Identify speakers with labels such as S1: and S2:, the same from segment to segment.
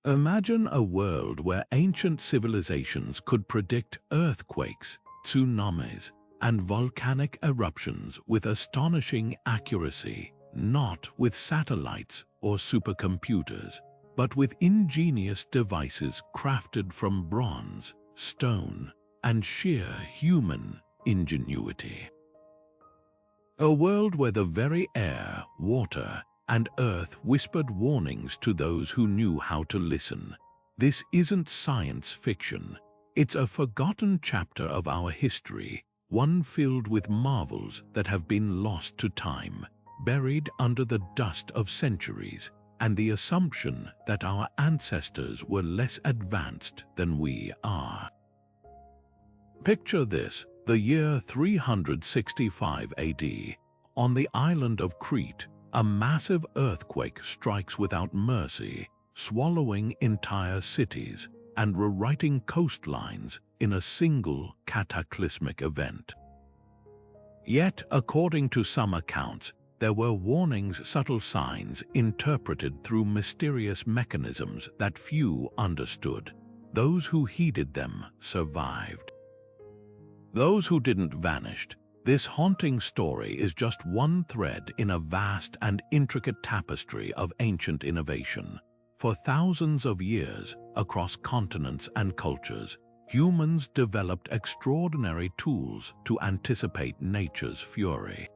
S1: Imagine a world where ancient civilizations could predict earthquakes, tsunamis, and volcanic eruptions with astonishing accuracy, not with satellites or supercomputers, but with ingenious devices crafted from bronze, stone, and sheer human ingenuity. A world where the very air, water, and earth whispered warnings to those who knew how to listen. This isn't science fiction. It's a forgotten chapter of our history, one filled with marvels that have been lost to time, buried under the dust of centuries, and the assumption that our ancestors were less advanced than we are. Picture this, the year 365 AD. On the island of Crete, a massive earthquake strikes without mercy, swallowing entire cities and rewriting coastlines in a single cataclysmic event. Yet, according to some accounts, there were warnings, subtle signs interpreted through mysterious mechanisms that few understood. Those who heeded them survived. Those who didn't vanished. This haunting story is just one thread in a vast and intricate tapestry of ancient innovation. For thousands of years, across continents and cultures, humans developed extraordinary tools to anticipate nature's fury.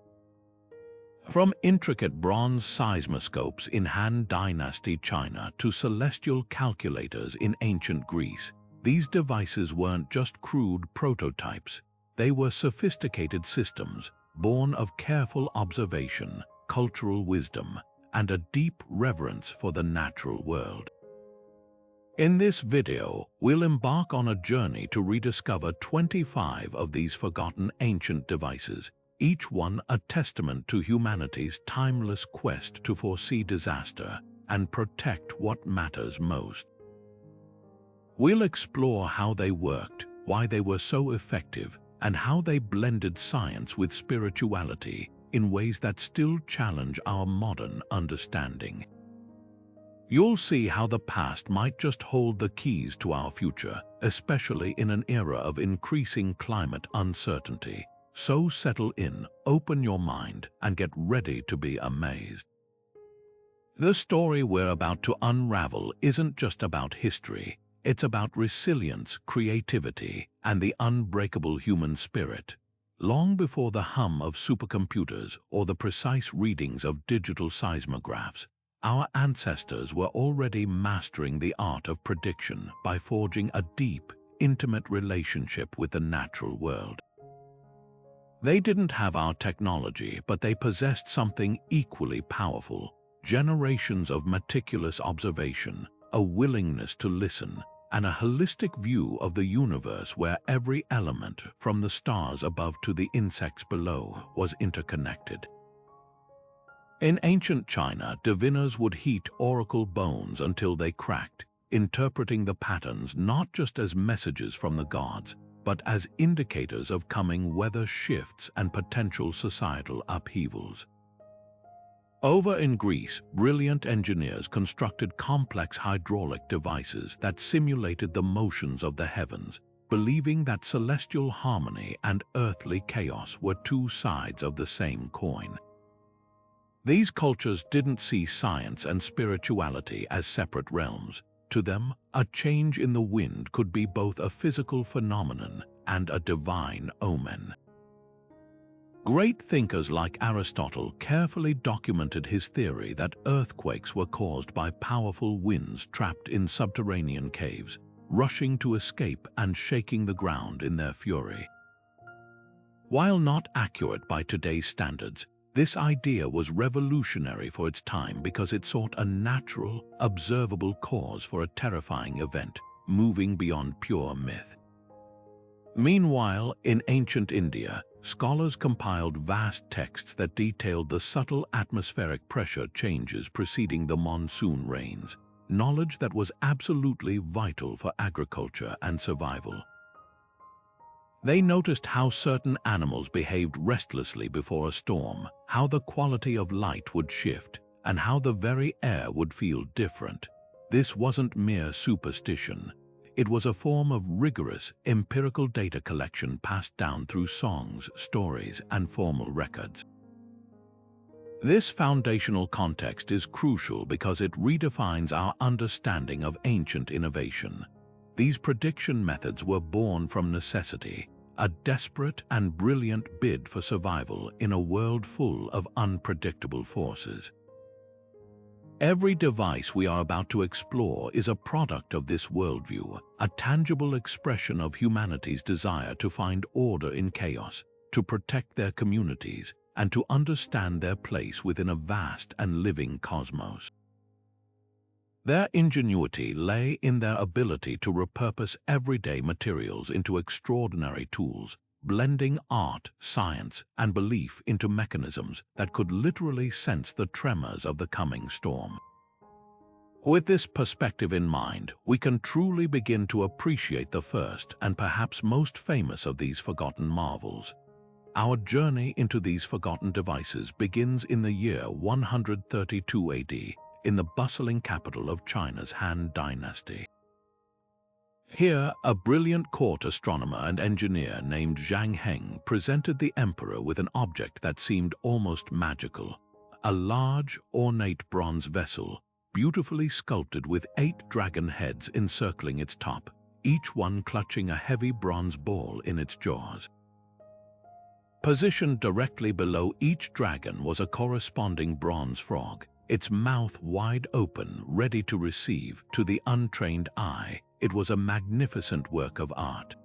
S1: From intricate bronze seismoscopes in Han Dynasty China to celestial calculators in ancient Greece, these devices weren't just crude prototypes. They were sophisticated systems, born of careful observation, cultural wisdom, and a deep reverence for the natural world. In this video, we'll embark on a journey to rediscover 25 of these forgotten ancient devices, each one a testament to humanity's timeless quest to foresee disaster and protect what matters most. We'll explore how they worked, why they were so effective, and how they blended science with spirituality in ways that still challenge our modern understanding. You'll see how the past might just hold the keys to our future, especially in an era of increasing climate uncertainty. So settle in, open your mind, and get ready to be amazed. The story we're about to unravel isn't just about history. It's about resilience, creativity, and the unbreakable human spirit. Long before the hum of supercomputers or the precise readings of digital seismographs, our ancestors were already mastering the art of prediction by forging a deep, intimate relationship with the natural world. They didn't have our technology, but they possessed something equally powerful: generations of meticulous observation, a willingness to listen, and a holistic view of the universe where every element, from the stars above to the insects below, was interconnected. In ancient China, diviners would heat oracle bones until they cracked, interpreting the patterns not just as messages from the gods, but as indicators of coming weather shifts and potential societal upheavals. Over in Greece, brilliant engineers constructed complex hydraulic devices that simulated the motions of the heavens, believing that celestial harmony and earthly chaos were two sides of the same coin. These cultures didn't see science and spirituality as separate realms. To them, a change in the wind could be both a physical phenomenon and a divine omen. Great thinkers like Aristotle carefully documented his theory that earthquakes were caused by powerful winds trapped in subterranean caves, rushing to escape and shaking the ground in their fury. While not accurate by today's standards, this idea was revolutionary for its time because it sought a natural, observable cause for a terrifying event, moving beyond pure myth. Meanwhile, in ancient India, scholars compiled vast texts that detailed the subtle atmospheric pressure changes preceding the monsoon rains, knowledge that was absolutely vital for agriculture and survival. They noticed how certain animals behaved restlessly before a storm, how the quality of light would shift, and how the very air would feel different. This wasn't mere superstition. It was a form of rigorous, empirical data collection passed down through songs, stories, and formal records. This foundational context is crucial because it redefines our understanding of ancient innovation. These prediction methods were born from necessity, a desperate and brilliant bid for survival in a world full of unpredictable forces. Every device we are about to explore is a product of this worldview, a tangible expression of humanity's desire to find order in chaos, to protect their communities, and to understand their place within a vast and living cosmos. Their ingenuity lay in their ability to repurpose everyday materials into extraordinary tools, blending art, science, and belief into mechanisms that could literally sense the tremors of the coming storm. With this perspective in mind, we can truly begin to appreciate the first and perhaps most famous of these forgotten marvels. Our journey into these forgotten devices begins in the year 132 AD, in the bustling capital of China's Han Dynasty. Here, a brilliant court astronomer and engineer named Zhang Heng presented the emperor with an object that seemed almost magical, a large, ornate bronze vessel, beautifully sculpted with 8 dragon heads encircling its top, each one clutching a heavy bronze ball in its jaws. Positioned directly below each dragon was a corresponding bronze frog, its mouth wide open, ready to receive. To the untrained eye, it was a magnificent work of art.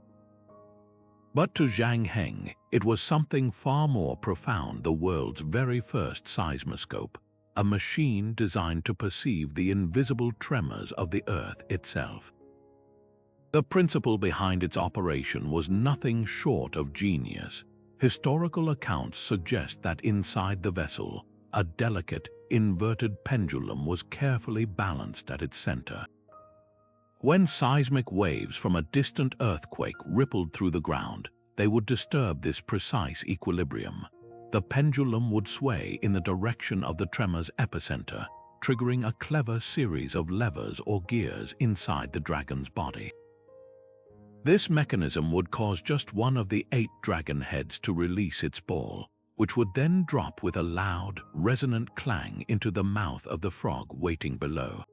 S1: But to Zhang Heng, it was something far more profound: the world's very first seismoscope, a machine designed to perceive the invisible tremors of the Earth itself. The principle behind its operation was nothing short of genius. Historical accounts suggest that inside the vessel, a delicate, inverted pendulum was carefully balanced at its center. When seismic waves from a distant earthquake rippled through the ground, they would disturb this precise equilibrium. The pendulum would sway in the direction of the tremor's epicenter, triggering a clever series of levers or gears inside the dragon's body. This mechanism would cause just one of the 8 dragon heads to release its ball, which would then drop with a loud, resonant clang into the mouth of the frog waiting below.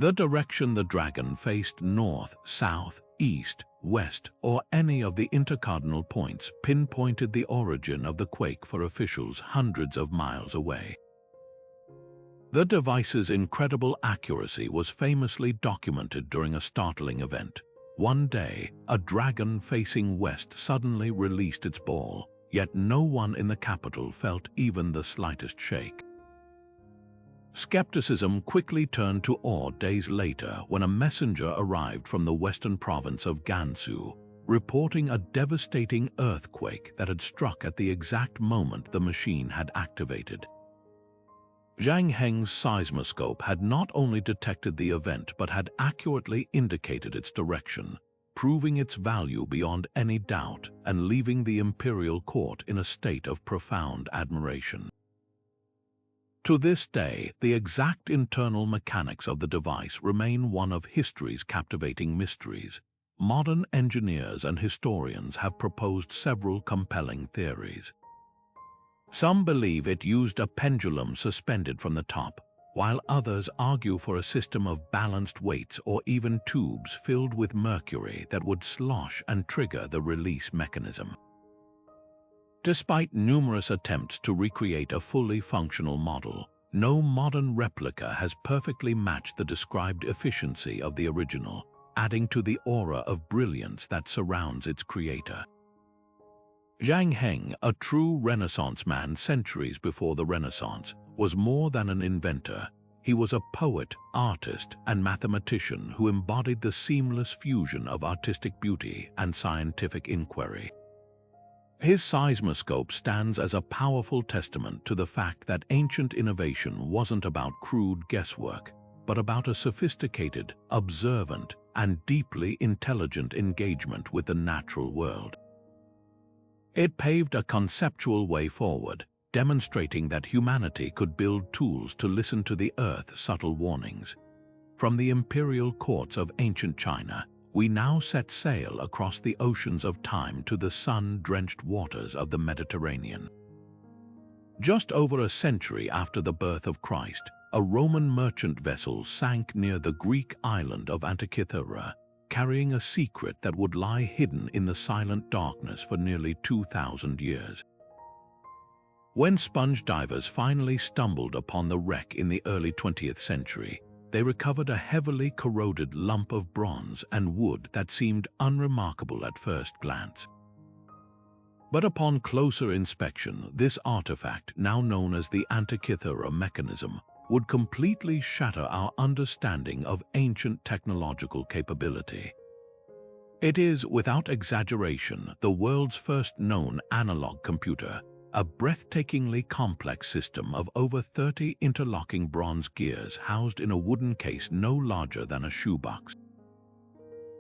S1: The direction the dragon faced, north, south, east, west, or any of the intercardinal points, pinpointed the origin of the quake for officials hundreds of miles away. The device's incredible accuracy was famously documented during a startling event. One day, a dragon facing west suddenly released its ball, yet no one in the capital felt even the slightest shake. Skepticism quickly turned to awe days later when a messenger arrived from the western province of Gansu, reporting a devastating earthquake that had struck at the exact moment the machine had activated. Zhang Heng's seismoscope had not only detected the event but had accurately indicated its direction, proving its value beyond any doubt and leaving the imperial court in a state of profound admiration. To this day, the exact internal mechanics of the device remain one of history's captivating mysteries. Modern engineers and historians have proposed several compelling theories. Some believe it used a pendulum suspended from the top, while others argue for a system of balanced weights or even tubes filled with mercury that would slosh and trigger the release mechanism. Despite numerous attempts to recreate a fully functional model, no modern replica has perfectly matched the described efficiency of the original, adding to the aura of brilliance that surrounds its creator. Zhang Heng, a true Renaissance man centuries before the Renaissance, was more than an inventor. He was a poet, artist, and mathematician who embodied the seamless fusion of artistic beauty and scientific inquiry. His seismoscope stands as a powerful testament to the fact that ancient innovation wasn't about crude guesswork, but about a sophisticated, observant, and deeply intelligent engagement with the natural world. It paved a conceptual way forward, demonstrating that humanity could build tools to listen to the Earth's subtle warnings. From the imperial courts of ancient China, we now set sail across the oceans of time to the sun-drenched waters of the Mediterranean. Just over a century after the birth of Christ, a Roman merchant vessel sank near the Greek island of Antikythera, carrying a secret that would lie hidden in the silent darkness for nearly 2,000 years. When sponge divers finally stumbled upon the wreck in the early 20th century, they recovered a heavily corroded lump of bronze and wood that seemed unremarkable at first glance. But upon closer inspection, this artifact, now known as the Antikythera mechanism, would completely shatter our understanding of ancient technological capability. It is, without exaggeration, the world's first known analog computer, a breathtakingly complex system of over 30 interlocking bronze gears housed in a wooden case no larger than a shoebox.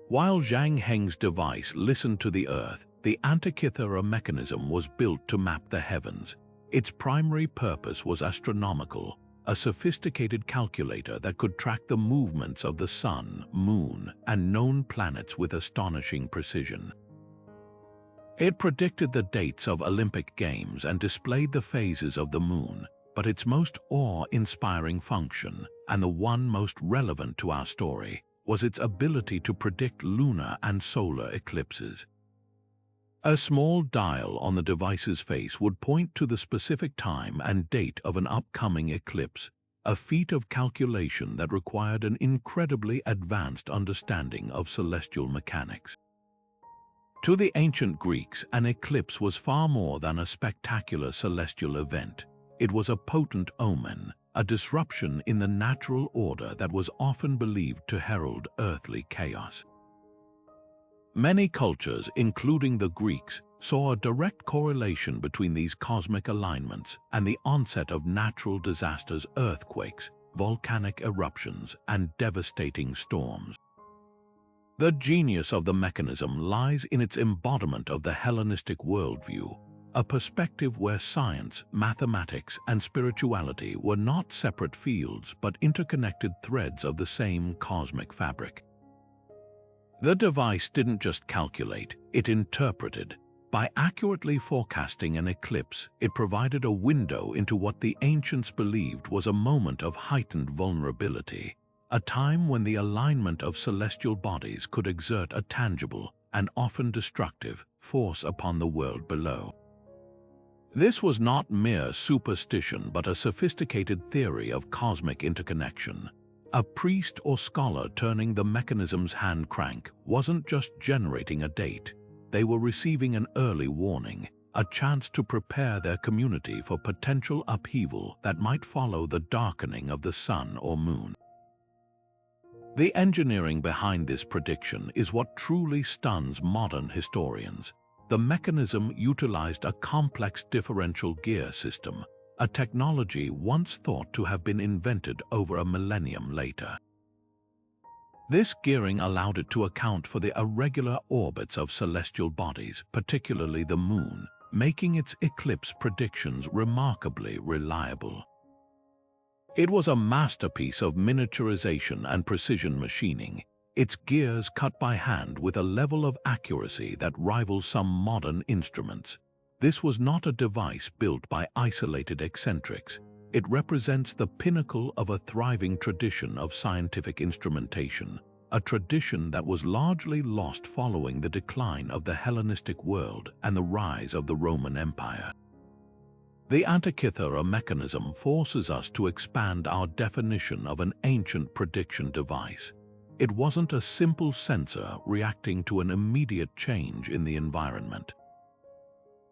S1: While Zhang Heng's device listened to the Earth, the Antikythera mechanism was built to map the heavens. Its primary purpose was astronomical, a sophisticated calculator that could track the movements of the Sun, Moon, and known planets with astonishing precision. It predicted the dates of Olympic Games and displayed the phases of the Moon, but its most awe-inspiring function, and the one most relevant to our story, was its ability to predict lunar and solar eclipses. A small dial on the device's face would point to the specific time and date of an upcoming eclipse, a feat of calculation that required an incredibly advanced understanding of celestial mechanics. To the ancient Greeks, an eclipse was far more than a spectacular celestial event. It was a potent omen, a disruption in the natural order that was often believed to herald earthly chaos. Many cultures, including the Greeks, saw a direct correlation between these cosmic alignments and the onset of natural disasters, earthquakes, volcanic eruptions, and devastating storms. The genius of the mechanism lies in its embodiment of the Hellenistic worldview, a perspective where science, mathematics, and spirituality were not separate fields but interconnected threads of the same cosmic fabric. The device didn't just calculate, it interpreted. By accurately forecasting an eclipse, it provided a window into what the ancients believed was a moment of heightened vulnerability, a time when the alignment of celestial bodies could exert a tangible, and often destructive, force upon the world below. This was not mere superstition but a sophisticated theory of cosmic interconnection. A priest or scholar turning the mechanism's hand crank wasn't just generating a date, they were receiving an early warning, a chance to prepare their community for potential upheaval that might follow the darkening of the sun or moon. The engineering behind this prediction is what truly stuns modern historians. The mechanism utilized a complex differential gear system, a technology once thought to have been invented over a millennium later. This gearing allowed it to account for the irregular orbits of celestial bodies, particularly the Moon, making its eclipse predictions remarkably reliable. It was a masterpiece of miniaturization and precision machining, its gears cut by hand with a level of accuracy that rivals some modern instruments. This was not a device built by isolated eccentrics. It represents the pinnacle of a thriving tradition of scientific instrumentation, a tradition that was largely lost following the decline of the Hellenistic world and the rise of the Roman Empire. The Antikythera mechanism forces us to expand our definition of an ancient prediction device. It wasn't a simple sensor reacting to an immediate change in the environment.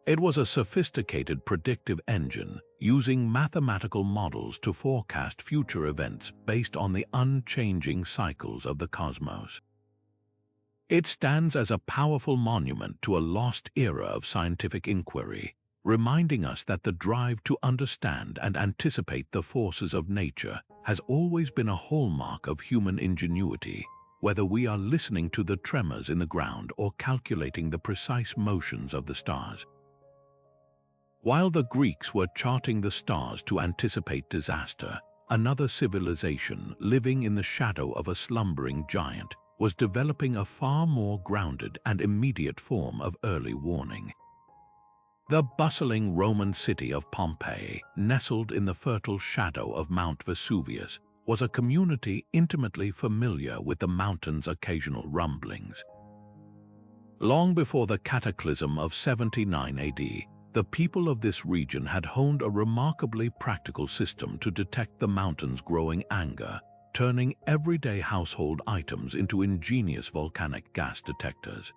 S1: It was a sophisticated predictive engine using mathematical models to forecast future events based on the unchanging cycles of the cosmos. It stands as a powerful monument to a lost era of scientific inquiry, reminding us that the drive to understand and anticipate the forces of nature has always been a hallmark of human ingenuity, whether we are listening to the tremors in the ground or calculating the precise motions of the stars. While the Greeks were charting the stars to anticipate disaster, another civilization living in the shadow of a slumbering giant was developing a far more grounded and immediate form of early warning. The bustling Roman city of Pompeii, nestled in the fertile shadow of Mount Vesuvius, was a community intimately familiar with the mountain's occasional rumblings. Long before the cataclysm of 79 AD, the people of this region had honed a remarkably practical system to detect the mountain's growing anger, turning everyday household items into ingenious volcanic gas detectors.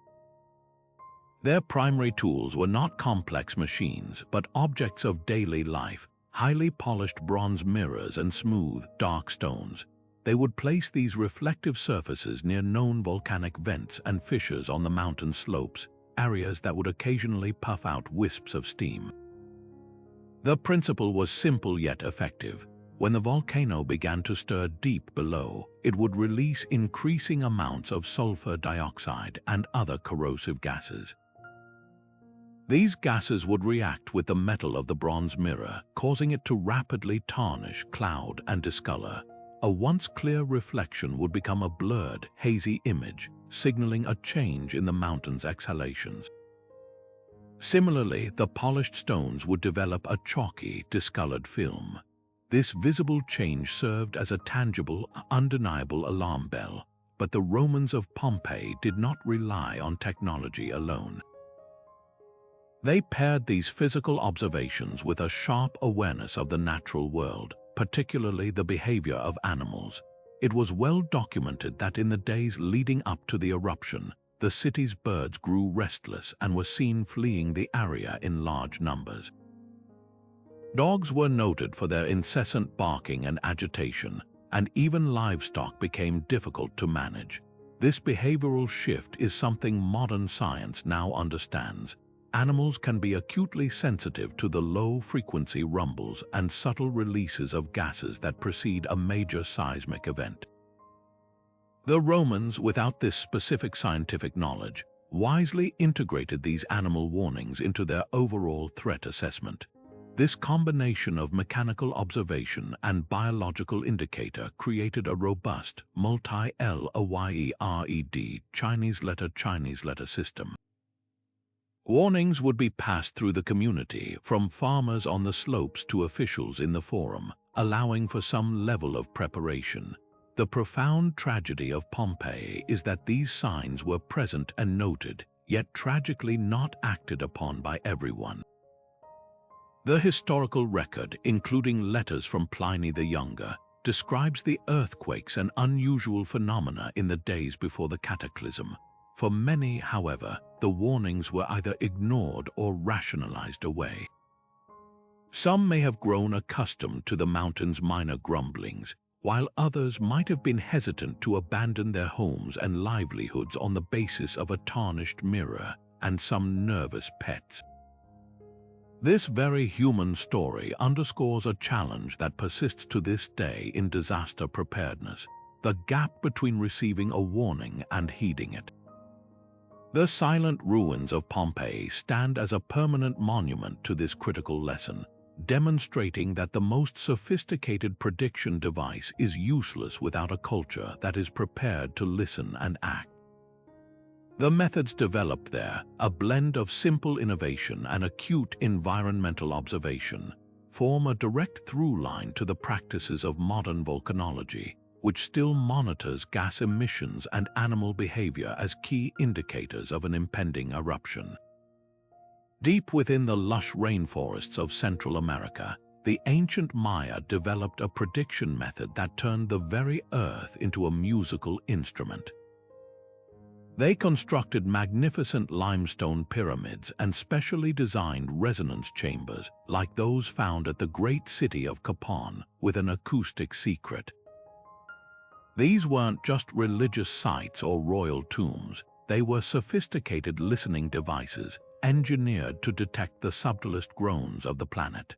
S1: Their primary tools were not complex machines, but objects of daily life, highly polished bronze mirrors and smooth, dark stones. They would place these reflective surfaces near known volcanic vents and fissures on the mountain slopes, areas that would occasionally puff out wisps of steam. The principle was simple yet effective. When the volcano began to stir deep below, it would release increasing amounts of sulfur dioxide and other corrosive gases. These gases would react with the metal of the bronze mirror, causing it to rapidly tarnish, cloud, and discolor. A once clear reflection would become a blurred, hazy image, signaling a change in the mountain's exhalations. Similarly, the polished stones would develop a chalky, discolored film. This visible change served as a tangible, undeniable alarm bell, but the Romans of Pompeii did not rely on technology alone. They paired these physical observations with a sharp awareness of the natural world, particularly the behavior of animals. It was well documented that in the days leading up to the eruption, the city's birds grew restless and were seen fleeing the area in large numbers. Dogs were noted for their incessant barking and agitation, and even livestock became difficult to manage. This behavioral shift is something modern science now understands. Animals can be acutely sensitive to the low-frequency rumbles and subtle releases of gases that precede a major seismic event. The Romans, without this specific scientific knowledge, wisely integrated these animal warnings into their overall threat assessment. This combination of mechanical observation and biological indicator created a robust, multi-layered Chinese letter system. Warnings would be passed through the community, from farmers on the slopes to officials in the forum, allowing for some level of preparation. The profound tragedy of Pompeii is that these signs were present and noted, yet tragically not acted upon by everyone. The historical record, including letters from Pliny the Younger, describes the earthquakes and unusual phenomena in the days before the cataclysm. For many, however, the warnings were either ignored or rationalized away. Some may have grown accustomed to the mountain's minor grumblings, while others might have been hesitant to abandon their homes and livelihoods on the basis of a tarnished mirror and some nervous pets. This very human story underscores a challenge that persists to this day in disaster preparedness: the gap between receiving a warning and heeding it. The silent ruins of Pompeii stand as a permanent monument to this critical lesson, demonstrating that the most sophisticated prediction device is useless without a culture that is prepared to listen and act. The methods developed there, a blend of simple innovation and acute environmental observation, form a direct through line to the practices of modern volcanology, which still monitors gas emissions and animal behavior as key indicators of an impending eruption. Deep within the lush rainforests of Central America, the ancient Maya developed a prediction method that turned the very earth into a musical instrument. They constructed magnificent limestone pyramids and specially designed resonance chambers like those found at the great city of Capon with an acoustic secret. These weren't just religious sites or royal tombs, they were sophisticated listening devices engineered to detect the subtlest groans of the planet.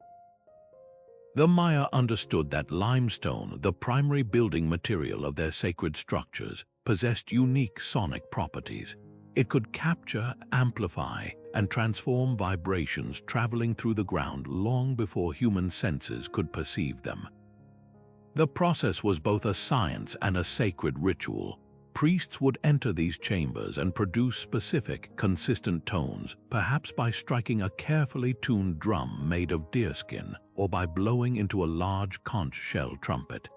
S1: The Maya understood that limestone, the primary building material of their sacred structures, possessed unique sonic properties. It could capture, amplify, and transform vibrations traveling through the ground long before human senses could perceive them. The process was both a science and a sacred ritual. Priests would enter these chambers and produce specific, consistent tones, perhaps by striking a carefully tuned drum made of deerskin or by blowing into a large conch shell trumpet.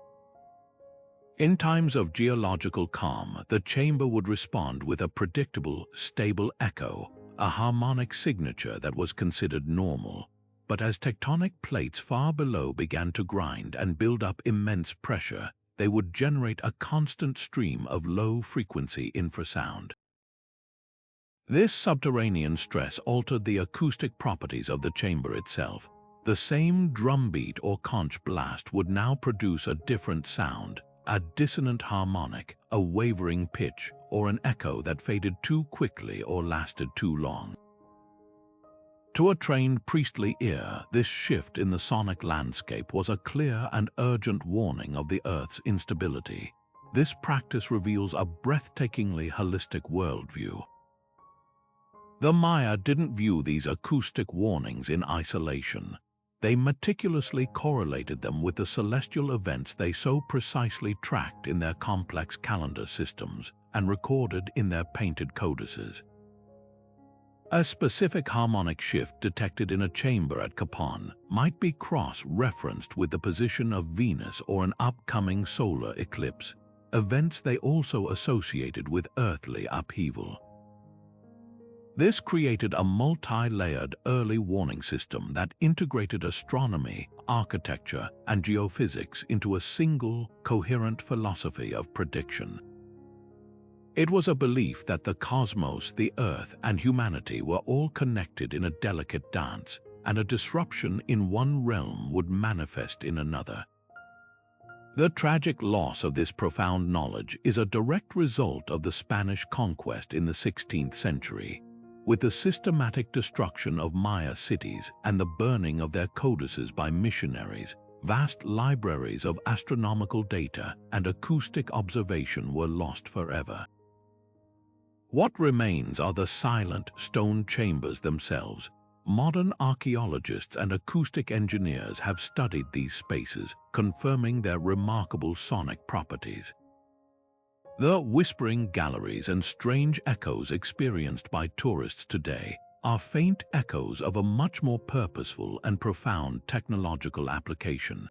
S1: In times of geological calm, the chamber would respond with a predictable, stable echo, a harmonic signature that was considered normal. But as tectonic plates far below began to grind and build up immense pressure, they would generate a constant stream of low-frequency infrasound. This subterranean stress altered the acoustic properties of the chamber itself. The same drumbeat or conch blast would now produce a different sound, a dissonant harmonic, a wavering pitch, or an echo that faded too quickly or lasted too long. To a trained priestly ear, this shift in the sonic landscape was a clear and urgent warning of the Earth's instability. This practice reveals a breathtakingly holistic worldview. The Maya didn't view these acoustic warnings in isolation. They meticulously correlated them with the celestial events they so precisely tracked in their complex calendar systems and recorded in their painted codices. A specific harmonic shift detected in a chamber at Capon might be cross-referenced with the position of Venus or an upcoming solar eclipse, events they also associated with earthly upheaval. This created a multi-layered early warning system that integrated astronomy, architecture, and geophysics into a single, coherent philosophy of prediction. It was a belief that the cosmos, the Earth, and humanity were all connected in a delicate dance, and a disruption in one realm would manifest in another. The tragic loss of this profound knowledge is a direct result of the Spanish conquest in the 16th century. With the systematic destruction of Maya cities and the burning of their codices by missionaries, vast libraries of astronomical data and acoustic observation were lost forever. What remains are the silent stone chambers themselves. Modern archaeologists and acoustic engineers have studied these spaces, confirming their remarkable sonic properties. The whispering galleries and strange echoes experienced by tourists today are faint echoes of a much more purposeful and profound technological application.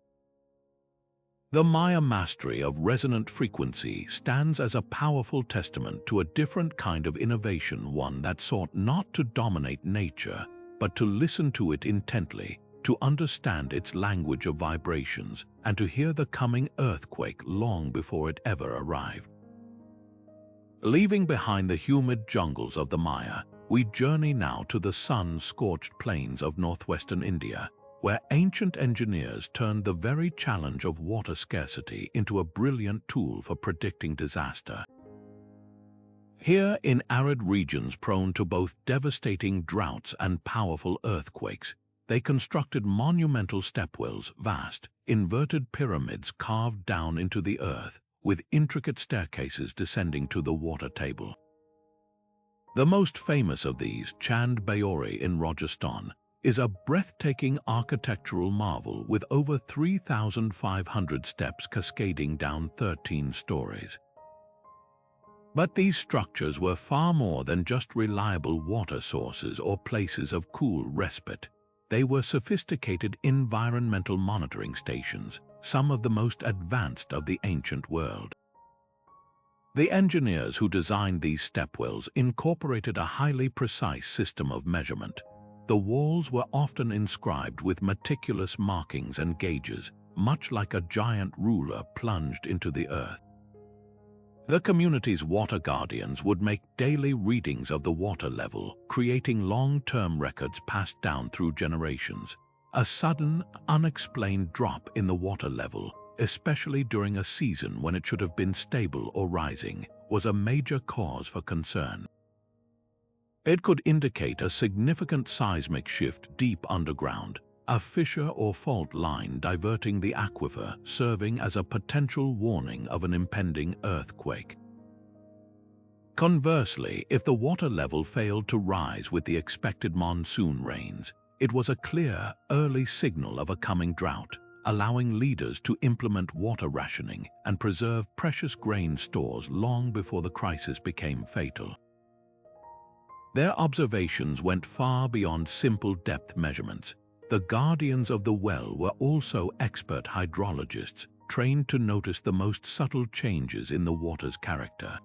S1: The Maya mastery of resonant frequency stands as a powerful testament to a different kind of innovation, one that sought not to dominate nature, but to listen to it intently, to understand its language of vibrations, and to hear the coming earthquake long before it ever arrived. Leaving behind the humid jungles of the Maya, we journey now to the sun-scorched plains of northwestern India, where ancient engineers turned the very challenge of water scarcity into a brilliant tool for predicting disaster. Here, in arid regions prone to both devastating droughts and powerful earthquakes, they constructed monumental stepwells, vast, inverted pyramids carved down into the earth, with intricate staircases descending to the water table. The most famous of these, Chand Bayori in Rajasthan, is a breathtaking architectural marvel with over 3,500 steps cascading down 13 stories. But these structures were far more than just reliable water sources or places of cool respite. They were sophisticated environmental monitoring stations, some of the most advanced of the ancient world. The engineers who designed these stepwells incorporated a highly precise system of measurement. The walls were often inscribed with meticulous markings and gauges, much like a giant ruler plunged into the earth. The community's water guardians would make daily readings of the water level, creating long-term records passed down through generations. A sudden, unexplained drop in the water level, especially during a season when it should have been stable or rising, was a major cause for concern. It could indicate a significant seismic shift deep underground, a fissure or fault line diverting the aquifer, serving as a potential warning of an impending earthquake. Conversely, if the water level failed to rise with the expected monsoon rains, it was a clear, early signal of a coming drought, allowing leaders to implement water rationing and preserve precious grain stores long before the crisis became fatal. Their observations went far beyond simple depth measurements. The guardians of the well were also expert hydrologists, trained to notice the most subtle changes in the water's character.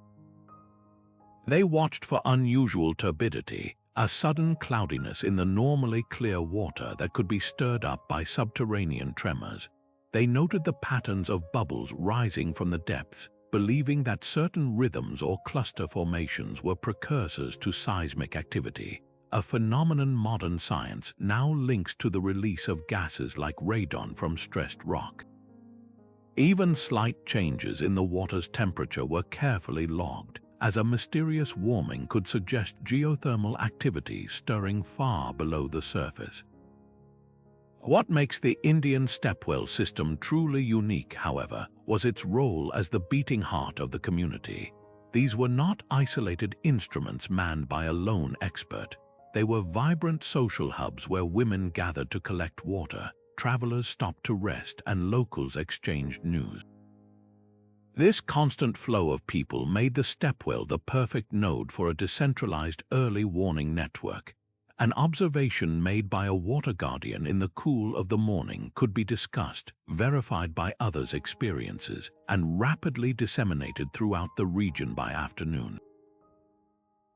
S1: They watched for unusual turbidity, a sudden cloudiness in the normally clear water that could be stirred up by subterranean tremors. They noted the patterns of bubbles rising from the depths, believing that certain rhythms or cluster formations were precursors to seismic activity, a phenomenon modern science now links to the release of gases like radon from stressed rock. Even slight changes in the water's temperature were carefully logged, as a mysterious warming could suggest geothermal activity stirring far below the surface. What makes the Indian Stepwell system truly unique, however, was its role as the beating heart of the community. These were not isolated instruments manned by a lone expert. They were vibrant social hubs where women gathered to collect water, travelers stopped to rest, and locals exchanged news. This constant flow of people made the Stepwell the perfect node for a decentralized early warning network. An observation made by a water guardian in the cool of the morning could be discussed, verified by others' experiences, and rapidly disseminated throughout the region by afternoon.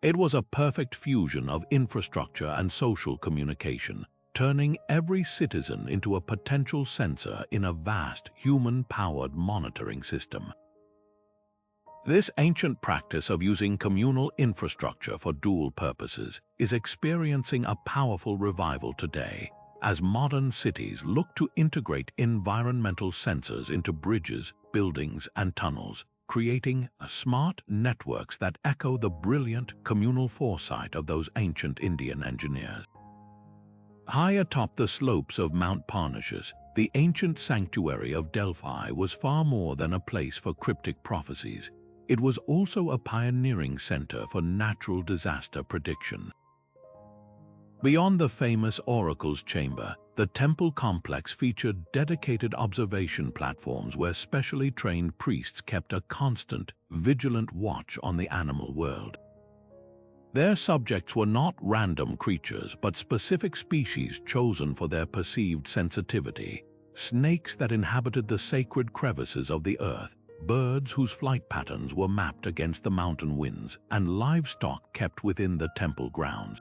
S1: It was a perfect fusion of infrastructure and social communication, turning every citizen into a potential sensor in a vast human-powered monitoring system. This ancient practice of using communal infrastructure for dual purposes is experiencing a powerful revival today, as modern cities look to integrate environmental sensors into bridges, buildings, and tunnels, creating smart networks that echo the brilliant communal foresight of those ancient Indian engineers. High atop the slopes of Mount Parnassus, the ancient sanctuary of Delphi was far more than a place for cryptic prophecies. It was also a pioneering center for natural disaster prediction. Beyond the famous oracle's chamber, the temple complex featured dedicated observation platforms where specially trained priests kept a constant, vigilant watch on the animal world. Their subjects were not random creatures, but specific species chosen for their perceived sensitivity: snakes that inhabited the sacred crevices of the earth, birds whose flight patterns were mapped against the mountain winds, and livestock kept within the temple grounds.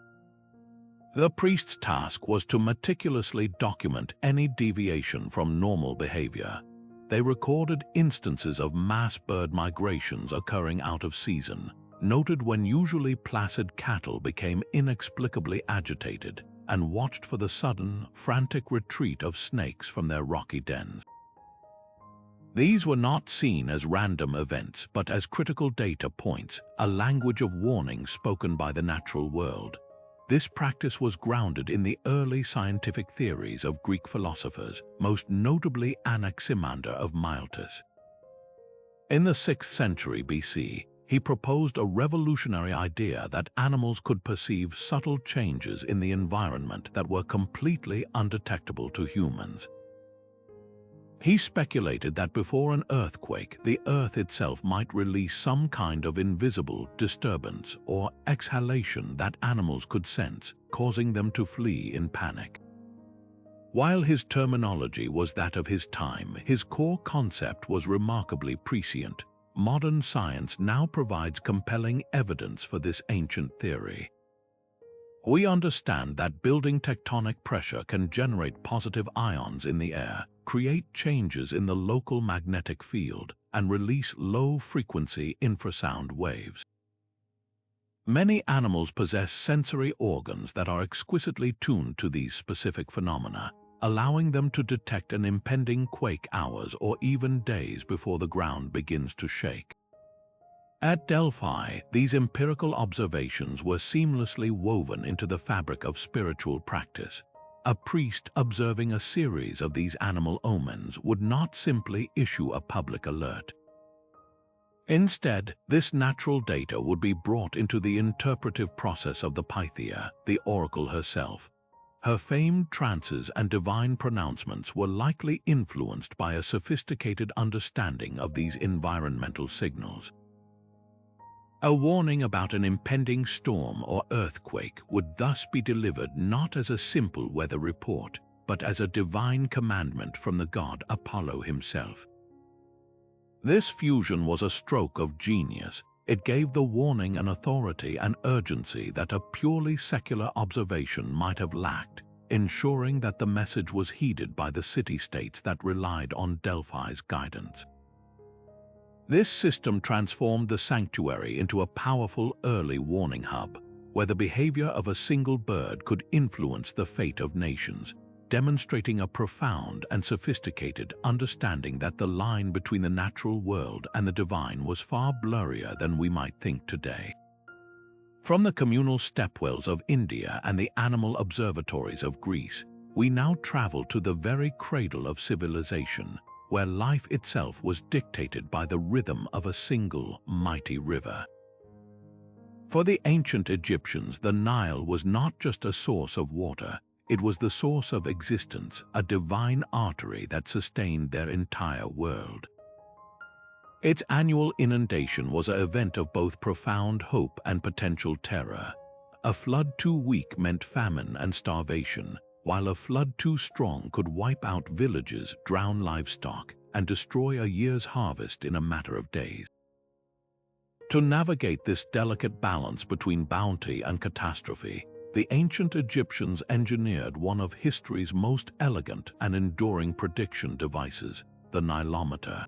S1: The priest's task was to meticulously document any deviation from normal behavior. They recorded instances of mass bird migrations occurring out of season, noted when usually placid cattle became inexplicably agitated, and watched for the sudden, frantic retreat of snakes from their rocky dens. These were not seen as random events, but as critical data points, a language of warning spoken by the natural world. This practice was grounded in the early scientific theories of Greek philosophers, most notably Anaximander of Miletus. In the 6th century BC, he proposed a revolutionary idea that animals could perceive subtle changes in the environment that were completely undetectable to humans. He speculated that before an earthquake, the earth itself might release some kind of invisible disturbance or exhalation that animals could sense, causing them to flee in panic. While his terminology was that of his time, his core concept was remarkably prescient. Modern science now provides compelling evidence for this ancient theory. We understand that building tectonic pressure can generate positive ions in the air, create changes in the local magnetic field, and release low-frequency infrasound waves. Many animals possess sensory organs that are exquisitely tuned to these specific phenomena, allowing them to detect an impending quake hours or even days before the ground begins to shake. At Delphi, these empirical observations were seamlessly woven into the fabric of spiritual practice. A priest observing a series of these animal omens would not simply issue a public alert. Instead, this natural data would be brought into the interpretive process of the Pythia, the oracle herself. Her famed trances and divine pronouncements were likely influenced by a sophisticated understanding of these environmental signals. A warning about an impending storm or earthquake would thus be delivered not as a simple weather report, but as a divine commandment from the god Apollo himself. This fusion was a stroke of genius. It gave the warning an authority and urgency that a purely secular observation might have lacked, ensuring that the message was heeded by the city-states that relied on Delphi's guidance. This system transformed the sanctuary into a powerful early warning hub, where the behavior of a single bird could influence the fate of nations, demonstrating a profound and sophisticated understanding that the line between the natural world and the divine was far blurrier than we might think today. From the communal stepwells of India and the animal observatories of Greece, we now travel to the very cradle of civilization, where life itself was dictated by the rhythm of a single mighty river. For the ancient Egyptians, the Nile was not just a source of water, it was the source of existence, a divine artery that sustained their entire world. Its annual inundation was an event of both profound hope and potential terror. A flood too weak meant famine and starvation, while a flood too strong could wipe out villages, drown livestock, and destroy a year's harvest in a matter of days. To navigate this delicate balance between bounty and catastrophe, the ancient Egyptians engineered one of history's most elegant and enduring prediction devices, the Nylometer.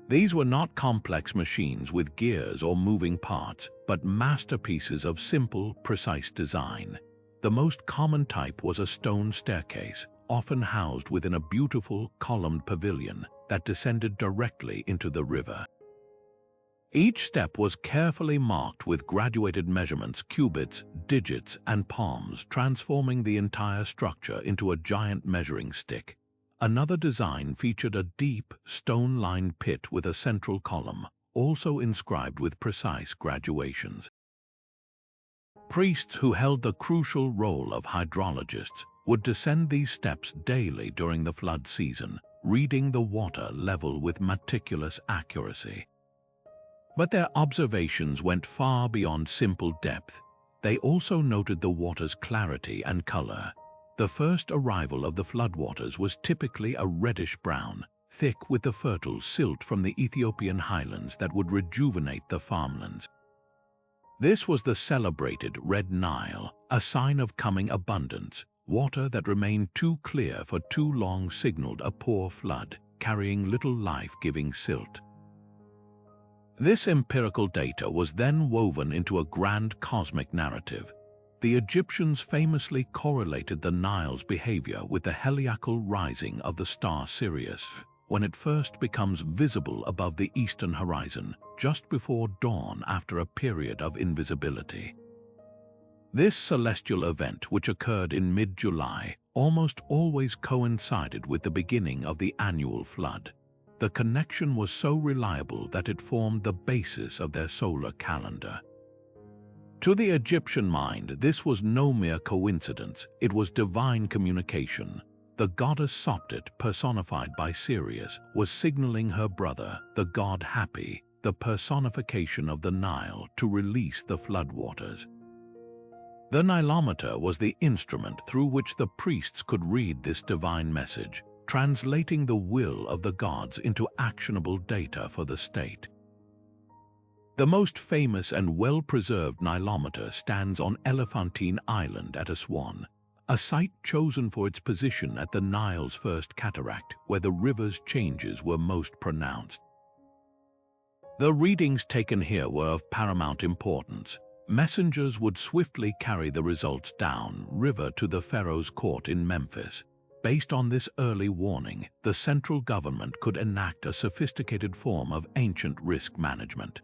S1: These were not complex machines with gears or moving parts, but masterpieces of simple, precise design. The most common type was a stone staircase, often housed within a beautiful, columned pavilion that descended directly into the river. Each step was carefully marked with graduated measurements, cubits, digits, and palms, transforming the entire structure into a giant measuring stick. Another design featured a deep, stone-lined pit with a central column, also inscribed with precise graduations. Priests who held the crucial role of hydrologists would descend these steps daily during the flood season, reading the water level with meticulous accuracy. But their observations went far beyond simple depth. They also noted the water's clarity and color. The first arrival of the floodwaters was typically a reddish-brown, thick with the fertile silt from the Ethiopian highlands that would rejuvenate the farmlands. This was the celebrated Red Nile, a sign of coming abundance. Water that remained too clear for too long signaled a poor flood, carrying little life-giving silt. This empirical data was then woven into a grand cosmic narrative. The Egyptians famously correlated the Nile's behavior with the heliacal rising of the star Sirius, when it first becomes visible above the eastern horizon, just before dawn after a period of invisibility. This celestial event, which occurred in mid-July, almost always coincided with the beginning of the annual flood. The connection was so reliable that it formed the basis of their solar calendar. To the Egyptian mind, this was no mere coincidence, it was divine communication. The goddess Sopdet, personified by Sirius, was signaling her brother, the god Hapi, the personification of the Nile, to release the floodwaters. The Nylometer was the instrument through which the priests could read this divine message, translating the will of the gods into actionable data for the state. The most famous and well-preserved Nylometer stands on Elephantine Island at Aswan, a site chosen for its position at the Nile's first cataract, where the river's changes were most pronounced. The readings taken here were of paramount importance. Messengers would swiftly carry the results down river to the pharaoh's court in Memphis. Based on this early warning, the central government could enact a sophisticated form of ancient risk management.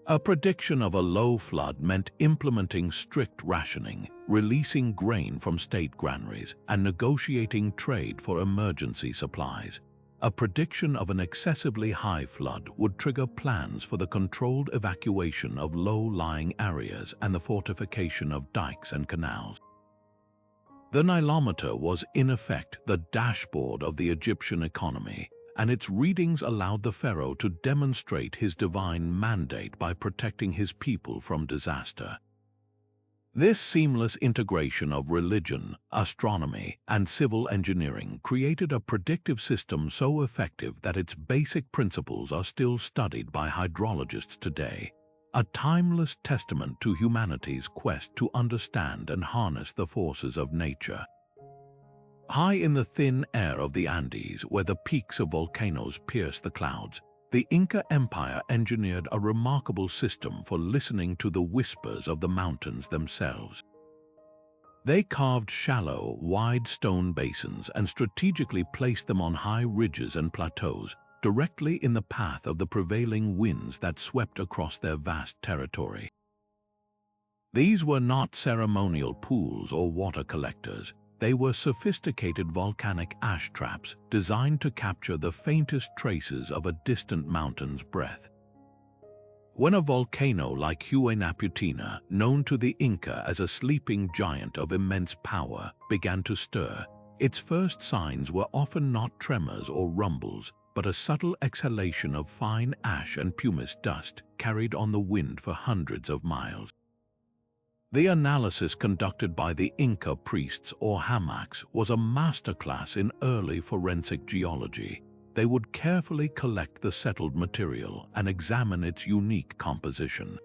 S1: A prediction of a low flood meant implementing strict rationing, releasing grain from state granaries, and negotiating trade for emergency supplies. A prediction of an excessively high flood would trigger plans for the controlled evacuation of low-lying areas and the fortification of dikes and canals. The Nylometer was, in effect, the dashboard of the Egyptian economy, and its readings allowed the pharaoh to demonstrate his divine mandate by protecting his people from disaster. This seamless integration of religion, astronomy, and civil engineering created a predictive system so effective that its basic principles are still studied by hydrologists today, a timeless testament to humanity's quest to understand and harness the forces of nature. High in the thin air of the Andes, where the peaks of volcanoes pierce the clouds, the Inca Empire engineered a remarkable system for listening to the whispers of the mountains themselves. They carved shallow, wide stone basins and strategically placed them on high ridges and plateaus, directly in the path of the prevailing winds that swept across their vast territory. These were not ceremonial pools or water collectors. They were sophisticated volcanic ash traps designed to capture the faintest traces of a distant mountain's breath. When a volcano like Huaynaputina, known to the Inca as a sleeping giant of immense power, began to stir, its first signs were often not tremors or rumbles, but a subtle exhalation of fine ash and pumice dust carried on the wind for hundreds of miles. The analysis conducted by the Inca priests or hamaks was a masterclass in early forensic geology. They would carefully collect the settled material and examine its unique composition.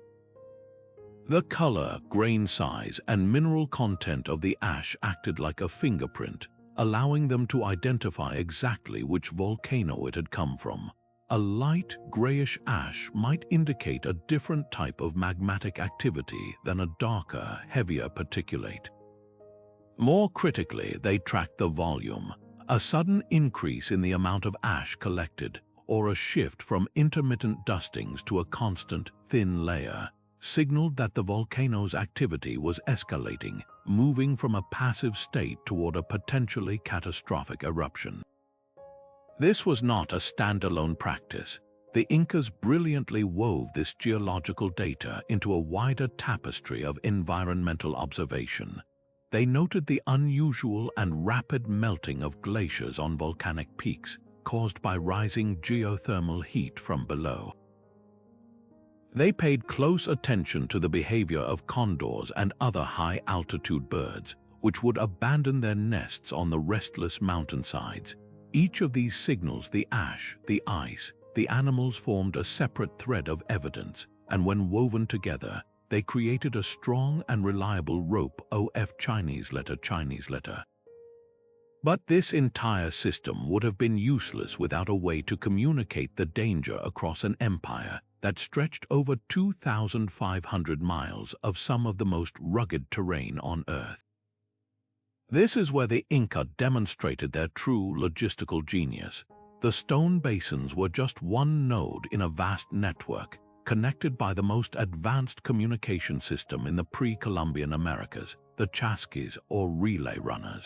S1: The color, grain size, and mineral content of the ash acted like a fingerprint, allowing them to identify exactly which volcano it had come from. A light, grayish ash might indicate a different type of magmatic activity than a darker, heavier particulate. More critically, they tracked the volume. A sudden increase in the amount of ash collected, or a shift from intermittent dustings to a constant, thin layer, signaled that the volcano's activity was escalating, moving from a passive state toward a potentially catastrophic eruption. This was not a standalone practice. The Incas brilliantly wove this geological data into a wider tapestry of environmental observation. They noted the unusual and rapid melting of glaciers on volcanic peaks, caused by rising geothermal heat from below. They paid close attention to the behavior of condors and other high-altitude birds, which would abandon their nests on the restless mountainsides. Each of these signals, the ash, the ice, the animals, formed a separate thread of evidence, and when woven together, they created a strong and reliable rope. OF Chinese letter. But this entire system would have been useless without a way to communicate the danger across an empire that stretched over 2,500 miles of some of the most rugged terrain on Earth. This is where the Inca demonstrated their true logistical genius. The stone basins were just one node in a vast network, connected by the most advanced communication system in the pre-Columbian Americas, the chasquis or relay runners.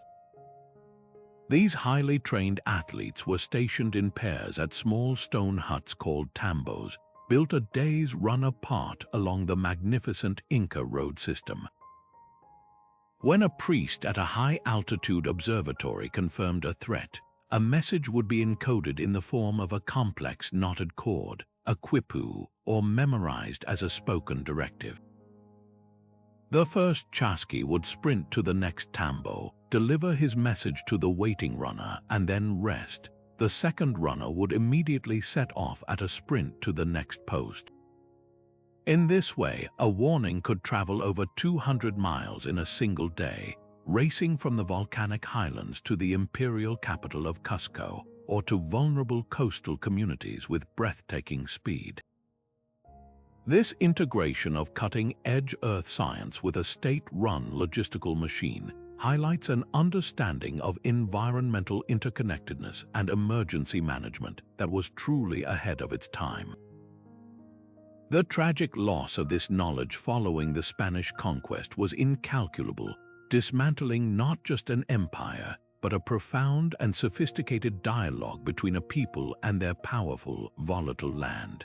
S1: These highly trained athletes were stationed in pairs at small stone huts called tambos, built a day's run apart along the magnificent Inca road system. When a priest at a high-altitude observatory confirmed a threat, a message would be encoded in the form of a complex knotted cord, a quipu, or memorized as a spoken directive. The first chasqui would sprint to the next tambo, deliver his message to the waiting runner, and then rest. The second runner would immediately set off at a sprint to the next post. In this way, a warning could travel over 200 miles in a single day, racing from the volcanic highlands to the imperial capital of Cusco, or to vulnerable coastal communities with breathtaking speed. This integration of cutting-edge Earth science with a state-run logistical machine highlights an understanding of environmental interconnectedness and emergency management that was truly ahead of its time. The tragic loss of this knowledge following the Spanish conquest was incalculable, dismantling not just an empire, but a profound and sophisticated dialogue between a people and their powerful, volatile land.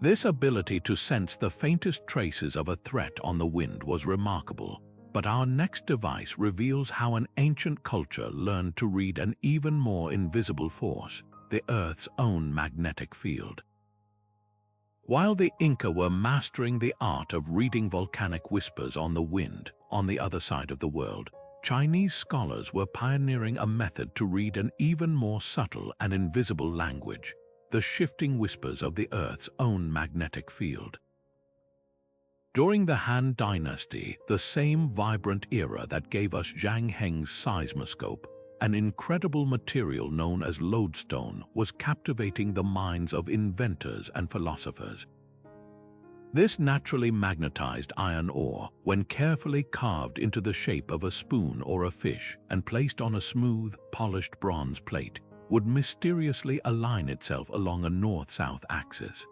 S1: This ability to sense the faintest traces of a threat on the wind was remarkable. But our next device reveals how an ancient culture learned to read an even more invisible force, the Earth's own magnetic field. While the Inca were mastering the art of reading volcanic whispers on the wind on the other side of the world, Chinese scholars were pioneering a method to read an even more subtle and invisible language, the shifting whispers of the Earth's own magnetic field. During the Han Dynasty, the same vibrant era that gave us Zhang Heng's Seismoscope, an incredible material known as lodestone was captivating the minds of inventors and philosophers. This naturally magnetized iron ore, when carefully carved into the shape of a spoon or a fish and placed on a smooth, polished bronze plate, would mysteriously align itself along a north-south axis.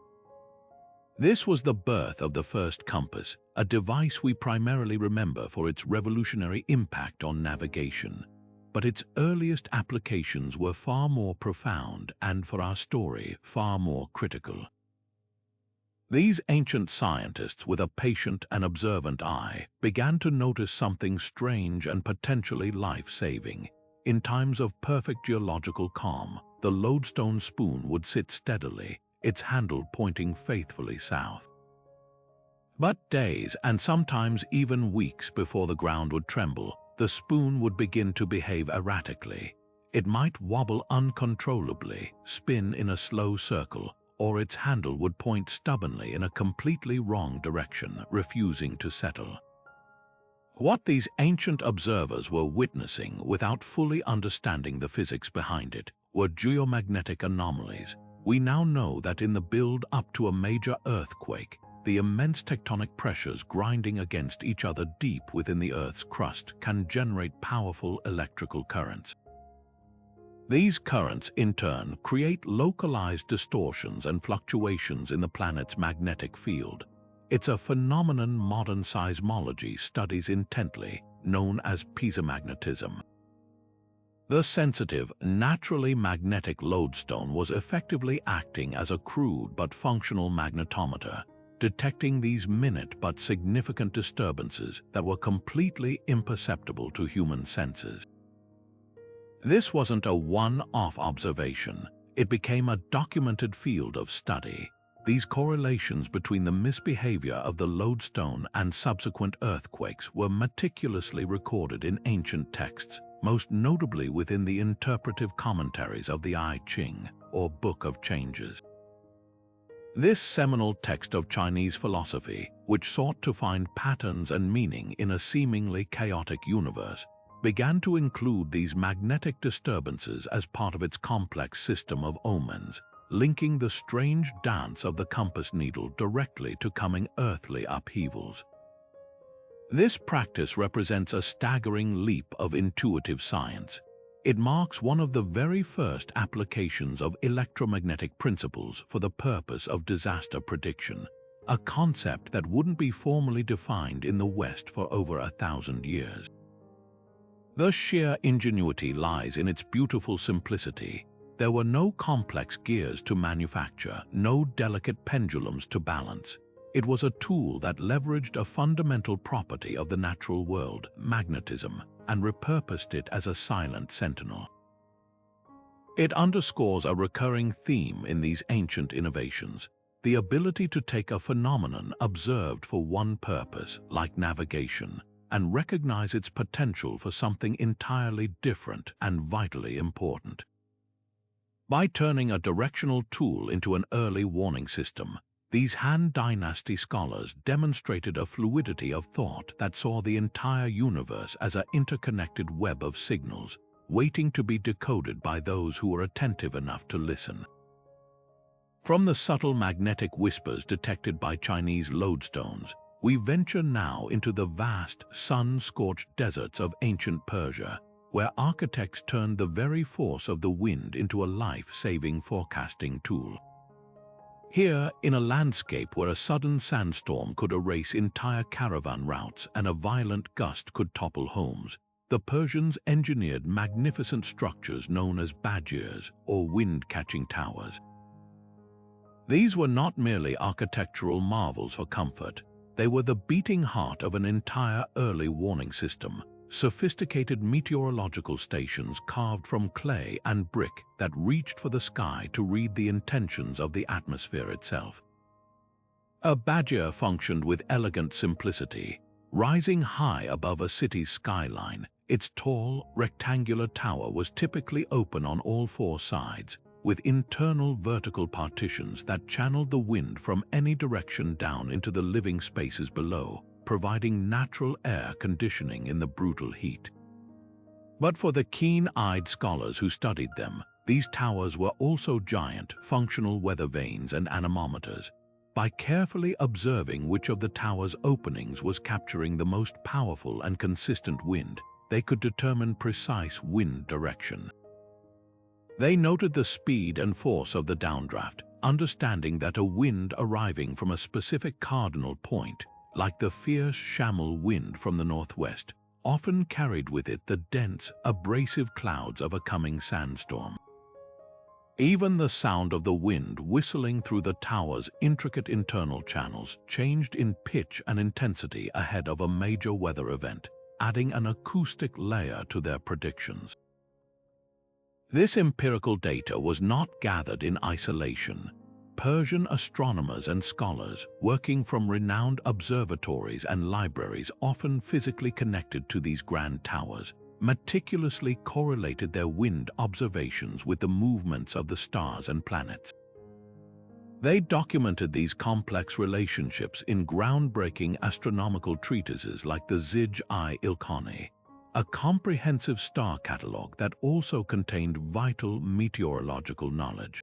S1: This was the birth of the first compass, a device we primarily remember for its revolutionary impact on navigation. But its earliest applications were far more profound and, for our story, far more critical. These ancient scientists, with a patient and observant eye, began to notice something strange and potentially life-saving. In times of perfect geological calm, the lodestone spoon would sit steadily, its handle pointing faithfully south. But days and sometimes even weeks before the ground would tremble, the spoon would begin to behave erratically. It might wobble uncontrollably, spin in a slow circle, or its handle would point stubbornly in a completely wrong direction, refusing to settle. What these ancient observers were witnessing, without fully understanding the physics behind it, were geomagnetic anomalies. We now know that in the build-up to a major earthquake, the immense tectonic pressures grinding against each other deep within the Earth's crust can generate powerful electrical currents. These currents, in turn, create localized distortions and fluctuations in the planet's magnetic field. It's a phenomenon modern seismology studies intently, known as piezo-magnetism. The sensitive, naturally magnetic lodestone was effectively acting as a crude but functional magnetometer, detecting these minute but significant disturbances that were completely imperceptible to human senses. This wasn't a one-off observation. It became a documented field of study. These correlations between the misbehavior of the lodestone and subsequent earthquakes were meticulously recorded in ancient texts, most notably within the interpretive commentaries of the I Ching, or Book of Changes. This seminal text of Chinese philosophy, which sought to find patterns and meaning in a seemingly chaotic universe, began to include these magnetic disturbances as part of its complex system of omens, linking the strange dance of the compass needle directly to coming earthly upheavals. This practice represents a staggering leap of intuitive science. It marks one of the very first applications of electromagnetic principles for the purpose of disaster prediction, a concept that wouldn't be formally defined in the West for over 1,000 years. The sheer ingenuity lies in its beautiful simplicity. There were no complex gears to manufacture, no delicate pendulums to balance. It was a tool that leveraged a fundamental property of the natural world, magnetism, and repurposed it as a silent sentinel. It underscores a recurring theme in these ancient innovations, the ability to take a phenomenon observed for one purpose, like navigation, and recognize its potential for something entirely different and vitally important. By turning a directional tool into an early warning system, these Han Dynasty scholars demonstrated a fluidity of thought that saw the entire universe as an interconnected web of signals, waiting to be decoded by those who were attentive enough to listen. From the subtle magnetic whispers detected by Chinese lodestones, we venture now into the vast, sun-scorched deserts of ancient Persia, where architects turned the very force of the wind into a life-saving forecasting tool. Here, in a landscape where a sudden sandstorm could erase entire caravan routes and a violent gust could topple homes, the Persians engineered magnificent structures known as bajirs, or wind-catching towers. These were not merely architectural marvels for comfort. They were the beating heart of an entire early warning system, sophisticated meteorological stations carved from clay and brick that reached for the sky to read the intentions of the atmosphere itself. A badger functioned with elegant simplicity, rising high above a city's skyline. Its tall, rectangular tower was typically open on all four sides, with internal vertical partitions that channeled the wind from any direction down into the living spaces below, providing natural air conditioning in the brutal heat. But for the keen-eyed scholars who studied them, these towers were also giant, functional weather vanes and anemometers. By carefully observing which of the tower's openings was capturing the most powerful and consistent wind, they could determine precise wind direction. They noted the speed and force of the downdraft, understanding that a wind arriving from a specific cardinal point, like the fierce chamois wind from the northwest, often carried with it the dense, abrasive clouds of a coming sandstorm. Even the sound of the wind whistling through the tower's intricate internal channels changed in pitch and intensity ahead of a major weather event, adding an acoustic layer to their predictions. This empirical data was not gathered in isolation. Persian astronomers and scholars, working from renowned observatories and libraries often physically connected to these grand towers, meticulously correlated their wind observations with the movements of the stars and planets. They documented these complex relationships in groundbreaking astronomical treatises like the Zhang-Heng, a comprehensive star catalogue that also contained vital meteorological knowledge.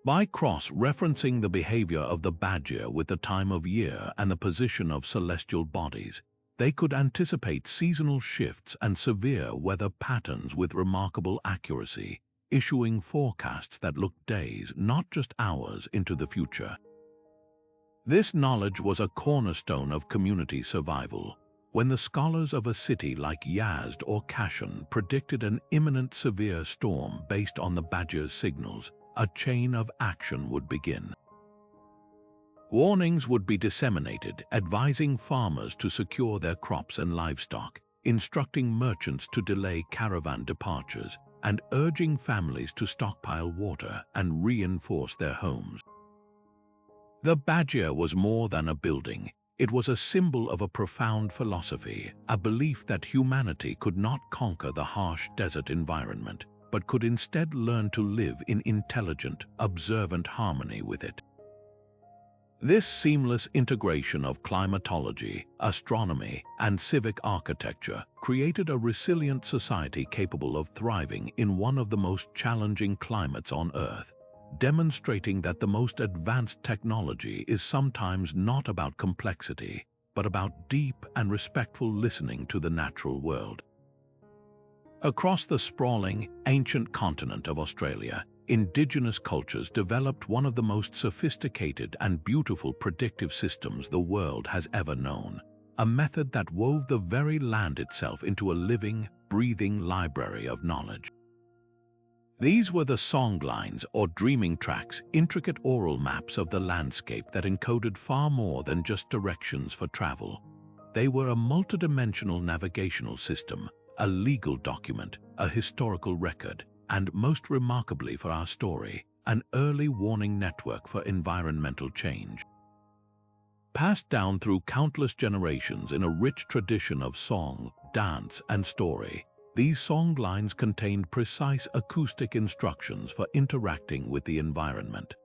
S1: By cross-referencing the behavior of the badger with the time of year and the position of celestial bodies, they could anticipate seasonal shifts and severe weather patterns with remarkable accuracy, issuing forecasts that looked days, not just hours, into the future. This knowledge was a cornerstone of community survival. When the scholars of a city like Yazd or Kashan predicted an imminent severe storm based on the badger's signals, a chain of action would begin. Warnings would be disseminated, advising farmers to secure their crops and livestock, instructing merchants to delay caravan departures, and urging families to stockpile water and reinforce their homes. The badger was more than a building. It was a symbol of a profound philosophy, a belief that humanity could not conquer the harsh desert environment, but could instead learn to live in intelligent, observant harmony with it. This seamless integration of climatology, astronomy, and civic architecture created a resilient society capable of thriving in one of the most challenging climates on Earth, demonstrating that the most advanced technology is sometimes not about complexity, but about deep and respectful listening to the natural world. Across the sprawling, ancient continent of Australia, indigenous cultures developed one of the most sophisticated and beautiful predictive systems the world has ever known, a method that wove the very land itself into a living, breathing library of knowledge. These were the songlines or dreaming tracks, intricate oral maps of the landscape that encoded far more than just directions for travel. They were a multidimensional navigational system, a legal document, a historical record, and most remarkably for our story, an early warning network for environmental change. Passed down through countless generations in a rich tradition of song, dance, and story, these songlines contained precise acoustic instructions for interacting with the environment.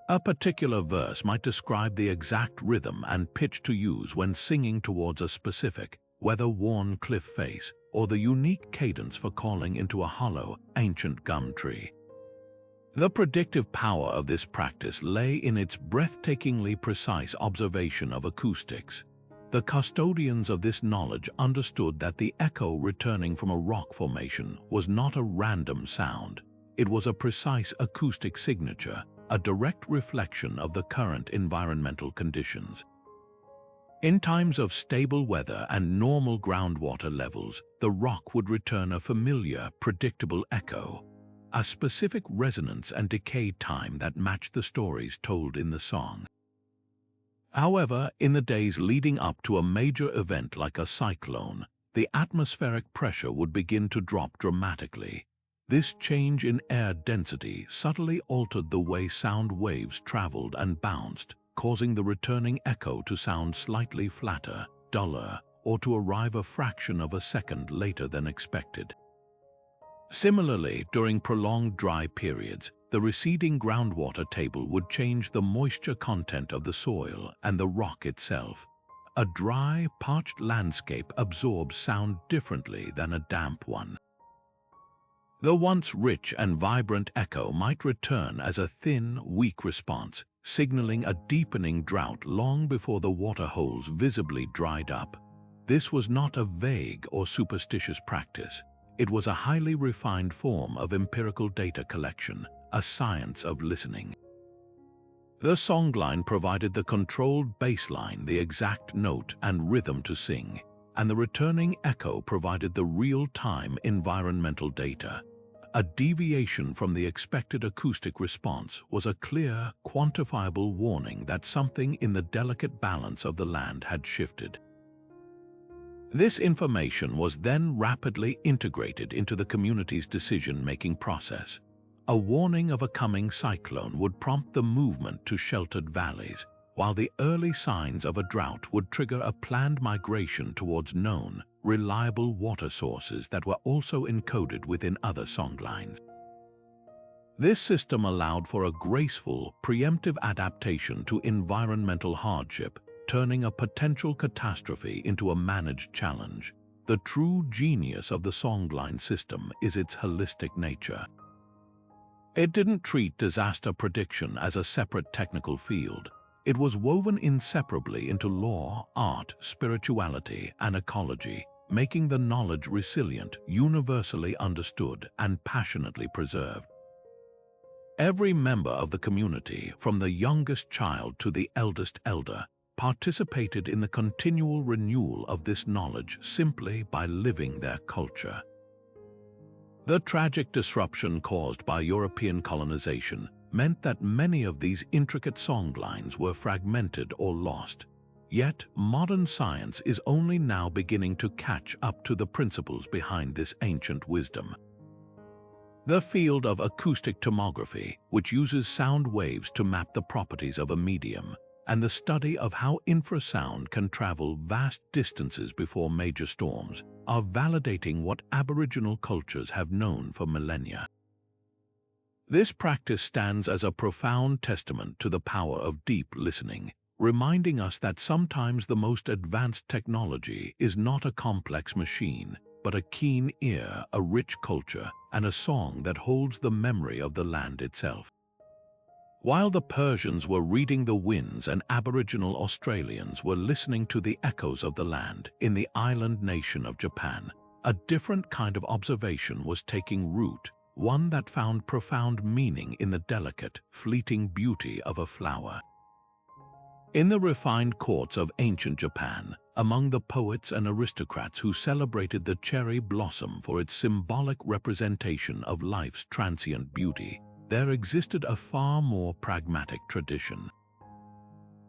S1: A particular verse might describe the exact rhythm and pitch to use when singing towards a specific, weather-worn cliff face, or the unique cadence for calling into a hollow, ancient gum tree. The predictive power of this practice lay in its breathtakingly precise observation of acoustics. The custodians of this knowledge understood that the echo returning from a rock formation was not a random sound. It was a precise acoustic signature, a direct reflection of the current environmental conditions. In times of stable weather and normal groundwater levels, the rock would return a familiar, predictable echo, a specific resonance and decay time that matched the stories told in the song. However, in the days leading up to a major event like a cyclone, the atmospheric pressure would begin to drop dramatically. This change in air density subtly altered the way sound waves traveled and bounced, causing the returning echo to sound slightly flatter, duller, or to arrive a fraction of a second later than expected. Similarly, during prolonged dry periods, the receding groundwater table would change the moisture content of the soil and the rock itself. A dry, parched landscape absorbs sound differently than a damp one. The once rich and vibrant echo might return as a thin, weak response, signaling a deepening drought long before the water holes visibly dried up. This was not a vague or superstitious practice. It was a highly refined form of empirical data collection, a science of listening. The songline provided the controlled bassline, the exact note and rhythm to sing, and the returning echo provided the real-time environmental data. A deviation from the expected acoustic response was a clear, quantifiable warning that something in the delicate balance of the land had shifted. This information was then rapidly integrated into the community's decision-making process. A warning of a coming cyclone would prompt the movement to sheltered valleys, while the early signs of a drought would trigger a planned migration towards known, reliable water sources that were also encoded within other songlines. This system allowed for a graceful, preemptive adaptation to environmental hardship, turning a potential catastrophe into a managed challenge. The true genius of the songline system is its holistic nature. It didn't treat disaster prediction as a separate technical field. It was woven inseparably into law, art, spirituality, and ecology, making the knowledge resilient, universally understood, and passionately preserved. Every member of the community, from the youngest child to the eldest elder, participated in the continual renewal of this knowledge simply by living their culture. The tragic disruption caused by European colonization meant that many of these intricate songlines were fragmented or lost. Yet, modern science is only now beginning to catch up to the principles behind this ancient wisdom. The field of acoustic tomography, which uses sound waves to map the properties of a medium, and the study of how infrasound can travel vast distances before major storms, are validating what Aboriginal cultures have known for millennia. This practice stands as a profound testament to the power of deep listening, reminding us that sometimes the most advanced technology is not a complex machine, but a keen ear, a rich culture, and a song that holds the memory of the land itself. While the Persians were reading the winds and Aboriginal Australians were listening to the echoes of the land in the island nation of Japan, a different kind of observation was taking root, one that found profound meaning in the delicate, fleeting beauty of a flower. In the refined courts of ancient Japan, among the poets and aristocrats who celebrated the cherry blossom for its symbolic representation of life's transient beauty, there existed a far more pragmatic tradition.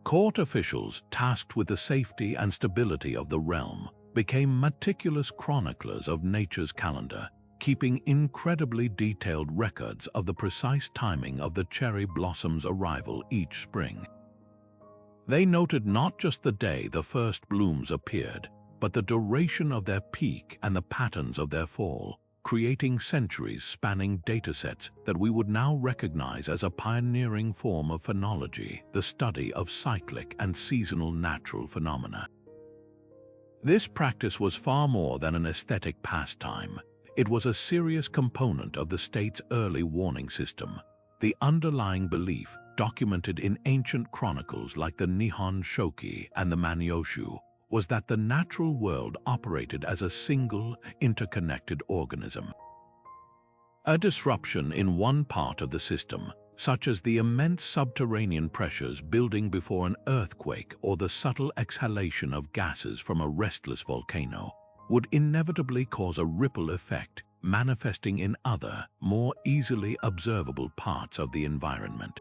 S1: Court officials tasked with the safety and stability of the realm became meticulous chroniclers of nature's calendar, keeping incredibly detailed records of the precise timing of the cherry blossom's arrival each spring. They noted not just the day the first blooms appeared, but the duration of their peak and the patterns of their fall, creating centuries-spanning datasets that we would now recognize as a pioneering form of phenology, the study of cyclic and seasonal natural phenomena. This practice was far more than an aesthetic pastime. It was a serious component of the state's early warning system. The underlying belief, documented in ancient chronicles like the Nihon Shoki and the Manyoshu, was that the natural world operated as a single, interconnected organism. A disruption in one part of the system, such as the immense subterranean pressures building before an earthquake or the subtle exhalation of gases from a restless volcano, would inevitably cause a ripple effect, manifesting in other, more easily observable parts of the environment.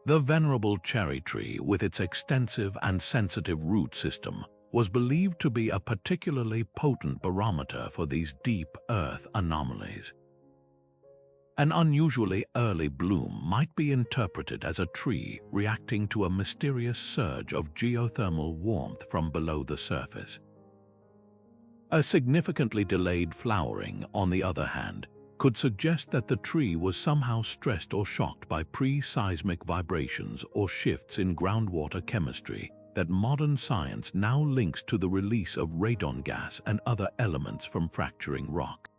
S1: The venerable cherry tree, with its extensive and sensitive root system, was believed to be a particularly potent barometer for these deep earth anomalies. An unusually early bloom might be interpreted as a tree reacting to a mysterious surge of geothermal warmth from below the surface. A significantly delayed flowering, on the other hand, could suggest that the tree was somehow stressed or shocked by pre-seismic vibrations or shifts in groundwater chemistry that modern science now links to the release of radon gas and other elements from fracturing rock.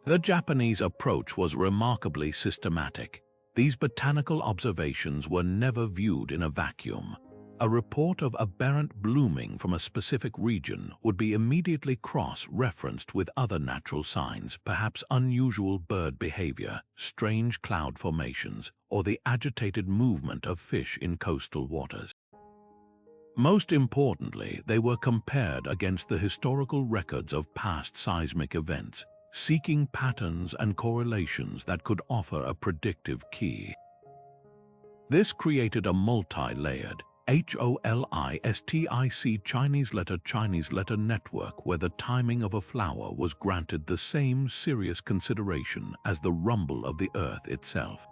S1: The Japanese approach was remarkably systematic. These botanical observations were never viewed in a vacuum. A report of aberrant blooming from a specific region would be immediately cross-referenced with other natural signs, perhaps unusual bird behavior, strange cloud formations, or the agitated movement of fish in coastal waters. Most importantly, they were compared against the historical records of past seismic events, seeking patterns and correlations that could offer a predictive key. This created a multi-layered, holistic Chinese letter network where the timing of a flower was granted the same serious consideration as the rumble of the earth itself.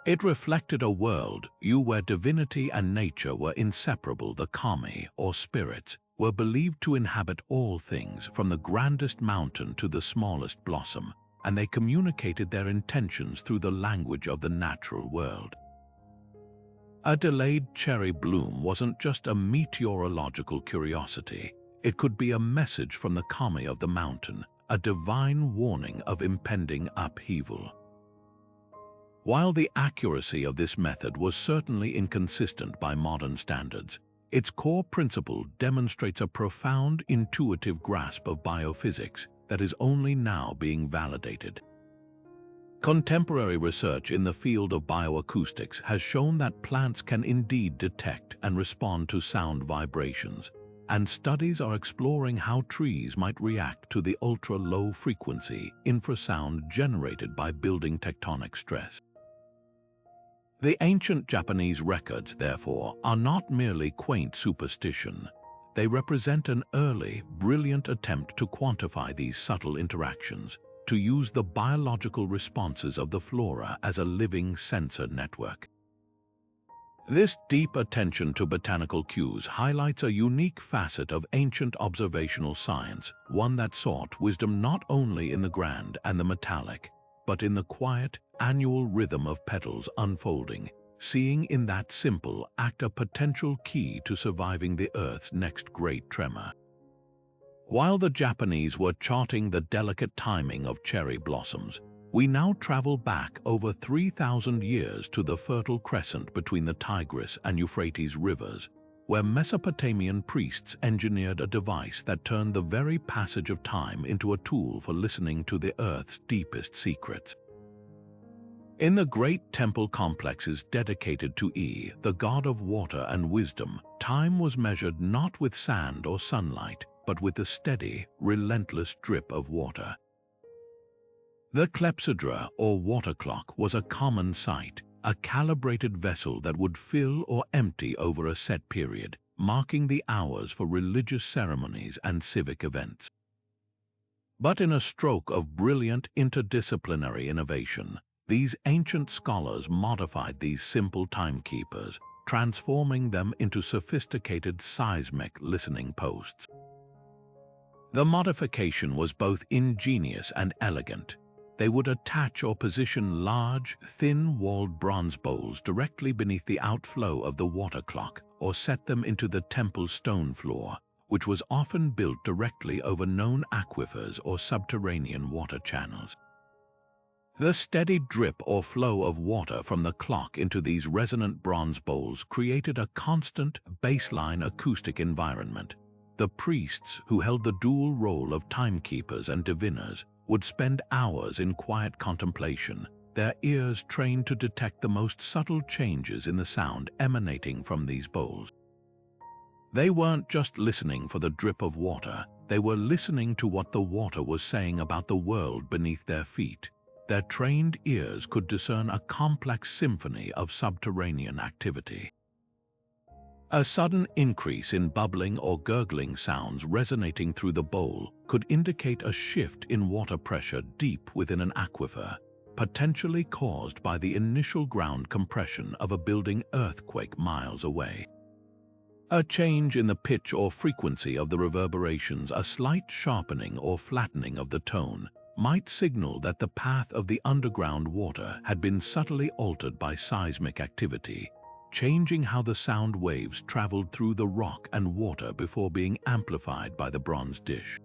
S1: It reflected a world where divinity and nature were inseparable. The kami, or spirits, were believed to inhabit all things, from the grandest mountain to the smallest blossom, and they communicated their intentions through the language of the natural world. A delayed cherry bloom wasn't just a meteorological curiosity. It could be a message from the kami of the mountain, a divine warning of impending upheaval. While the accuracy of this method was certainly inconsistent by modern standards, its core principle demonstrates a profound intuitive grasp of biophysics that is only now being validated. Contemporary research in the field of bioacoustics has shown that plants can indeed detect and respond to sound vibrations, and studies are exploring how trees might react to the ultra-low frequency infrasound generated by building tectonic stress. The ancient Japanese records, therefore, are not merely quaint superstition. They represent an early, brilliant attempt to quantify these subtle interactions, to use the biological responses of the flora as a living sensor network. This deep attention to botanical cues highlights a unique facet of ancient observational science, one that sought wisdom not only in the grand and the metallic, but in the quiet, annual rhythm of petals unfolding, seeing in that simple act a potential key to surviving the Earth's next great tremor. While the Japanese were charting the delicate timing of cherry blossoms, we now travel back over 3,000 years to the Fertile Crescent between the Tigris and Euphrates rivers, where Mesopotamian priests engineered a device that turned the very passage of time into a tool for listening to the Earth's deepest secrets. In the great temple complexes dedicated to the god of water and wisdom, time was measured not with sand or sunlight, but with the steady, relentless drip of water. The clepsydra, or water clock, was a common sight, a calibrated vessel that would fill or empty over a set period, marking the hours for religious ceremonies and civic events. But in a stroke of brilliant interdisciplinary innovation, these ancient scholars modified these simple timekeepers, transforming them into sophisticated seismic listening posts. The modification was both ingenious and elegant. They would attach or position large, thin-walled bronze bowls directly beneath the outflow of the water clock, or set them into the temple's stone floor, which was often built directly over known aquifers or subterranean water channels. The steady drip or flow of water from the clock into these resonant bronze bowls created a constant, baseline acoustic environment. The priests, who held the dual role of timekeepers and diviners, would spend hours in quiet contemplation, their ears trained to detect the most subtle changes in the sound emanating from these bowls. They weren't just listening for the drip of water, they were listening to what the water was saying about the world beneath their feet. their trained ears could discern a complex symphony of subterranean activity. A sudden increase in bubbling or gurgling sounds resonating through the bowl could indicate a shift in water pressure deep within an aquifer, potentially caused by the initial ground compression of a building earthquake miles away. A change in the pitch or frequency of the reverberations, a slight sharpening or flattening of the tone, might signal that the path of the underground water had been subtly altered by seismic activity, changing how the sound waves traveled through the rock and water before being amplified by the bronze dish.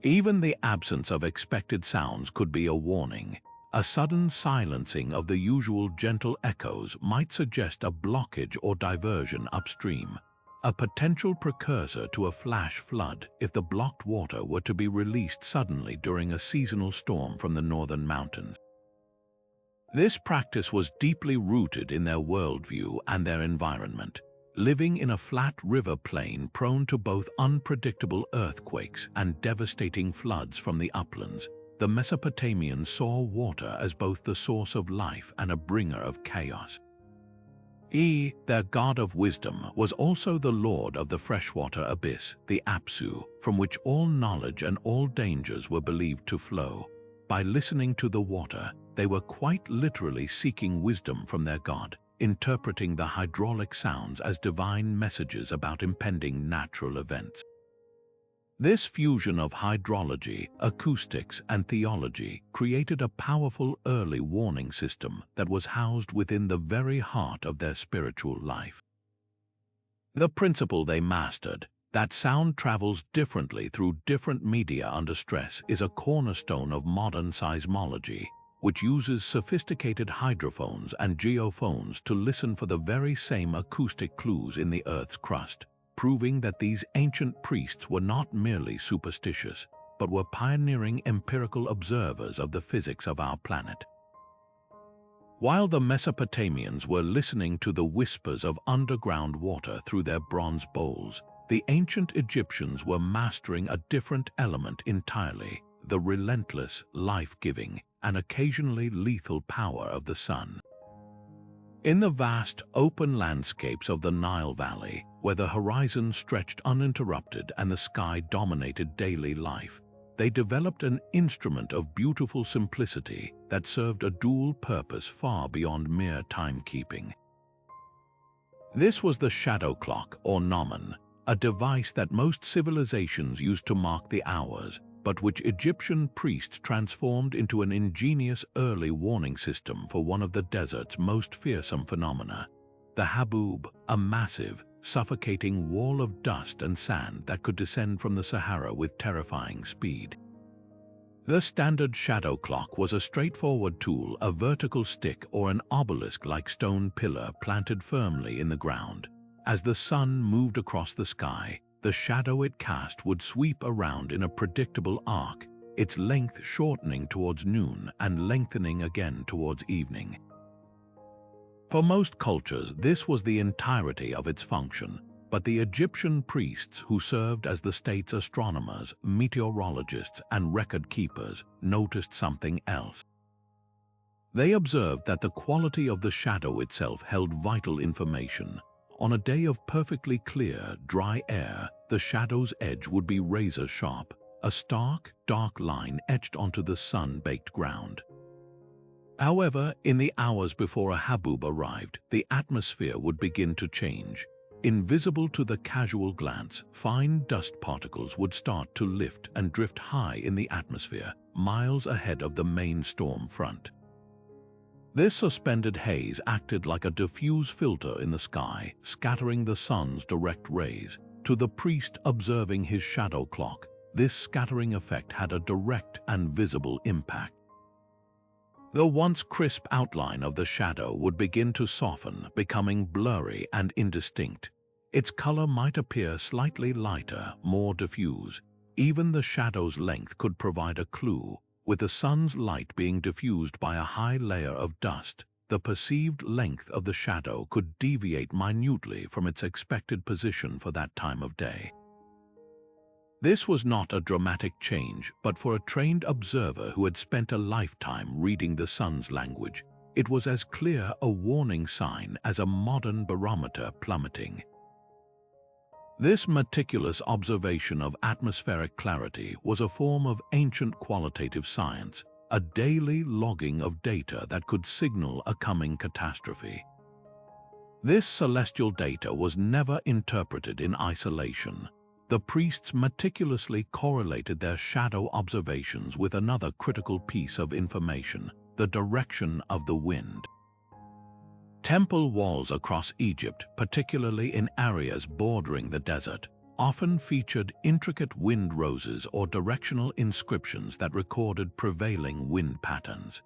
S1: Even the absence of expected sounds could be a warning. A sudden silencing of the usual gentle echoes might suggest a blockage or diversion upstream, a potential precursor to a flash flood if the blocked water were to be released suddenly during a seasonal storm from the northern mountains. This practice was deeply rooted in their worldview and their environment. Living in a flat river plain prone to both unpredictable earthquakes and devastating floods from the uplands, the Mesopotamians saw water as both the source of life and a bringer of chaos. Their god of wisdom, was also the lord of the freshwater abyss, the Apsu, from which all knowledge and all dangers were believed to flow. By listening to the water, they were quite literally seeking wisdom from their god, interpreting the hydraulic sounds as divine messages about impending natural events. This fusion of hydrology, acoustics, and theology created a powerful early warning system that was housed within the very heart of their spiritual life. The principle they mastered, that sound travels differently through different media under stress, is a cornerstone of modern seismology, which uses sophisticated hydrophones and geophones to listen for the very same acoustic clues in the Earth's crust, proving that these ancient priests were not merely superstitious, but were pioneering empirical observers of the physics of our planet. While the Mesopotamians were listening to the whispers of underground water through their bronze bowls, the ancient Egyptians were mastering a different element entirely: the relentless, life-giving, and occasionally lethal power of the sun. In the vast, open landscapes of the Nile Valley, where the horizon stretched uninterrupted and the sky dominated daily life, they developed an instrument of beautiful simplicity that served a dual purpose far beyond mere timekeeping. This was the shadow clock, or gnomon, a device that most civilizations used to mark the hours, but which Egyptian priests transformed into an ingenious early warning system for one of the desert's most fearsome phenomena: the haboob, a massive, suffocating wall of dust and sand that could descend from the Sahara with terrifying speed. The standard shadow clock was a straightforward tool, a vertical stick or an obelisk-like stone pillar planted firmly in the ground. As the sun moved across the sky, the shadow it cast would sweep around in a predictable arc, its length shortening towards noon and lengthening again towards evening. For most cultures, this was the entirety of its function, but the Egyptian priests, who served as the state's astronomers, meteorologists, and record keepers, noticed something else. They observed that the quality of the shadow itself held vital information. On a day of perfectly clear, dry air, the shadow's edge would be razor-sharp, a stark, dark line etched onto the sun-baked ground. However, in the hours before a haboob arrived, the atmosphere would begin to change. Invisible to the casual glance, fine dust particles would start to lift and drift high in the atmosphere, miles ahead of the main storm front. This suspended haze acted like a diffuse filter in the sky, scattering the sun's direct rays. To the priest observing his shadow clock, this scattering effect had a direct and visible impact. The once crisp outline of the shadow would begin to soften, becoming blurry and indistinct. Its color might appear slightly lighter, more diffuse. Even the shadow's length could provide a clue. With the sun's light being diffused by a high layer of dust, the perceived length of the shadow could deviate minutely from its expected position for that time of day. This was not a dramatic change, but for a trained observer who had spent a lifetime reading the sun's language, it was as clear a warning sign as a modern barometer plummeting. This meticulous observation of atmospheric clarity was a form of ancient qualitative science, a daily logging of data that could signal a coming catastrophe. This celestial data was never interpreted in isolation. The priests meticulously correlated their shadow observations with another critical piece of information: the direction of the wind. Temple walls across Egypt, particularly in areas bordering the desert, often featured intricate wind roses or directional inscriptions that recorded prevailing wind patterns.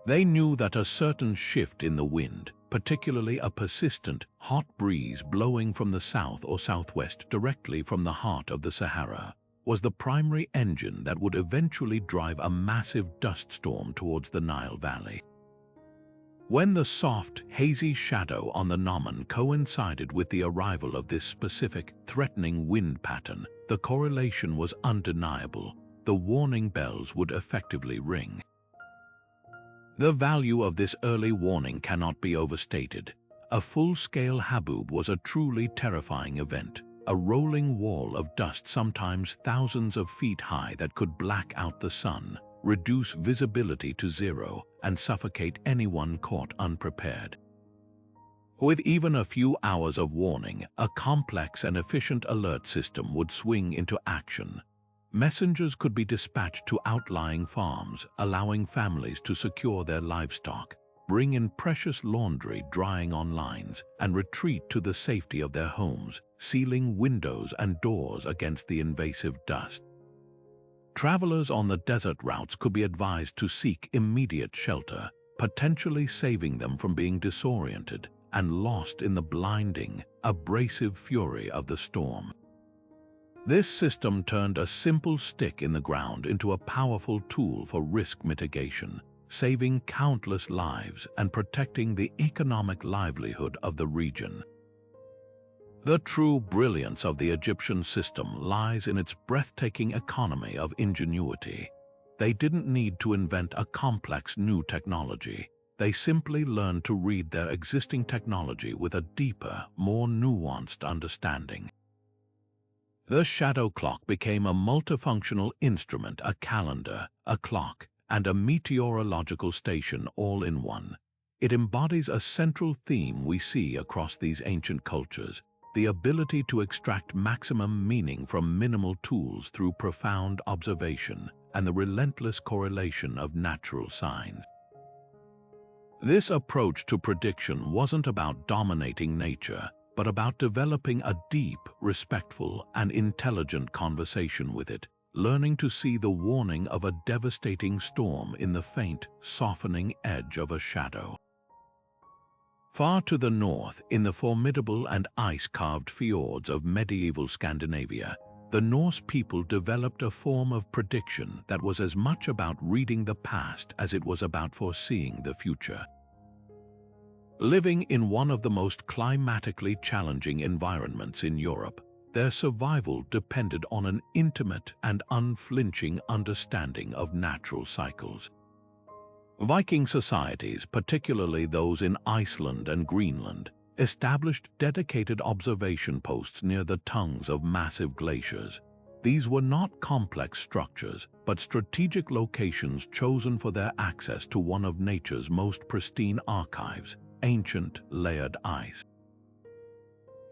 S1: They knew that a certain shift in the wind, particularly a persistent, hot breeze blowing from the south or southwest directly from the heart of the Sahara, was the primary engine that would eventually drive a massive dust storm towards the Nile Valley. When the soft, hazy shadow on the Naman coincided with the arrival of this specific, threatening wind pattern, the correlation was undeniable. The warning bells would effectively ring. The value of this early warning cannot be overstated. A full-scale haboob was a truly terrifying event, a rolling wall of dust sometimes thousands of feet high that could black out the sun, reduce visibility to zero, and suffocate anyone caught unprepared. With even a few hours of warning, a complex and efficient alert system would swing into action. Messengers could be dispatched to outlying farms, allowing families to secure their livestock, bring in precious laundry drying on lines, and retreat to the safety of their homes, sealing windows and doors against the invasive dust. Travelers on the desert routes could be advised to seek immediate shelter, potentially saving them from being disoriented and lost in the blinding, abrasive fury of the storm. This system turned a simple stick in the ground into a powerful tool for risk mitigation, saving countless lives and protecting the economic livelihood of the region. The true brilliance of the Egyptian system lies in its breathtaking economy of ingenuity. They didn't need to invent a complex new technology. They simply learned to read their existing technology with a deeper, more nuanced understanding. The shadow clock became a multifunctional instrument, a calendar, a clock, and a meteorological station all in one. It embodies a central theme we see across these ancient cultures: the ability to extract maximum meaning from minimal tools through profound observation and the relentless correlation of natural signs. This approach to prediction wasn't about dominating nature, but about developing a deep, respectful, and intelligent conversation with it, learning to see the warning of a devastating storm in the faint, softening edge of a shadow. Far to the north, in the formidable and ice-carved fjords of medieval Scandinavia, the Norse people developed a form of prediction that was as much about reading the past as it was about foreseeing the future. Living in one of the most climatically challenging environments in Europe, their survival depended on an intimate and unflinching understanding of natural cycles. Viking societies, particularly those in Iceland and Greenland, established dedicated observation posts near the tongues of massive glaciers. These were not complex structures, but strategic locations chosen for their access to one of nature's most pristine archives: ancient layered ice.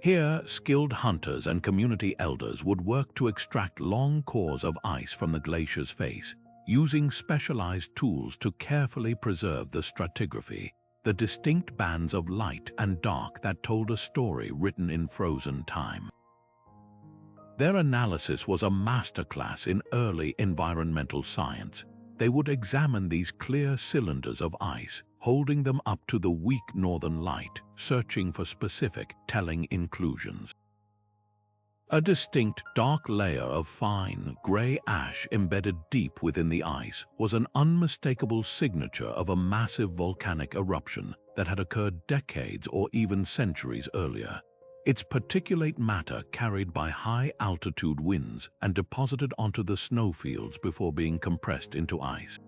S1: Here, skilled hunters and community elders would work to extract long cores of ice from the glacier's face, using specialized tools to carefully preserve the stratigraphy, the distinct bands of light and dark that told a story written in frozen time. Their analysis was a masterclass in early environmental science. They would examine these clear cylinders of ice, holding them up to the weak northern light, searching for specific, telling inclusions. A distinct dark layer of fine, gray ash embedded deep within the ice was an unmistakable signature of a massive volcanic eruption that had occurred decades or even centuries earlier. It's particulate matter carried by high-altitude winds and deposited onto the snowfields before being compressed into ice.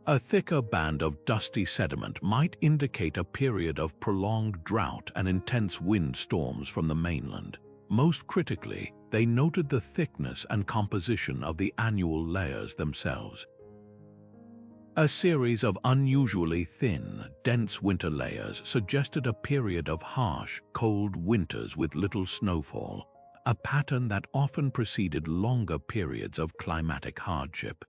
S1: A thicker band of dusty sediment might indicate a period of prolonged drought and intense wind storms from the mainland. Most critically, they noted the thickness and composition of the annual layers themselves. A series of unusually thin, dense winter layers suggested a period of harsh, cold winters with little snowfall, a pattern that often preceded longer periods of climatic hardship.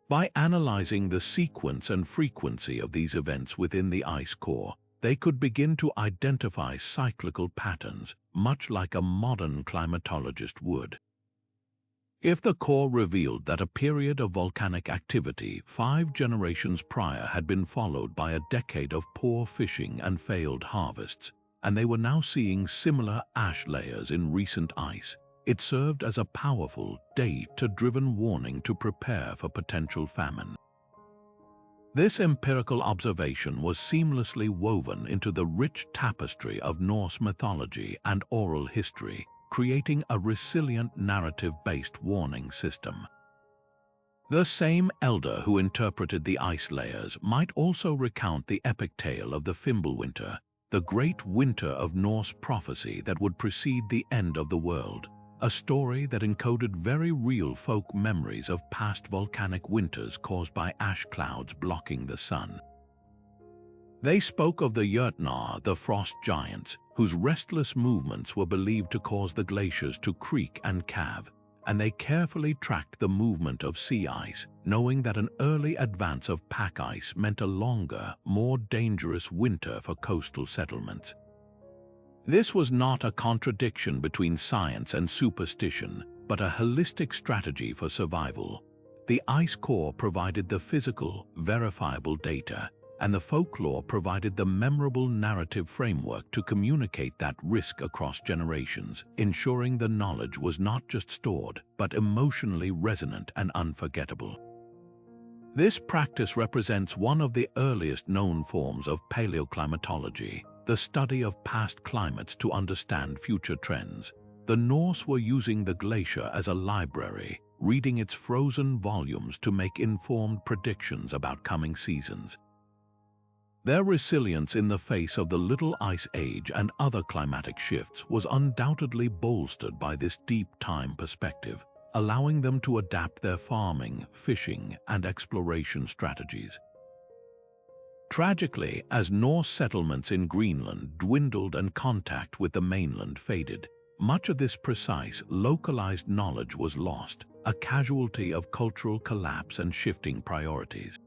S1: By analyzing the sequence and frequency of these events within the ice core, they could begin to identify cyclical patterns, much like a modern climatologist would. If the core revealed that a period of volcanic activity 5 generations prior had been followed by a decade of poor fishing and failed harvests, and they were now seeing similar ash layers in recent ice, it served as a powerful, data-driven warning to prepare for potential famine. This empirical observation was seamlessly woven into the rich tapestry of Norse mythology and oral history, creating a resilient narrative-based warning system. The same elder who interpreted the ice layers might also recount the epic tale of the Fimbulwinter, the great winter of Norse prophecy that would precede the end of the world, a story that encoded very real folk memories of past volcanic winters caused by ash clouds blocking the sun. They spoke of the Jötnar, the frost giants, whose restless movements were believed to cause the glaciers to creak and calve, and they carefully tracked the movement of sea ice, knowing that an early advance of pack ice meant a longer, more dangerous winter for coastal settlements. This was not a contradiction between science and superstition, but a holistic strategy for survival. The ice core provided the physical, verifiable data, and the folklore provided the memorable narrative framework to communicate that risk across generations, ensuring the knowledge was not just stored, but emotionally resonant and unforgettable. This practice represents one of the earliest known forms of paleoclimatology, the study of past climates to understand future trends. The Norse were using the glacier as a library, reading its frozen volumes to make informed predictions about coming seasons. Their resilience in the face of the Little Ice Age and other climatic shifts was undoubtedly bolstered by this deep time perspective, allowing them to adapt their farming, fishing, and exploration strategies. Tragically, as Norse settlements in Greenland dwindled and contact with the mainland faded, much of this precise, localized knowledge was lost, a casualty of cultural collapse and shifting priorities.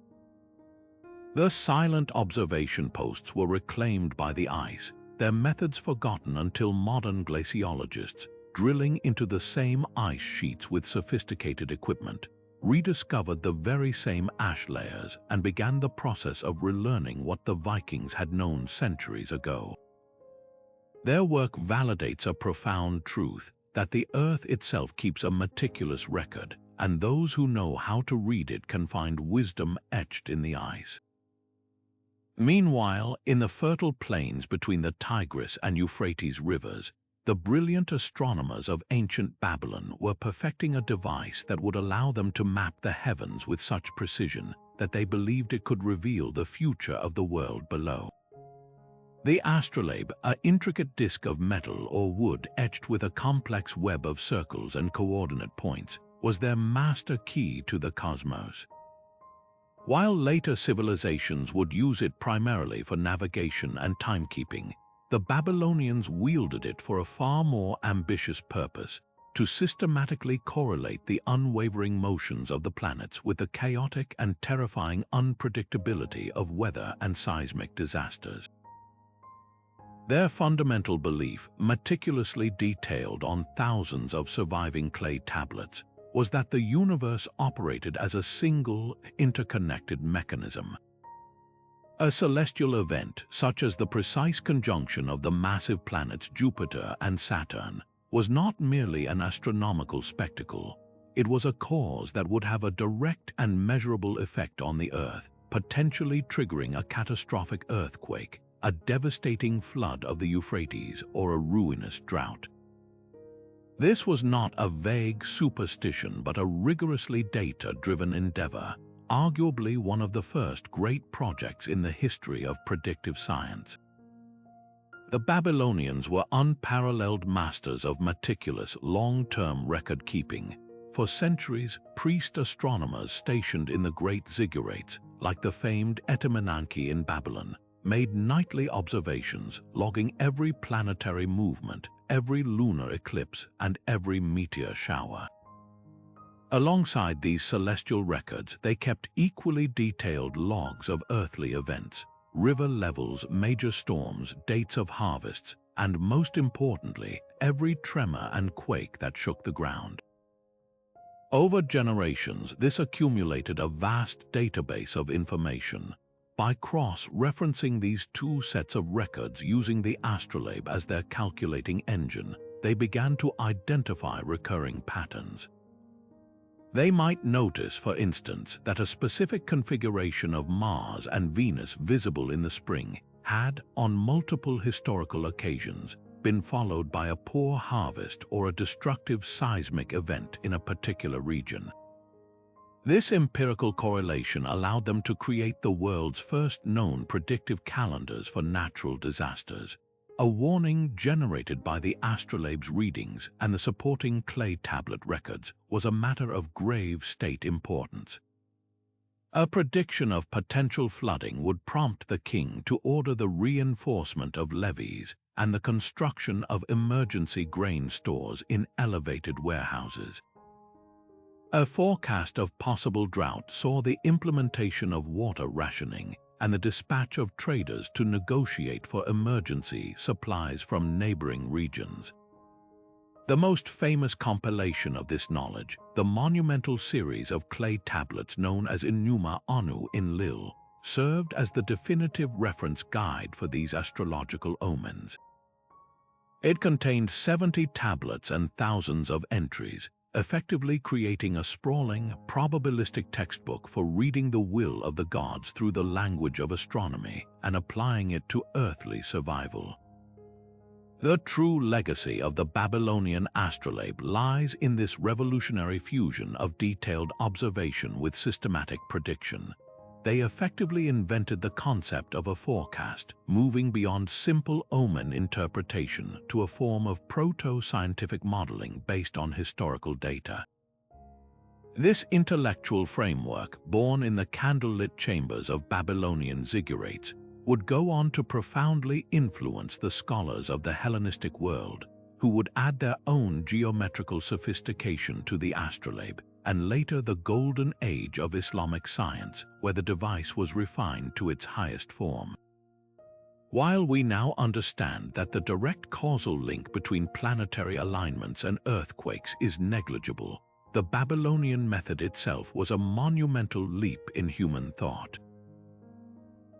S1: The silent observation posts were reclaimed by the ice, their methods forgotten until modern glaciologists, drilling into the same ice sheets with sophisticated equipment, rediscovered the very same ash layers and began the process of relearning what the Vikings had known centuries ago. Their work validates a profound truth, that the Earth itself keeps a meticulous record, and those who know how to read it can find wisdom etched in the ice. Meanwhile, in the fertile plains between the Tigris and Euphrates rivers, the brilliant astronomers of ancient Babylon were perfecting a device that would allow them to map the heavens with such precision that they believed it could reveal the future of the world below. The astrolabe, an intricate disk of metal or wood etched with a complex web of circles and coordinate points, was their master key to the cosmos. While later civilizations would use it primarily for navigation and timekeeping, the Babylonians wielded it for a far more ambitious purpose, to systematically correlate the unwavering motions of the planets with the chaotic and terrifying unpredictability of weather and seismic disasters. Their fundamental belief, meticulously detailed on thousands of surviving clay tablets, was that the universe operated as a single, interconnected mechanism. A celestial event, such as the precise conjunction of the massive planets Jupiter and Saturn, was not merely an astronomical spectacle. It was a cause that would have a direct and measurable effect on the Earth, potentially triggering a catastrophic earthquake, a devastating flood of the Euphrates or a ruinous drought. This was not a vague superstition but a rigorously data-driven endeavor, arguably one of the first great projects in the history of predictive science. The Babylonians were unparalleled masters of meticulous, long-term record-keeping. For centuries, priest astronomers stationed in the great ziggurats, like the famed Etemenanki in Babylon, made nightly observations, logging every planetary movement, every lunar eclipse, and every meteor shower. Alongside these celestial records, they kept equally detailed logs of earthly events, river levels, major storms, dates of harvests, and most importantly, every tremor and quake that shook the ground. Over generations, this accumulated a vast database of information. By cross-referencing these two sets of records using the astrolabe as their calculating engine, they began to identify recurring patterns. They might notice, for instance, that a specific configuration of Mars and Venus visible in the spring had, on multiple historical occasions, been followed by a poor harvest or a destructive seismic event in a particular region. This empirical correlation allowed them to create the world's first known predictive calendars for natural disasters. A warning generated by the astrolabe's readings and the supporting clay tablet records was a matter of grave state importance. A prediction of potential flooding would prompt the king to order the reinforcement of levees and the construction of emergency grain stores in elevated warehouses. A forecast of possible drought saw the implementation of water rationing and the dispatch of traders to negotiate for emergency supplies from neighboring regions. The most famous compilation of this knowledge, the monumental series of clay tablets known as Enuma Anu in Lil, served as the definitive reference guide for these astrological omens. It contained 70 tablets and thousands of entries, effectively creating a sprawling, probabilistic textbook for reading the will of the gods through the language of astronomy and applying it to earthly survival. The true legacy of the Babylonian astrolabe lies in this revolutionary fusion of detailed observation with systematic prediction. They effectively invented the concept of a forecast, moving beyond simple omen interpretation to a form of proto-scientific modeling based on historical data. This intellectual framework, born in the candlelit chambers of Babylonian ziggurats, would go on to profoundly influence the scholars of the Hellenistic world, who would add their own geometrical sophistication to the astrolabe, and later the golden age of Islamic science, where the device was refined to its highest form. While we now understand that the direct causal link between planetary alignments and earthquakes is negligible, the Babylonian method itself was a monumental leap in human thought.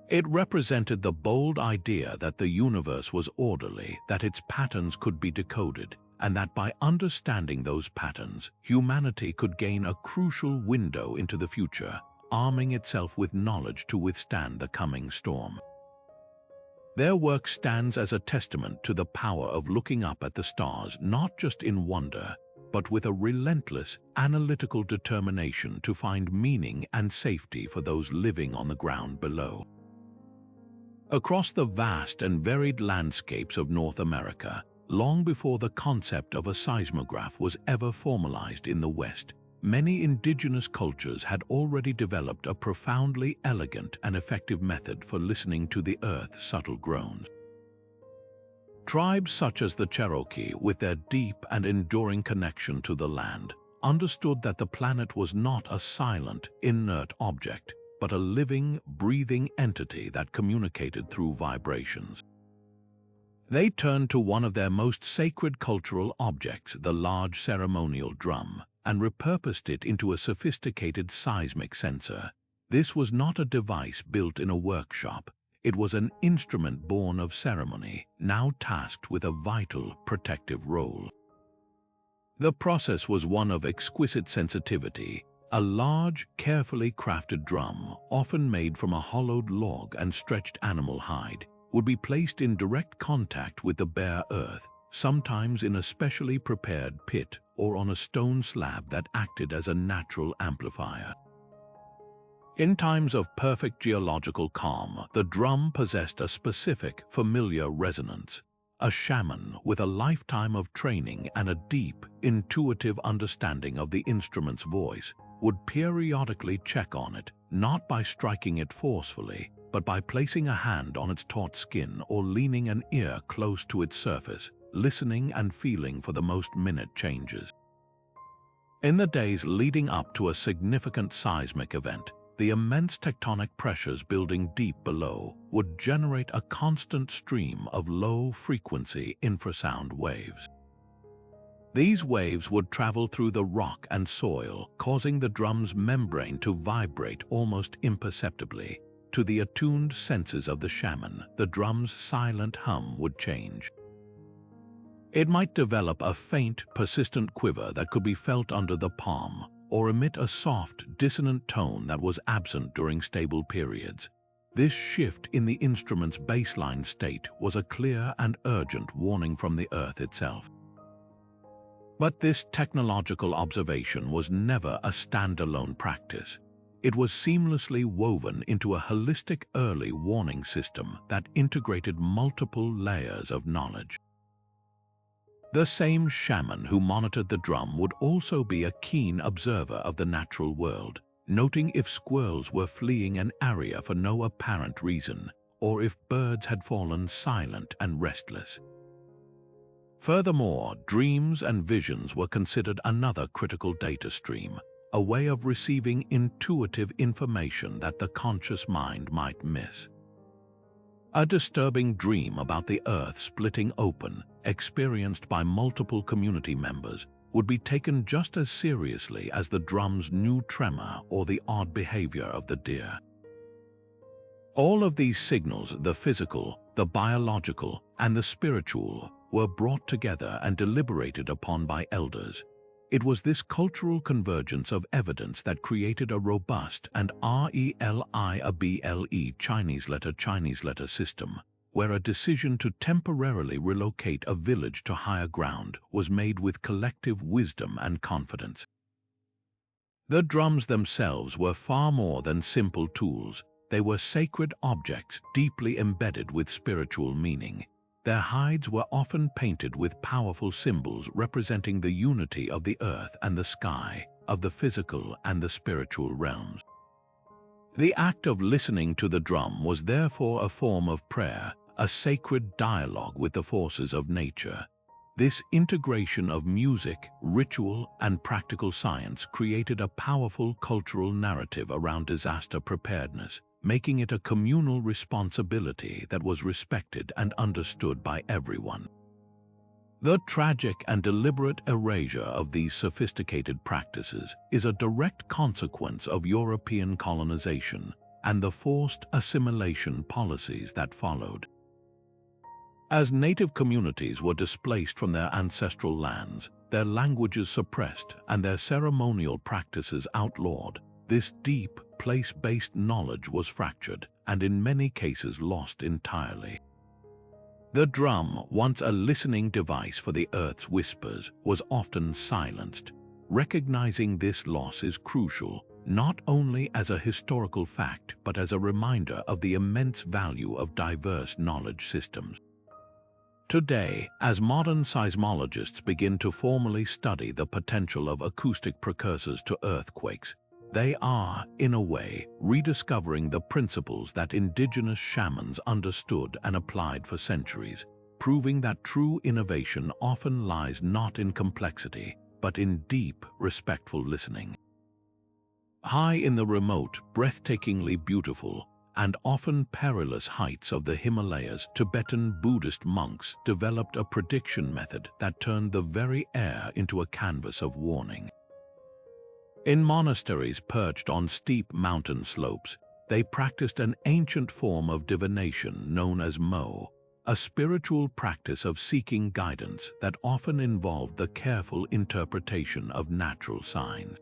S1: It represented the bold idea that the universe was orderly, that its patterns could be decoded, and that by understanding those patterns, humanity could gain a crucial window into the future, arming itself with knowledge to withstand the coming storm. Their work stands as a testament to the power of looking up at the stars not just in wonder, but with a relentless, analytical determination to find meaning and safety for those living on the ground below. Across the vast and varied landscapes of North America, long before the concept of a seismograph was ever formalized in the West, many indigenous cultures had already developed a profoundly elegant and effective method for listening to the Earth's subtle groans. Tribes such as the Cherokee, with their deep and enduring connection to the land, understood that the planet was not a silent, inert object, but a living, breathing entity that communicated through vibrations. They turned to one of their most sacred cultural objects, the large ceremonial drum, and repurposed it into a sophisticated seismic sensor. This was not a device built in a workshop. It was an instrument born of ceremony, now tasked with a vital, protective role. The process was one of exquisite sensitivity. A large, carefully crafted drum, often made from a hollowed log and stretched animal hide, would be placed in direct contact with the bare earth, sometimes in a specially prepared pit or on a stone slab that acted as a natural amplifier. In times of perfect geological calm, the drum possessed a specific, familiar resonance. A shaman with a lifetime of training and a deep, intuitive understanding of the instrument's voice would periodically check on it, not by striking it forcefully, but by placing a hand on its taut skin or leaning an ear close to its surface, listening and feeling for the most minute changes. In the days leading up to a significant seismic event, the immense tectonic pressures building deep below would generate a constant stream of low-frequency infrasound waves. These waves would travel through the rock and soil, causing the drum's membrane to vibrate almost imperceptibly. To the attuned senses of the shaman, the drum's silent hum would change. It might develop a faint, persistent quiver that could be felt under the palm, or emit a soft, dissonant tone that was absent during stable periods. This shift in the instrument's baseline state was a clear and urgent warning from the earth itself. But this technological observation was never a standalone practice. It was seamlessly woven into a holistic early warning system that integrated multiple layers of knowledge. The same shaman who monitored the drum would also be a keen observer of the natural world, noting if squirrels were fleeing an area for no apparent reason, or if birds had fallen silent and restless. Furthermore, dreams and visions were considered another critical data stream, a way of receiving intuitive information that the conscious mind might miss. A disturbing dream about the earth splitting open, experienced by multiple community members, would be taken just as seriously as the drum's new tremor or the odd behavior of the deer. All of these signals, the physical, the biological, and the spiritual, were brought together and deliberated upon by elders. It was this cultural convergence of evidence that created a robust and reliable Chinese letter system, where a decision to temporarily relocate a village to higher ground was made with collective wisdom and confidence. The drums themselves were far more than simple tools. They were sacred objects deeply embedded with spiritual meaning. Their hides were often painted with powerful symbols representing the unity of the earth and the sky, of the physical and the spiritual realms. The act of listening to the drum was therefore a form of prayer, a sacred dialogue with the forces of nature. This integration of music, ritual, and practical science created a powerful cultural narrative around disaster preparedness, making it a communal responsibility that was respected and understood by everyone. The tragic and deliberate erasure of these sophisticated practices is a direct consequence of European colonization and the forced assimilation policies that followed. As native communities were displaced from their ancestral lands, their languages suppressed, and their ceremonial practices outlawed, this deep, place-based knowledge was fractured and in many cases lost entirely. The drum, once a listening device for the earth's whispers, was often silenced. Recognizing this loss is crucial, not only as a historical fact but as a reminder of the immense value of diverse knowledge systems. Today, as modern seismologists begin to formally study the potential of acoustic precursors to earthquakes, they are, in a way, rediscovering the principles that indigenous shamans understood and applied for centuries, proving that true innovation often lies not in complexity, but in deep, respectful listening. High in the remote, breathtakingly beautiful, and often perilous heights of the Himalayas, Tibetan Buddhist monks developed a prediction method that turned the very air into a canvas of warning. In monasteries perched on steep mountain slopes, they practiced an ancient form of divination known as Mo, a spiritual practice of seeking guidance that often involved the careful interpretation of natural signs.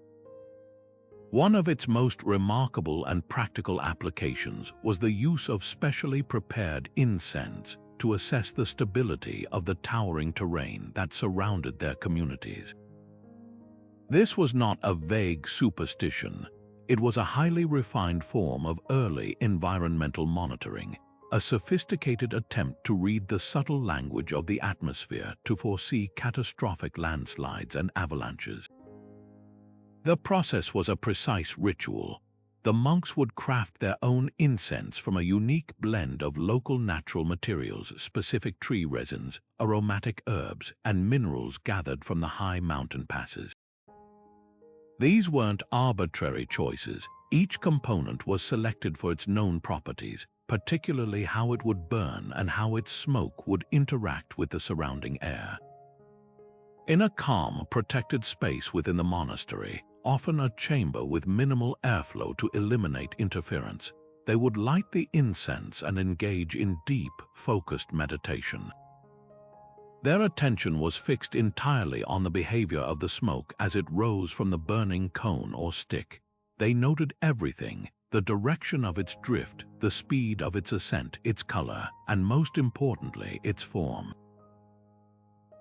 S1: One of its most remarkable and practical applications was the use of specially prepared incense to assess the stability of the towering terrain that surrounded their communities. This was not a vague superstition. It was a highly refined form of early environmental monitoring, a sophisticated attempt to read the subtle language of the atmosphere to foresee catastrophic landslides and avalanches. The process was a precise ritual. The monks would craft their own incense from a unique blend of local natural materials, specific tree resins, aromatic herbs, and minerals gathered from the high mountain passes. These weren't arbitrary choices. Each component was selected for its known properties, particularly how it would burn and how its smoke would interact with the surrounding air. In a calm, protected space within the monastery, often a chamber with minimal airflow to eliminate interference, they would light the incense and engage in deep, focused meditation. Their attention was fixed entirely on the behavior of the smoke as it rose from the burning cone or stick. They noted everything: the direction of its drift, the speed of its ascent, its color, and most importantly, its form.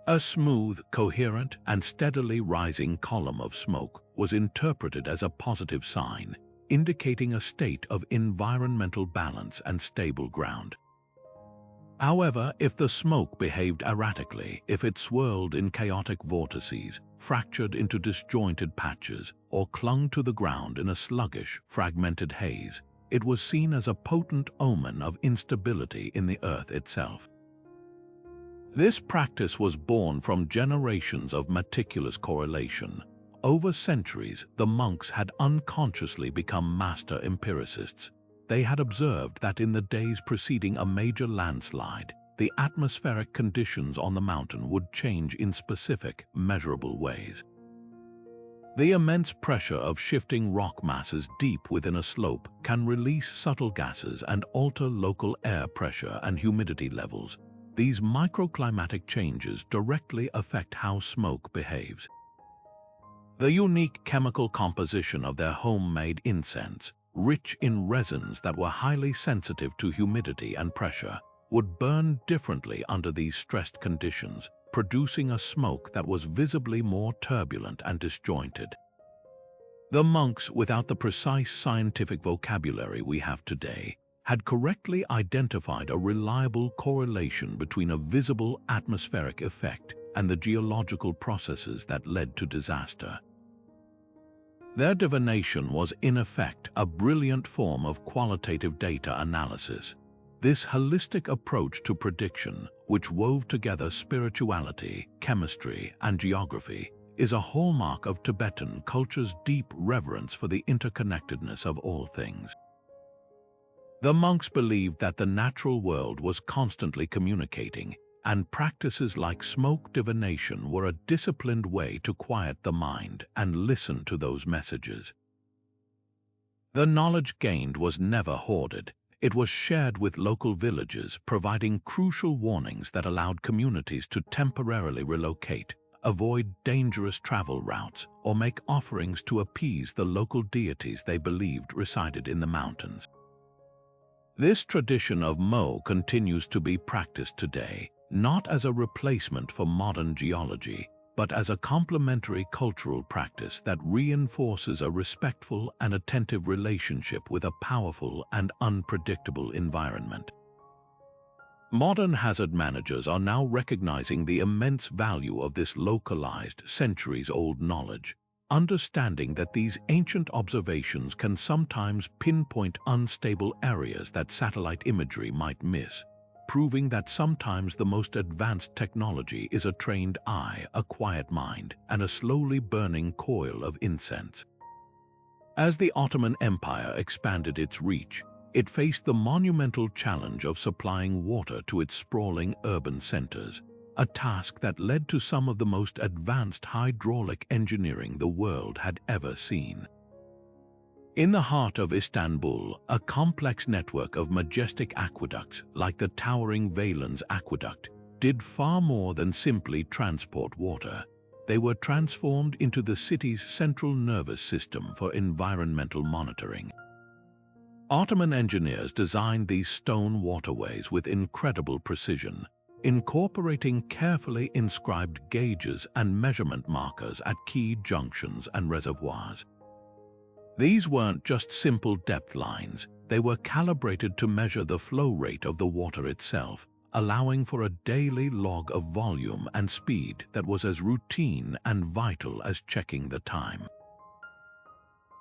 S1: A smooth, coherent, and steadily rising column of smoke was interpreted as a positive sign, indicating a state of environmental balance and stable ground. However, if the smoke behaved erratically, if it swirled in chaotic vortices, fractured into disjointed patches, or clung to the ground in a sluggish, fragmented haze, it was seen as a potent omen of instability in the earth itself. This practice was born from generations of meticulous correlation. Over centuries, the monks had unconsciously become master empiricists. They had observed that in the days preceding a major landslide, the atmospheric conditions on the mountain would change in specific, measurable ways. The immense pressure of shifting rock masses deep within a slope can release subtle gases and alter local air pressure and humidity levels. These microclimatic changes directly affect how smoke behaves. The unique chemical composition of their homemade incense, rich in resins that were highly sensitive to humidity and pressure, would burn differently under these stressed conditions, producing a smoke that was visibly more turbulent and disjointed. The monks, without the precise scientific vocabulary we have today, had correctly identified a reliable correlation between a visible atmospheric effect and the geological processes that led to disaster. Their divination was, in effect, a brilliant form of qualitative data analysis. This holistic approach to prediction, which wove together spirituality, chemistry, and geography, is a hallmark of Tibetan culture's deep reverence for the interconnectedness of all things. The monks believed that the natural world was constantly communicating, and practices like smoke divination were a disciplined way to quiet the mind and listen to those messages. The knowledge gained was never hoarded. It was shared with local villages, providing crucial warnings that allowed communities to temporarily relocate, avoid dangerous travel routes, or make offerings to appease the local deities they believed resided in the mountains. This tradition of Mo continues to be practiced today, not as a replacement for modern geology, but as a complementary cultural practice that reinforces a respectful and attentive relationship with a powerful and unpredictable environment. Modern hazard managers are now recognizing the immense value of this localized, centuries-old knowledge, understanding that these ancient observations can sometimes pinpoint unstable areas that satellite imagery might miss, proving that sometimes the most advanced technology is a trained eye, a quiet mind, and a slowly burning coil of incense. As the Ottoman Empire expanded its reach, it faced the monumental challenge of supplying water to its sprawling urban centers, a task that led to some of the most advanced hydraulic engineering the world had ever seen. In the heart of Istanbul, a complex network of majestic aqueducts, like the towering Valens Aqueduct, did far more than simply transport water. they were transformed into the city's central nervous system for environmental monitoring. Ottoman engineers designed these stone waterways with incredible precision, incorporating carefully inscribed gauges and measurement markers at key junctions and reservoirs. These weren't just simple depth lines, they were calibrated to measure the flow rate of the water itself, allowing for a daily log of volume and speed that was as routine and vital as checking the time.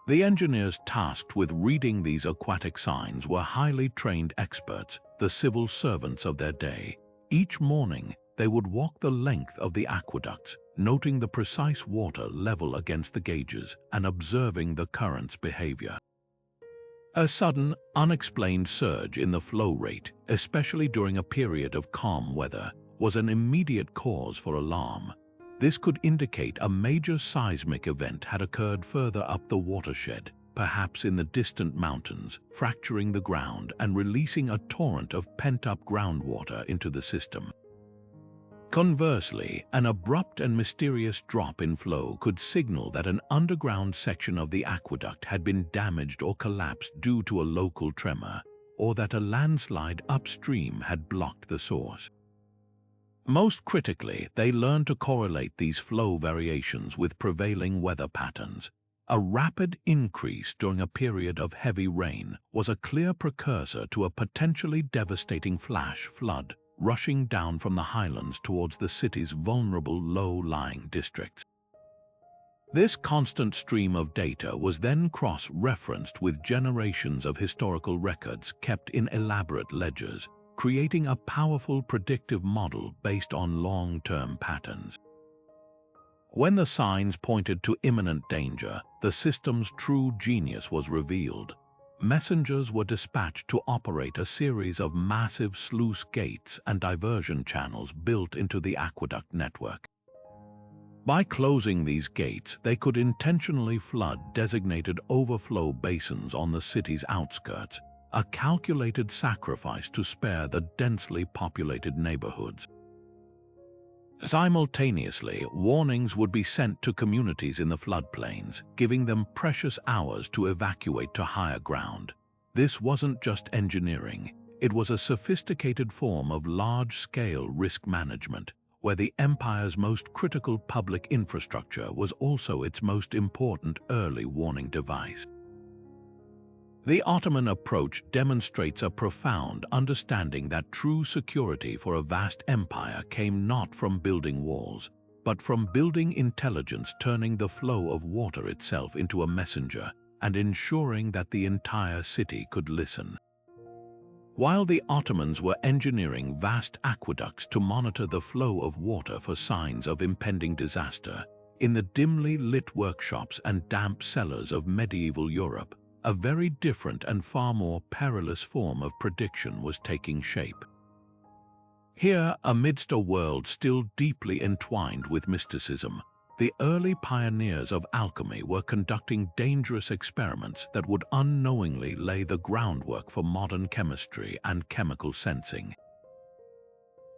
S1: The engineers tasked with reading these aquatic signs were highly trained experts, the civil servants of their day. Each morning, they would walk the length of the aqueducts, noting the precise water level against the gauges and observing the current's behavior. A sudden, unexplained surge in the flow rate, especially during a period of calm weather, was an immediate cause for alarm. This could indicate a major seismic event had occurred further up the watershed, perhaps in the distant mountains, fracturing the ground and releasing a torrent of pent-up groundwater into the system. Conversely, an abrupt and mysterious drop in flow could signal that an underground section of the aqueduct had been damaged or collapsed due to a local tremor, or that a landslide upstream had blocked the source. Most critically, they learned to correlate these flow variations with prevailing weather patterns. A rapid increase during a period of heavy rain was a clear precursor to a potentially devastating flash flood rushing down from the highlands towards the city's vulnerable low-lying districts. This constant stream of data was then cross-referenced with generations of historical records kept in elaborate ledgers, creating a powerful predictive model based on long-term patterns. When the signs pointed to imminent danger, the system's true genius was revealed. Messengers were dispatched to operate a series of massive sluice gates and diversion channels built into the aqueduct network. By closing these gates, they could intentionally flood designated overflow basins on the city's outskirts, a calculated sacrifice to spare the densely populated neighborhoods. Simultaneously, warnings would be sent to communities in the floodplains, giving them precious hours to evacuate to higher ground. This wasn't just engineering, it was a sophisticated form of large-scale risk management, where the empire's most critical public infrastructure was also its most important early warning device. The Ottoman approach demonstrates a profound understanding that true security for a vast empire came not from building walls, but from building intelligence, turning the flow of water itself into a messenger and ensuring that the entire city could listen. While the Ottomans were engineering vast aqueducts to monitor the flow of water for signs of impending disaster, in the dimly lit workshops and damp cellars of medieval Europe, a very different and far more perilous form of prediction was taking shape. Here, amidst a world still deeply entwined with mysticism, the early pioneers of alchemy were conducting dangerous experiments that would unknowingly lay the groundwork for modern chemistry and chemical sensing.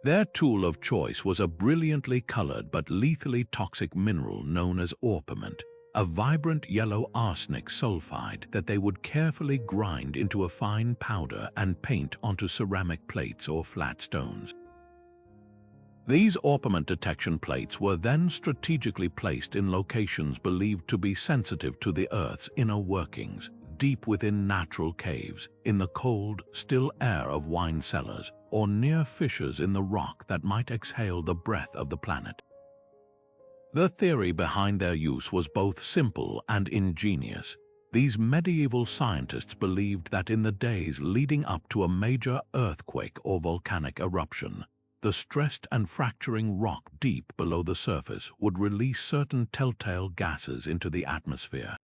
S1: Their tool of choice was a brilliantly colored but lethally toxic mineral known as orpiment, a vibrant yellow arsenic sulfide that they would carefully grind into a fine powder and paint onto ceramic plates or flat stones. These orpiment detection plates were then strategically placed in locations believed to be sensitive to the Earth's inner workings, deep within natural caves, in the cold, still air of wine cellars, or near fissures in the rock that might exhale the breath of the planet. The theory behind their use was both simple and ingenious. These medieval scientists believed that in the days leading up to a major earthquake or volcanic eruption, the stressed and fracturing rock deep below the surface would release certain telltale gases into the atmosphere.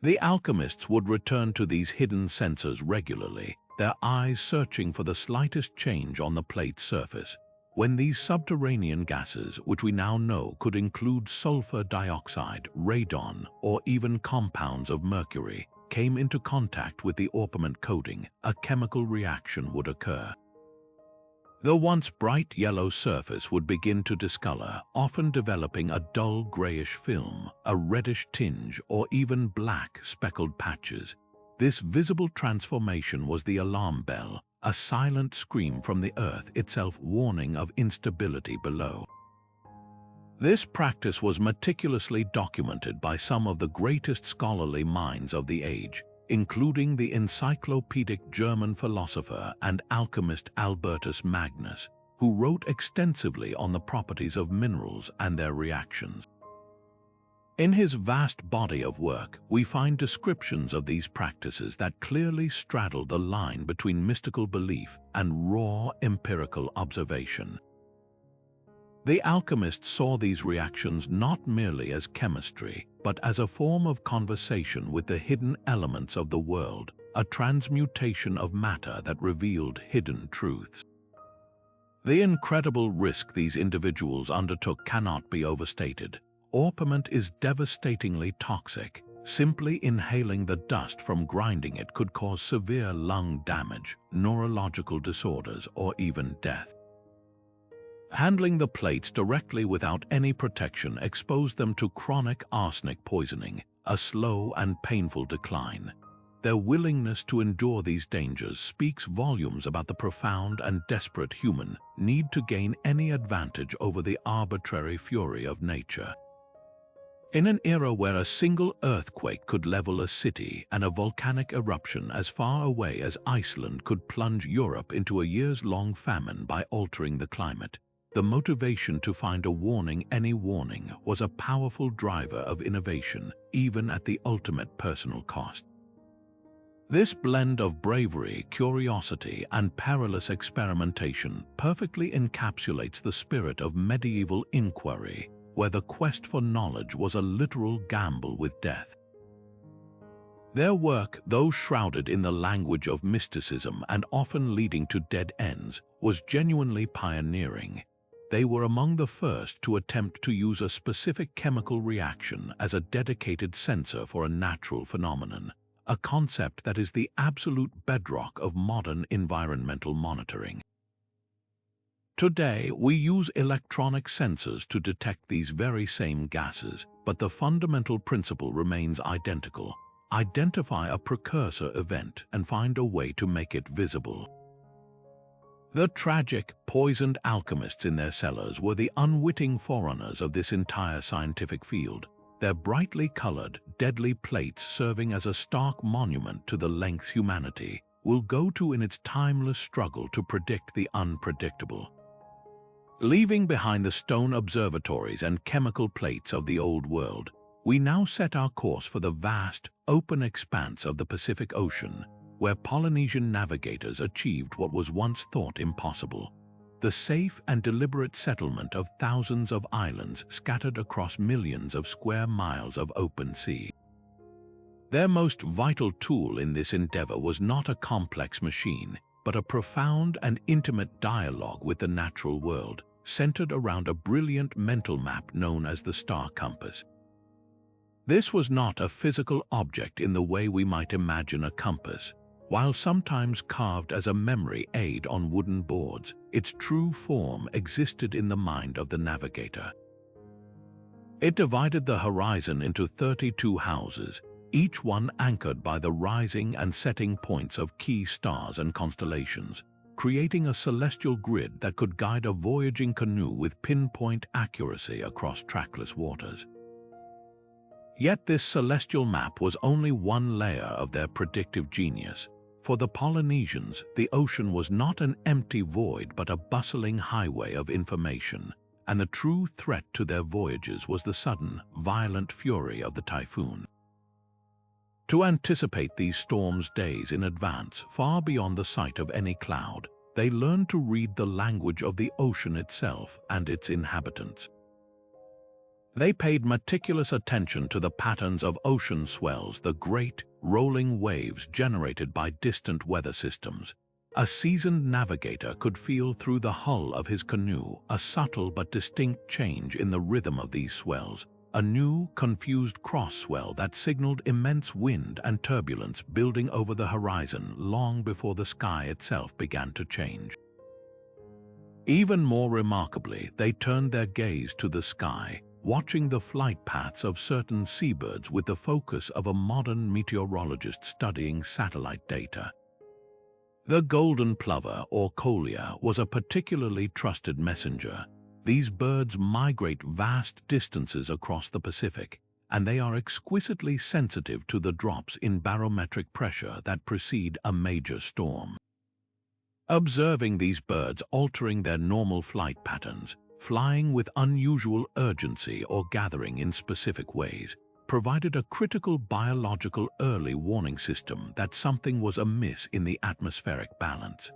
S1: The alchemists would return to these hidden sensors regularly, their eyes searching for the slightest change on the plate's surface. When these subterranean gases, which we now know could include sulfur dioxide, radon, or even compounds of mercury, came into contact with the orpiment coating, a chemical reaction would occur. The once bright yellow surface would begin to discolor, often developing a dull grayish film, a reddish tinge, or even black speckled patches. This visible transformation was the alarm bell, a silent scream from the earth itself warning of instability below. This practice was meticulously documented by some of the greatest scholarly minds of the age, including the encyclopedic German philosopher and alchemist Albertus Magnus, who wrote extensively on the properties of minerals and their reactions. In his vast body of work, we find descriptions of these practices that clearly straddle the line between mystical belief and raw empirical observation. The alchemists saw these reactions not merely as chemistry, but as a form of conversation with the hidden elements of the world, a transmutation of matter that revealed hidden truths. The incredible risk these individuals undertook cannot be overstated. Orpiment is devastatingly toxic. Simply inhaling the dust from grinding it could cause severe lung damage, neurological disorders, or even death. Handling the plates directly without any protection exposed them to chronic arsenic poisoning, a slow and painful decline. Their willingness to endure these dangers speaks volumes about the profound and desperate human need to gain any advantage over the arbitrary fury of nature. In an era where a single earthquake could level a city and a volcanic eruption as far away as Iceland could plunge Europe into a years-long famine by altering the climate, the motivation to find any warning was a powerful driver of innovation, even at the ultimate personal cost. This blend of bravery, curiosity, and perilous experimentation perfectly encapsulates the spirit of medieval inquiry, where the quest for knowledge was a literal gamble with death. Their work, though shrouded in the language of mysticism and often leading to dead ends, was genuinely pioneering. They were among the first to attempt to use a specific chemical reaction as a dedicated sensor for a natural phenomenon, a concept that is the absolute bedrock of modern environmental monitoring. Today, we use electronic sensors to detect these very same gases, but the fundamental principle remains identical: identify a precursor event and find a way to make it visible. The tragic, poisoned alchemists in their cellars were the unwitting forerunners of this entire scientific field, their brightly colored, deadly plates serving as a stark monument to the lengths humanity will go to in its timeless struggle to predict the unpredictable. Leaving behind the stone observatories and chemical plates of the old world, we now set our course for the vast, open expanse of the Pacific Ocean, where Polynesian navigators achieved what was once thought impossible: the safe and deliberate settlement of thousands of islands scattered across millions of square miles of open sea. Their most vital tool in this endeavor was not a complex machine, but a profound and intimate dialogue with the natural world, centered around a brilliant mental map known as the star compass. This was not a physical object in the way we might imagine a compass. While sometimes carved as a memory aid on wooden boards, its true form existed in the mind of the navigator. It divided the horizon into 32 houses, each one anchored by the rising and setting points of key stars and constellations, creating a celestial grid that could guide a voyaging canoe with pinpoint accuracy across trackless waters. Yet this celestial map was only one layer of their predictive genius. For the Polynesians, the ocean was not an empty void but a bustling highway of information, and the true threat to their voyages was the sudden, violent fury of the typhoon. To anticipate these storms days in advance, far beyond the sight of any cloud, they learned to read the language of the ocean itself and its inhabitants. They paid meticulous attention to the patterns of ocean swells, the great, rolling waves generated by distant weather systems. A seasoned navigator could feel through the hull of his canoe a subtle but distinct change in the rhythm of these swells, a new, confused cross-swell that signaled immense wind and turbulence building over the horizon long before the sky itself began to change. Even more remarkably, they turned their gaze to the sky, watching the flight paths of certain seabirds with the focus of a modern meteorologist studying satellite data. The golden plover, or collier, was a particularly trusted messenger. These birds migrate vast distances across the Pacific, and they are exquisitely sensitive to the drops in barometric pressure that precede a major storm. Observing these birds altering their normal flight patterns, flying with unusual urgency or gathering in specific ways, provided a critical biological early warning system that something was amiss in the atmospheric balance.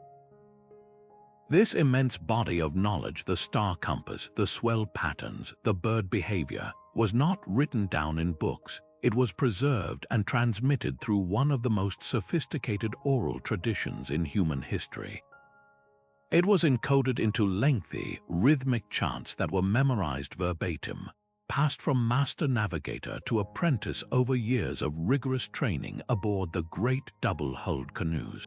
S1: This immense body of knowledge, the star compass, the swell patterns, the bird behavior, was not written down in books. It was preserved and transmitted through one of the most sophisticated oral traditions in human history. It was encoded into lengthy, rhythmic chants that were memorized verbatim, passed from master navigator to apprentice over years of rigorous training aboard the great double-hulled canoes.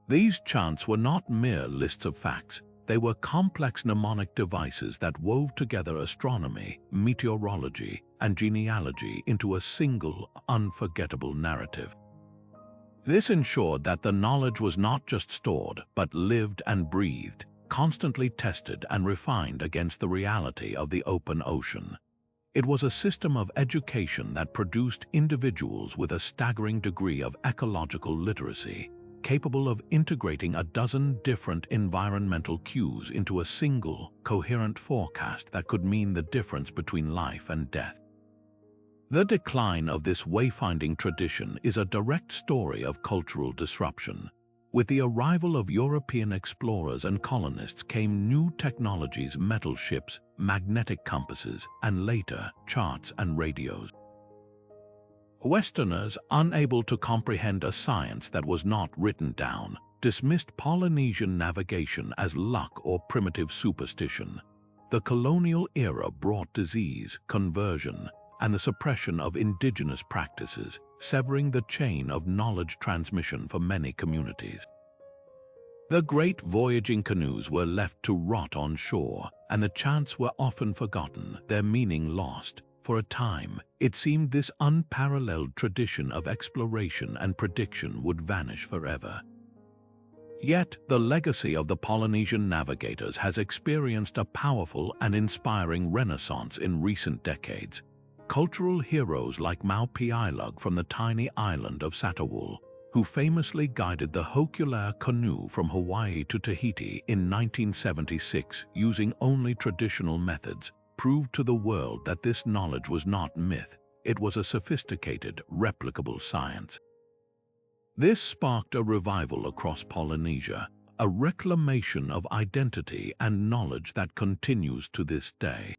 S1: These chants were not mere lists of facts. They were complex mnemonic devices that wove together astronomy, meteorology, and genealogy into a single, unforgettable narrative. This ensured that the knowledge was not just stored, but lived and breathed, constantly tested and refined against the reality of the open ocean. It was a system of education that produced individuals with a staggering degree of ecological literacy, capable of integrating a dozen different environmental cues into a single, coherent forecast that could mean the difference between life and death. The decline of this wayfinding tradition is a direct story of cultural disruption. With the arrival of European explorers and colonists came new technologies, metal ships, magnetic compasses, and later, charts and radios. Westerners, unable to comprehend a science that was not written down, dismissed Polynesian navigation as luck or primitive superstition. The colonial era brought disease, conversion, and the suppression of indigenous practices, severing the chain of knowledge transmission for many communities. The great voyaging canoes were left to rot on shore, and the chants were often forgotten, their meaning lost. For a time, it seemed this unparalleled tradition of exploration and prediction would vanish forever. Yet, the legacy of the Polynesian navigators has experienced a powerful and inspiring renaissance in recent decades. Cultural heroes like Maupiailug from the tiny island of Satawal, who famously guided the Hokulea canoe from Hawaii to Tahiti in 1976 using only traditional methods, proved to the world that this knowledge was not myth, it was a sophisticated, replicable science. This sparked a revival across Polynesia, a reclamation of identity and knowledge that continues to this day.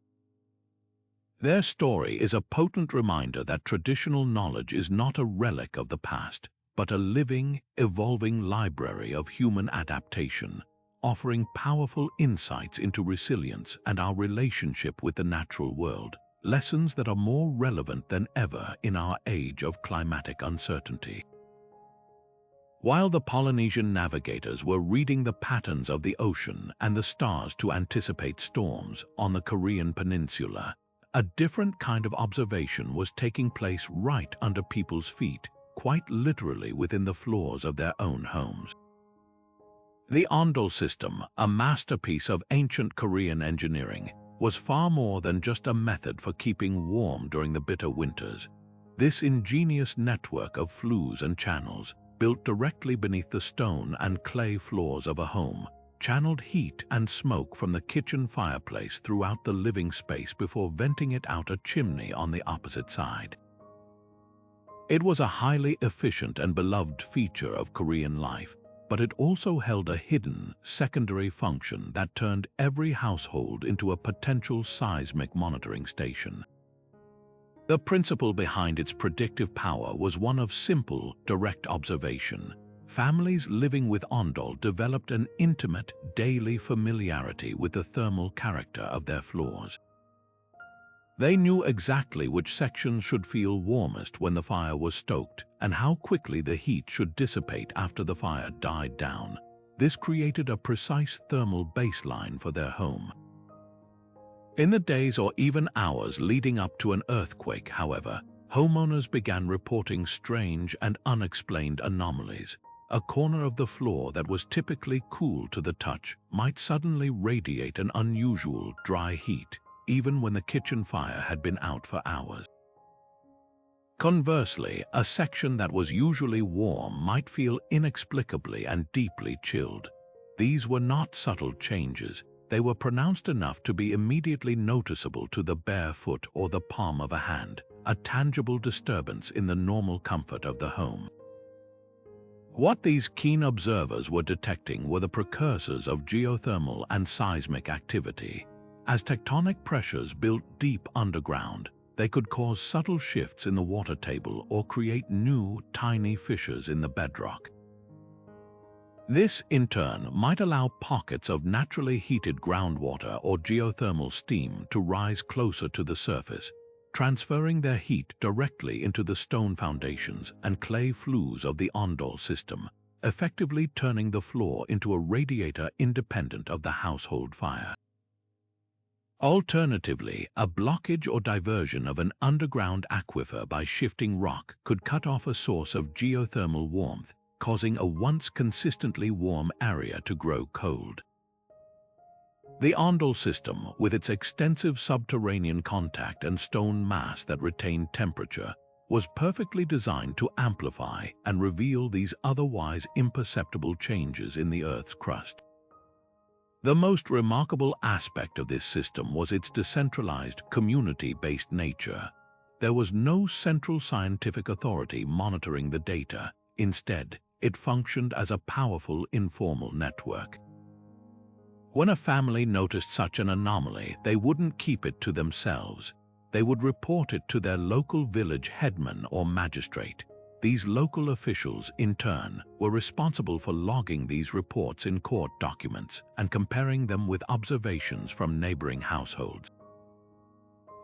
S1: Their story is a potent reminder that traditional knowledge is not a relic of the past, but a living, evolving library of human adaptation, offering powerful insights into resilience and our relationship with the natural world, lessons that are more relevant than ever in our age of climatic uncertainty. While the Polynesian navigators were reading the patterns of the ocean and the stars to anticipate storms on the Korean peninsula, a different kind of observation was taking place right under people's feet, quite literally within the floors of their own homes. The Ondol system, a masterpiece of ancient Korean engineering, was far more than just a method for keeping warm during the bitter winters. This ingenious network of flues and channels, built directly beneath the stone and clay floors of a home, channeled heat and smoke from the kitchen fireplace throughout the living space before venting it out a chimney on the opposite side. It was a highly efficient and beloved feature of Korean life, but it also held a hidden, secondary function that turned every household into a potential seismic monitoring station. The principle behind its predictive power was one of simple, direct observation. Families living with Ondol developed an intimate, daily familiarity with the thermal character of their floors. They knew exactly which sections should feel warmest when the fire was stoked and how quickly the heat should dissipate after the fire died down. This created a precise thermal baseline for their home. In the days or even hours leading up to an earthquake, however, homeowners began reporting strange and unexplained anomalies. A corner of the floor that was typically cool to the touch might suddenly radiate an unusual dry heat, even when the kitchen fire had been out for hours. Conversely, a section that was usually warm might feel inexplicably and deeply chilled. These were not subtle changes. They were pronounced enough to be immediately noticeable to the bare foot or the palm of a hand, a tangible disturbance in the normal comfort of the home. What these keen observers were detecting were the precursors of geothermal and seismic activity. As tectonic pressures built deep underground, they could cause subtle shifts in the water table or create new, tiny fissures in the bedrock. This, in turn, might allow pockets of naturally heated groundwater or geothermal steam to rise closer to the surface, transferring their heat directly into the stone foundations and clay flues of the ondol system, effectively turning the floor into a radiator independent of the household fire. Alternatively, a blockage or diversion of an underground aquifer by shifting rock could cut off a source of geothermal warmth, causing a once consistently warm area to grow cold. The ondol system, with its extensive subterranean contact and stone mass that retained temperature, was perfectly designed to amplify and reveal these otherwise imperceptible changes in the Earth's crust. The most remarkable aspect of this system was its decentralized, community-based nature. There was no central scientific authority monitoring the data. Instead, it functioned as a powerful informal network. When a family noticed such an anomaly, they wouldn't keep it to themselves. They would report it to their local village headman or magistrate. These local officials, in turn, were responsible for logging these reports in court documents and comparing them with observations from neighboring households.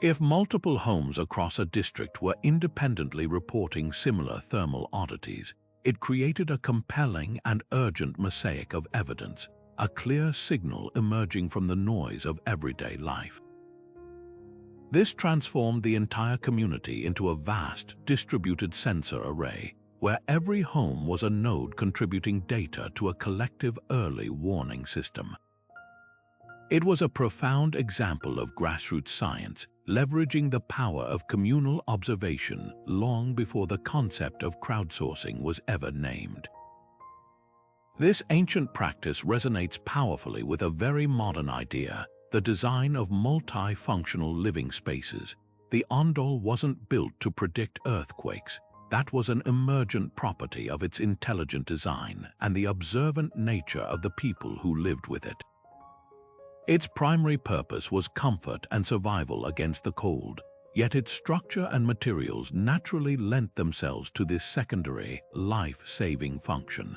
S1: If multiple homes across a district were independently reporting similar thermal oddities, it created a compelling and urgent mosaic of evidence, a clear signal emerging from the noise of everyday life. This transformed the entire community into a vast, distributed sensor array, where every home was a node contributing data to a collective early warning system. It was a profound example of grassroots science, leveraging the power of communal observation long before the concept of crowdsourcing was ever named. This ancient practice resonates powerfully with a very modern idea: the design of multi-functional living spaces. The ondol wasn't built to predict earthquakes. That was an emergent property of its intelligent design and the observant nature of the people who lived with it. Its primary purpose was comfort and survival against the cold, yet its structure and materials naturally lent themselves to this secondary, life-saving function.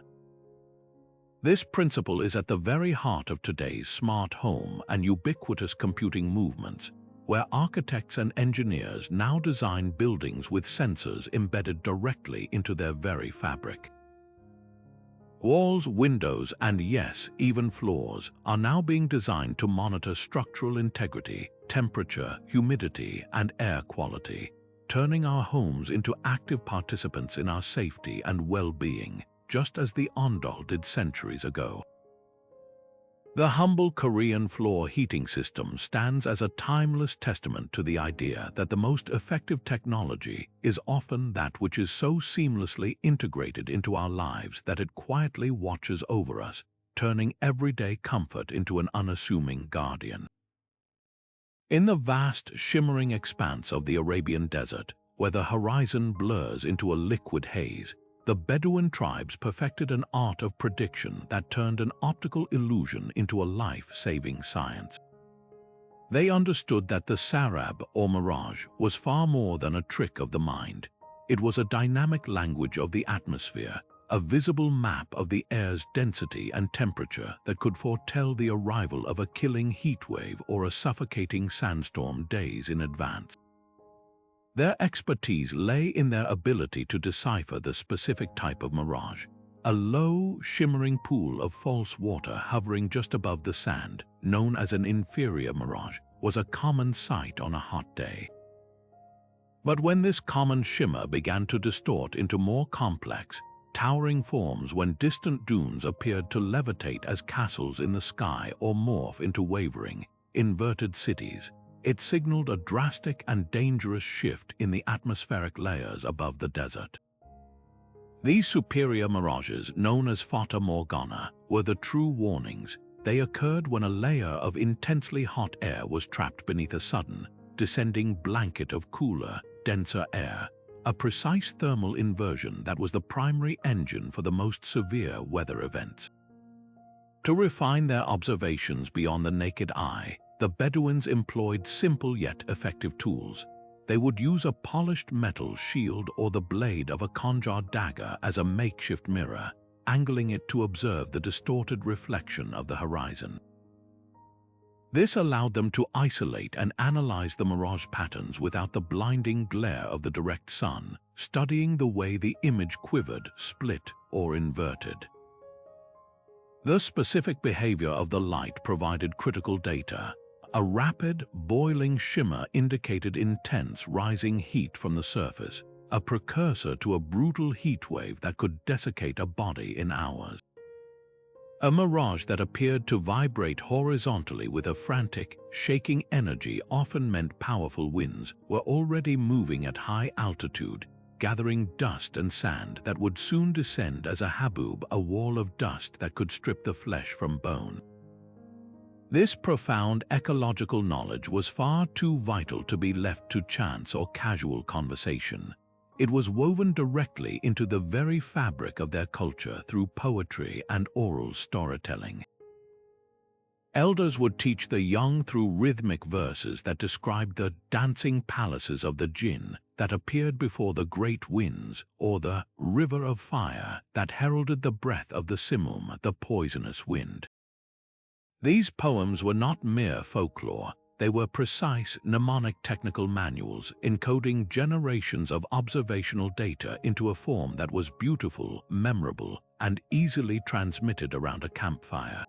S1: This principle is at the very heart of today's smart home and ubiquitous computing movements, where architects and engineers now design buildings with sensors embedded directly into their very fabric. Walls, windows, and yes, even floors are now being designed to monitor structural integrity, temperature, humidity, and air quality, turning our homes into active participants in our safety and well-being, just as the ondol did centuries ago. The humble Korean floor heating system stands as a timeless testament to the idea that the most effective technology is often that which is so seamlessly integrated into our lives that it quietly watches over us, turning everyday comfort into an unassuming guardian. In the vast, shimmering expanse of the Arabian desert, where the horizon blurs into a liquid haze, the Bedouin tribes perfected an art of prediction that turned an optical illusion into a life-saving science. They understood that the sarab, or mirage, was far more than a trick of the mind. It was a dynamic language of the atmosphere, a visible map of the air's density and temperature that could foretell the arrival of a killing heatwave or a suffocating sandstorm days in advance. Their expertise lay in their ability to decipher the specific type of mirage, A low, shimmering pool of false water hovering just above the sand, known as an inferior mirage, was a common sight on a hot day. But when this common shimmer began to distort into more complex, towering forms, when distant dunes appeared to levitate as castles in the sky or morph into wavering, inverted cities, it signaled a drastic and dangerous shift in the atmospheric layers above the desert. These superior mirages, known as fata morgana, were the true warnings. They occurred when a layer of intensely hot air was trapped beneath a sudden, descending blanket of cooler, denser air, a precise thermal inversion that was the primary engine for the most severe weather events. To refine their observations beyond the naked eye, the Bedouins employed simple yet effective tools. They would use a polished metal shield or the blade of a conjured dagger as a makeshift mirror, angling it to observe the distorted reflection of the horizon. This allowed them to isolate and analyze the mirage patterns without the blinding glare of the direct sun, studying the way the image quivered, split, or inverted. The specific behavior of the light provided critical data. A rapid, boiling shimmer indicated intense rising heat from the surface, a precursor to a brutal heat wave that could desiccate a body in hours. A mirage that appeared to vibrate horizontally with a frantic, shaking energy often meant powerful winds were already moving at high altitude, gathering dust and sand that would soon descend as a haboob, a wall of dust that could strip the flesh from bone. This profound ecological knowledge was far too vital to be left to chance or casual conversation. It was woven directly into the very fabric of their culture through poetry and oral storytelling. Elders would teach the young through rhythmic verses that described the dancing palaces of the jinn that appeared before the great winds, or the river of fire that heralded the breath of the simum, the poisonous wind. These poems were not mere folklore. They were precise, mnemonic technical manuals encoding generations of observational data into a form that was beautiful, memorable, and easily transmitted around a campfire.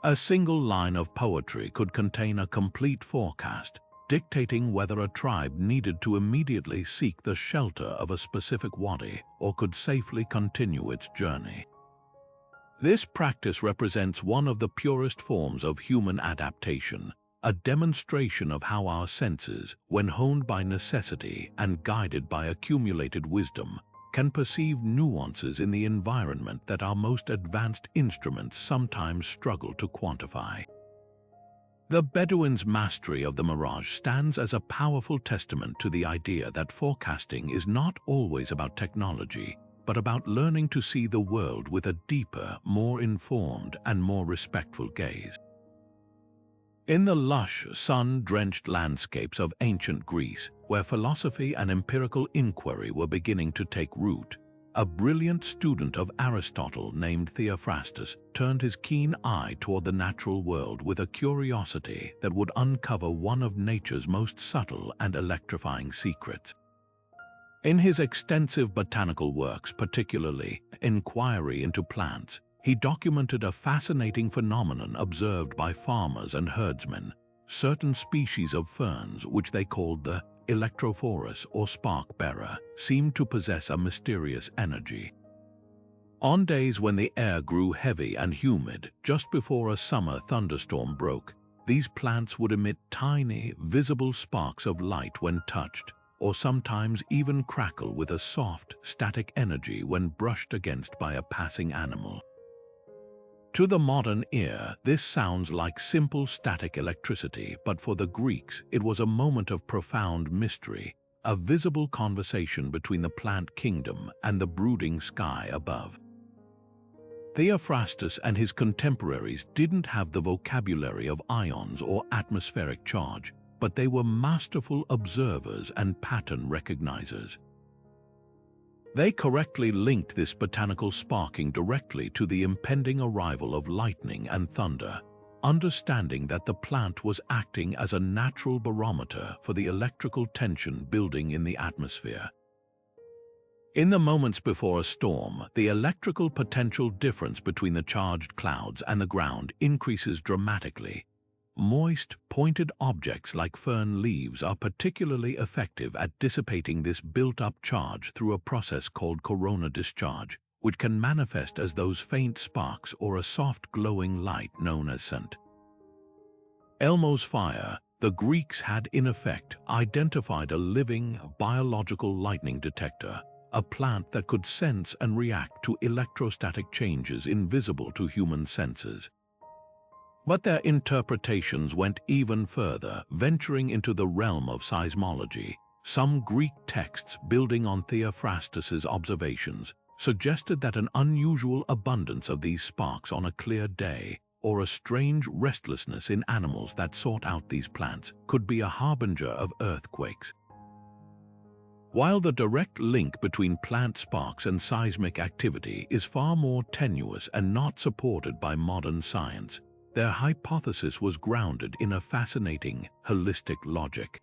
S1: A single line of poetry could contain a complete forecast, dictating whether a tribe needed to immediately seek the shelter of a specific wadi or could safely continue its journey. This practice represents one of the purest forms of human adaptation, a demonstration of how our senses, when honed by necessity and guided by accumulated wisdom, can perceive nuances in the environment that our most advanced instruments sometimes struggle to quantify. The Bedouins' mastery of the mirage stands as a powerful testament to the idea that forecasting is not always about technology, but about learning to see the world with a deeper, more informed, and more respectful gaze. In the lush, sun-drenched landscapes of ancient Greece, where philosophy and empirical inquiry were beginning to take root, a brilliant student of Aristotle named Theophrastus turned his keen eye toward the natural world with a curiosity that would uncover one of nature's most subtle and electrifying secrets. In his extensive botanical works, particularly Inquiry into Plants, he documented a fascinating phenomenon observed by farmers and herdsmen. Certain species of ferns, which they called the electrophorus or spark-bearer, seemed to possess a mysterious energy. On days when the air grew heavy and humid, just before a summer thunderstorm broke, these plants would emit tiny, visible sparks of light when touched, or sometimes even crackle with a soft, static energy when brushed against by a passing animal. To the modern ear, this sounds like simple static electricity, but for the Greeks, it was a moment of profound mystery, a visible conversation between the plant kingdom and the brooding sky above. Theophrastus and his contemporaries didn't have the vocabulary of ions or atmospheric charge, but they were masterful observers and pattern recognizers. They correctly linked this botanical sparking directly to the impending arrival of lightning and thunder, understanding that the plant was acting as a natural barometer for the electrical tension building in the atmosphere. In the moments before a storm, the electrical potential difference between the charged clouds and the ground increases dramatically. Moist, pointed objects like fern leaves are particularly effective at dissipating this built-up charge through a process called corona discharge, which can manifest as those faint sparks or a soft glowing light known as scent. Elmo's fire. The Greeks had in effect identified a living, biological lightning detector, a plant that could sense and react to electrostatic changes invisible to human senses. But their interpretations went even further, venturing into the realm of seismology. Some Greek texts, building on Theophrastus's observations, suggested that an unusual abundance of these sparks on a clear day, or a strange restlessness in animals that sought out these plants, could be a harbinger of earthquakes. While the direct link between plant sparks and seismic activity is far more tenuous and not supported by modern science, their hypothesis was grounded in a fascinating, holistic logic.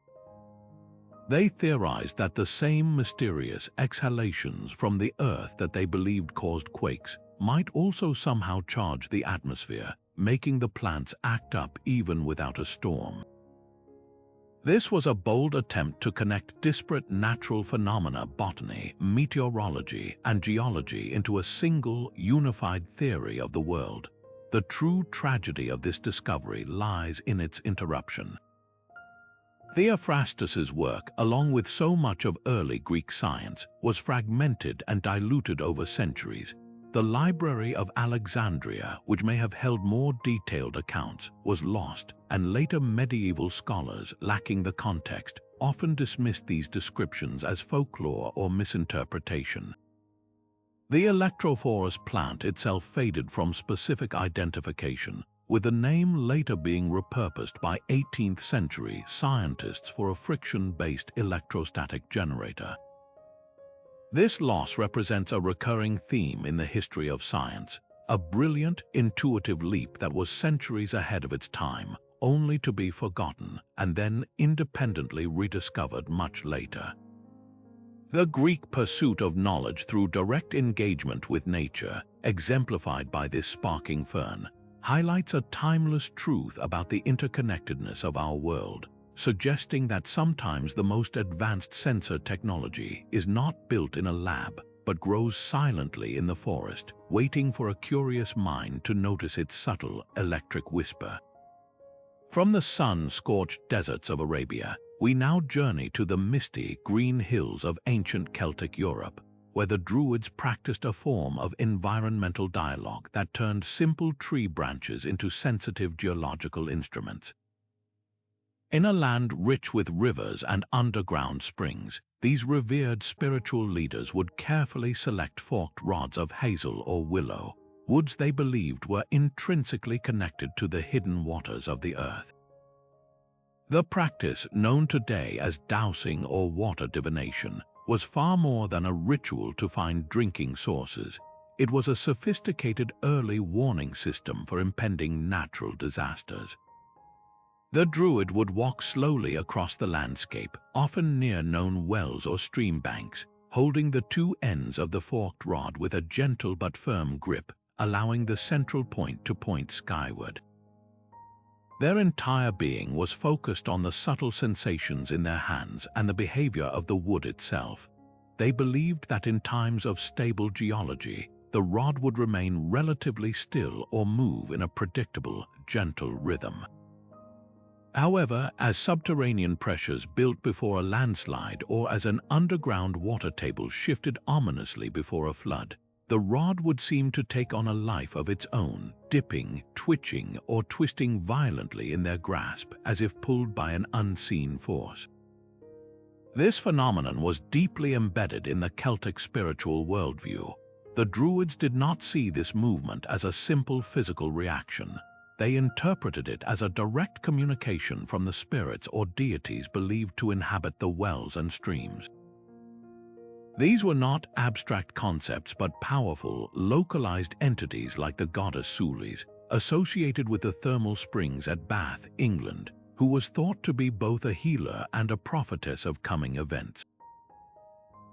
S1: They theorized that the same mysterious exhalations from the earth that they believed caused quakes might also somehow charge the atmosphere, making the plants act up even without a storm. This was a bold attempt to connect disparate natural phenomena, botany, meteorology, and geology into a single, unified theory of the world. The true tragedy of this discovery lies in its interruption. Theophrastus's work, along with so much of early Greek science, was fragmented and diluted over centuries. The Library of Alexandria, which may have held more detailed accounts, was lost, and later medieval scholars, lacking the context, often dismissed these descriptions as folklore or misinterpretation. The electrophorus plant itself faded from specific identification, with the name later being repurposed by 18th century scientists for a friction-based electrostatic generator. This loss represents a recurring theme in the history of science, a brilliant, intuitive leap that was centuries ahead of its time, only to be forgotten and then independently rediscovered much later. The Greek pursuit of knowledge through direct engagement with nature, exemplified by this sparking fern, highlights a timeless truth about the interconnectedness of our world, suggesting that sometimes the most advanced sensor technology is not built in a lab, but grows silently in the forest, waiting for a curious mind to notice its subtle electric whisper. From the sun-scorched deserts of Arabia, we now journey to the misty, green hills of ancient Celtic Europe, where the Druids practiced a form of environmental dialogue that turned simple tree branches into sensitive geological instruments. In a land rich with rivers and underground springs, these revered spiritual leaders would carefully select forked rods of hazel or willow, woods they believed were intrinsically connected to the hidden waters of the earth. The practice, known today as dowsing or water divination, was far more than a ritual to find drinking sources. It was a sophisticated early warning system for impending natural disasters. The Druid would walk slowly across the landscape, often near known wells or stream banks, holding the two ends of the forked rod with a gentle but firm grip, allowing the central point to point skyward. Their entire being was focused on the subtle sensations in their hands and the behavior of the wood itself. They believed that in times of stable geology, the rod would remain relatively still or move in a predictable, gentle rhythm. However, as subterranean pressures built before a landslide or as an underground water table shifted ominously before a flood, the rod would seem to take on a life of its own, dipping, twitching, or twisting violently in their grasp as if pulled by an unseen force. This phenomenon was deeply embedded in the Celtic spiritual worldview. The Druids did not see this movement as a simple physical reaction. They interpreted it as a direct communication from the spirits or deities believed to inhabit the wells and streams. These were not abstract concepts but powerful, localized entities like the goddess Sulis, associated with the thermal springs at Bath, England, who was thought to be both a healer and a prophetess of coming events.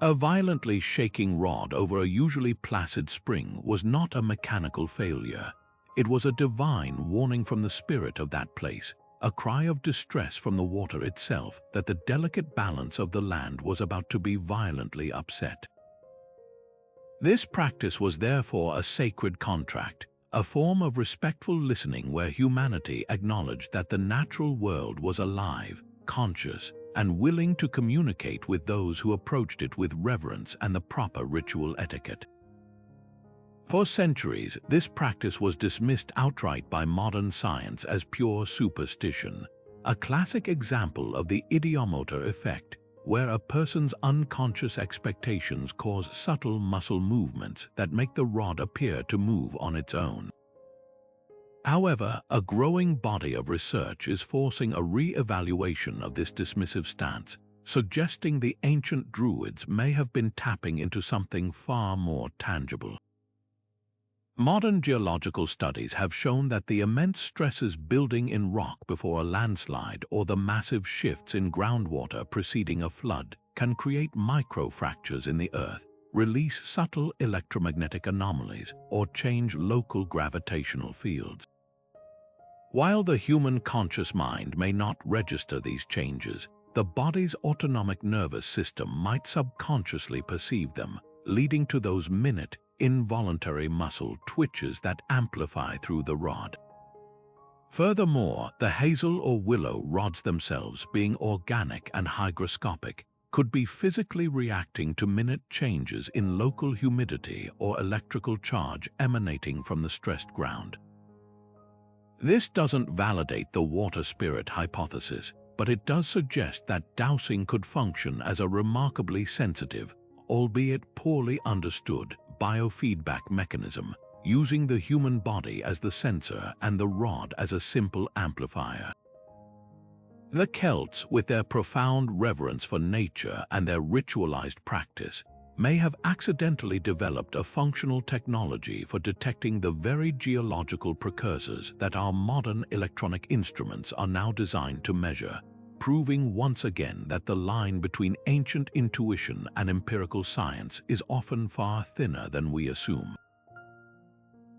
S1: A violently shaking rod over a usually placid spring was not a mechanical failure. It was a divine warning from the spirit of that place, a cry of distress from the water itself that the delicate balance of the land was about to be violently upset. This practice was therefore a sacred contract, a form of respectful listening where humanity acknowledged that the natural world was alive, conscious, and willing to communicate with those who approached it with reverence and the proper ritual etiquette. For centuries, this practice was dismissed outright by modern science as pure superstition, a classic example of the idiomotor effect, where a person's unconscious expectations cause subtle muscle movements that make the rod appear to move on its own. However, a growing body of research is forcing a re-evaluation of this dismissive stance, suggesting the ancient Druids may have been tapping into something far more tangible. Modern geological studies have shown that the immense stresses building in rock before a landslide or the massive shifts in groundwater preceding a flood can create microfractures in the earth, release subtle electromagnetic anomalies, or change local gravitational fields. While the human conscious mind may not register these changes, the body's autonomic nervous system might subconsciously perceive them, leading to those minute, involuntary muscle twitches that amplify through the rod. Furthermore, the hazel or willow rods themselves, being organic and hygroscopic, could be physically reacting to minute changes in local humidity or electrical charge emanating from the stressed ground. This doesn't validate the water spirit hypothesis, but it does suggest that dowsing could function as a remarkably sensitive, albeit poorly understood, biofeedback mechanism, using the human body as the sensor and the rod as a simple amplifier. The Celts, with their profound reverence for nature and their ritualized practice, may have accidentally developed a functional technology for detecting the very geological precursors that our modern electronic instruments are now designed to measure, proving once again that the line between ancient intuition and empirical science is often far thinner than we assume.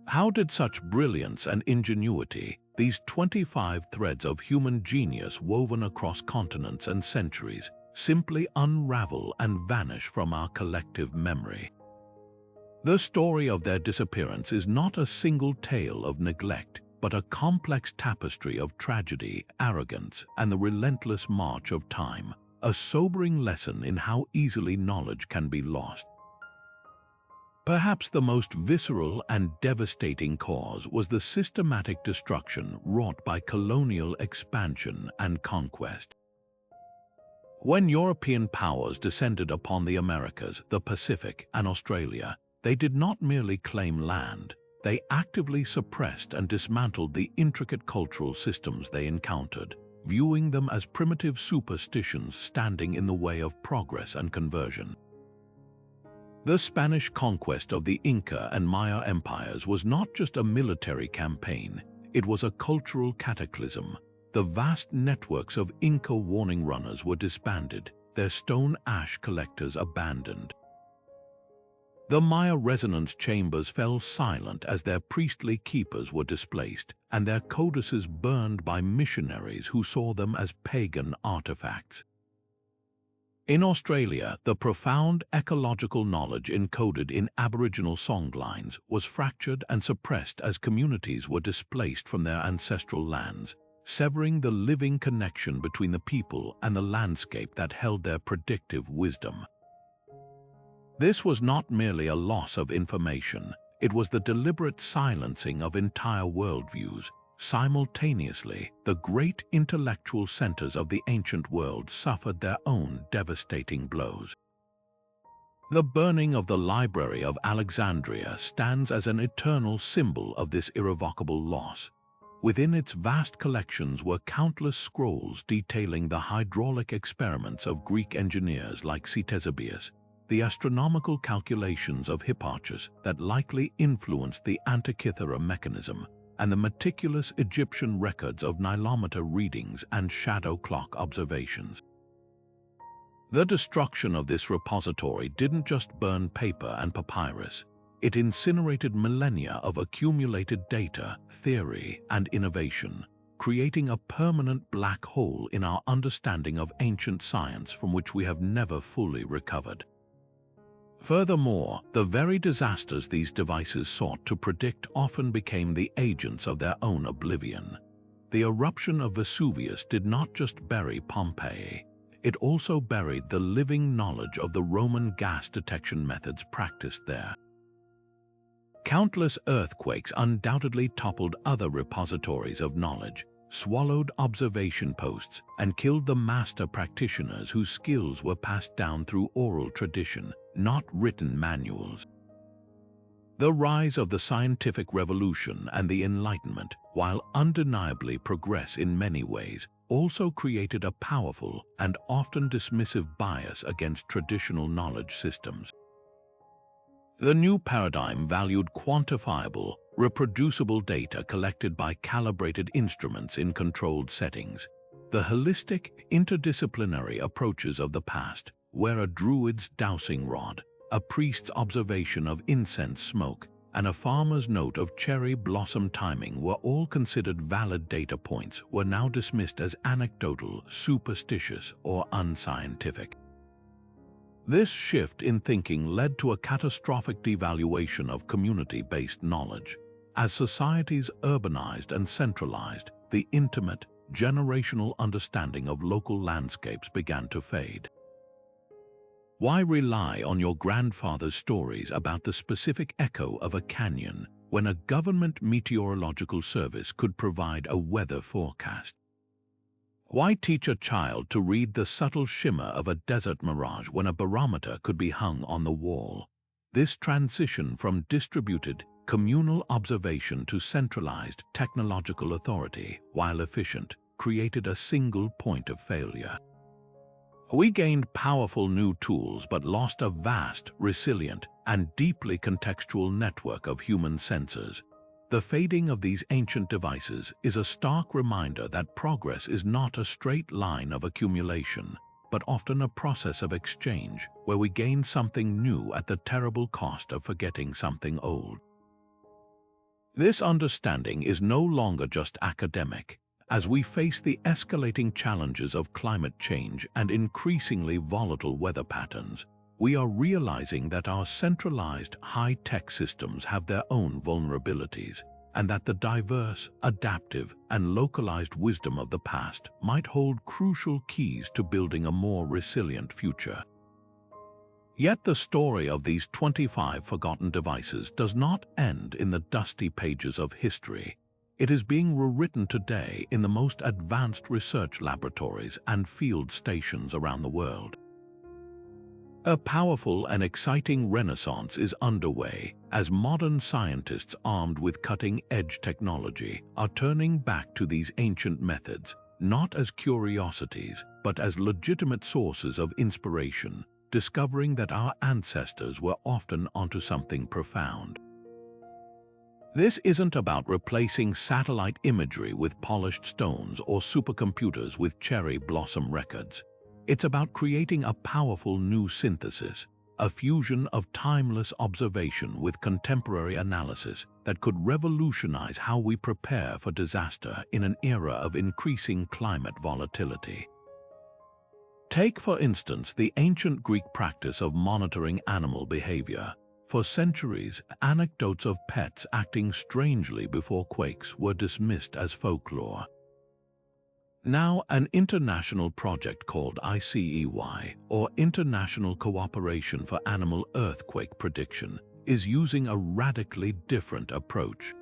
S1: How did such brilliance and ingenuity, these 25 threads of human genius woven across continents and centuries, simply unravel and vanish from our collective memory? The story of their disappearance is not a single tale of neglect, but a complex tapestry of tragedy, arrogance, and the relentless march of time, a sobering lesson in how easily knowledge can be lost. Perhaps the most visceral and devastating cause was the systematic destruction wrought by colonial expansion and conquest. When European powers descended upon the Americas, the Pacific, and Australia, they did not merely claim land. They actively suppressed and dismantled the intricate cultural systems they encountered, viewing them as primitive superstitions standing in the way of progress and conversion. The Spanish conquest of the Inca and Maya empires was not just a military campaign, it was a cultural cataclysm. The vast networks of Inca warning runners were disbanded, their stone ash collectors abandoned. The Maya resonance chambers fell silent as their priestly keepers were displaced, and their codices burned by missionaries who saw them as pagan artifacts. In Australia, the profound ecological knowledge encoded in Aboriginal songlines was fractured and suppressed as communities were displaced from their ancestral lands, severing the living connection between the people and the landscape that held their predictive wisdom. This was not merely a loss of information, it was the deliberate silencing of entire worldviews. Simultaneously, the great intellectual centers of the ancient world suffered their own devastating blows. The burning of the Library of Alexandria stands as an eternal symbol of this irrevocable loss. Within its vast collections were countless scrolls detailing the hydraulic experiments of Greek engineers like Ctesibius, the astronomical calculations of Hipparchus that likely influenced the Antikythera mechanism, and the meticulous Egyptian records of Nylometer readings and shadow clock observations. The destruction of this repository didn't just burn paper and papyrus. It incinerated millennia of accumulated data, theory, and innovation, creating a permanent black hole in our understanding of ancient science from which we have never fully recovered. Furthermore, the very disasters these devices sought to predict often became the agents of their own oblivion. The eruption of Vesuvius did not just bury Pompeii, it also buried the living knowledge of the Roman gas detection methods practiced there. Countless earthquakes undoubtedly toppled other repositories of knowledge, swallowed observation posts, and killed the master practitioners whose skills were passed down through oral tradition, not written manuals. The rise of the scientific revolution and the Enlightenment, while undeniably progress in many ways, also created a powerful and often dismissive bias against traditional knowledge systems. The new paradigm valued quantifiable, reproducible data collected by calibrated instruments in controlled settings. The holistic, interdisciplinary approaches of the past, where a druid's dowsing rod, a priest's observation of incense smoke, and a farmer's note of cherry blossom timing were all considered valid data points, were now dismissed as anecdotal, superstitious, or unscientific. This shift in thinking led to a catastrophic devaluation of community-based knowledge. As societies urbanized and centralized, the intimate, generational understanding of local landscapes began to fade. Why rely on your grandfather's stories about the specific echo of a canyon when a government meteorological service could provide a weather forecast? Why teach a child to read the subtle shimmer of a desert mirage when a barometer could be hung on the wall? This transition from distributed, communal observation to centralized technological authority, while efficient, created a single point of failure. We gained powerful new tools but lost a vast, resilient, and deeply contextual network of human sensors. The fading of these ancient devices is a stark reminder that progress is not a straight line of accumulation, but often a process of exchange where we gain something new at the terrible cost of forgetting something old. This understanding is no longer just academic. As we face the escalating challenges of climate change and increasingly volatile weather patterns, we are realizing that our centralized, high-tech systems have their own vulnerabilities, and that the diverse, adaptive, and localized wisdom of the past might hold crucial keys to building a more resilient future. Yet the story of these 25 forgotten devices does not end in the dusty pages of history. It is being rewritten today in the most advanced research laboratories and field stations around the world. A powerful and exciting renaissance is underway as modern scientists armed with cutting-edge technology are turning back to these ancient methods, not as curiosities, but as legitimate sources of inspiration, discovering that our ancestors were often onto something profound. This isn't about replacing satellite imagery with polished stones or supercomputers with cherry blossom records. It's about creating a powerful new synthesis, a fusion of timeless observation with contemporary analysis that could revolutionize how we prepare for disaster in an era of increasing climate volatility. Take, for instance, the ancient Greek practice of monitoring animal behavior. For centuries, anecdotes of pets acting strangely before quakes were dismissed as folklore. Now, an international project called ICEY, or International Cooperation for Animal Earthquake Prediction, is using a radically different approach.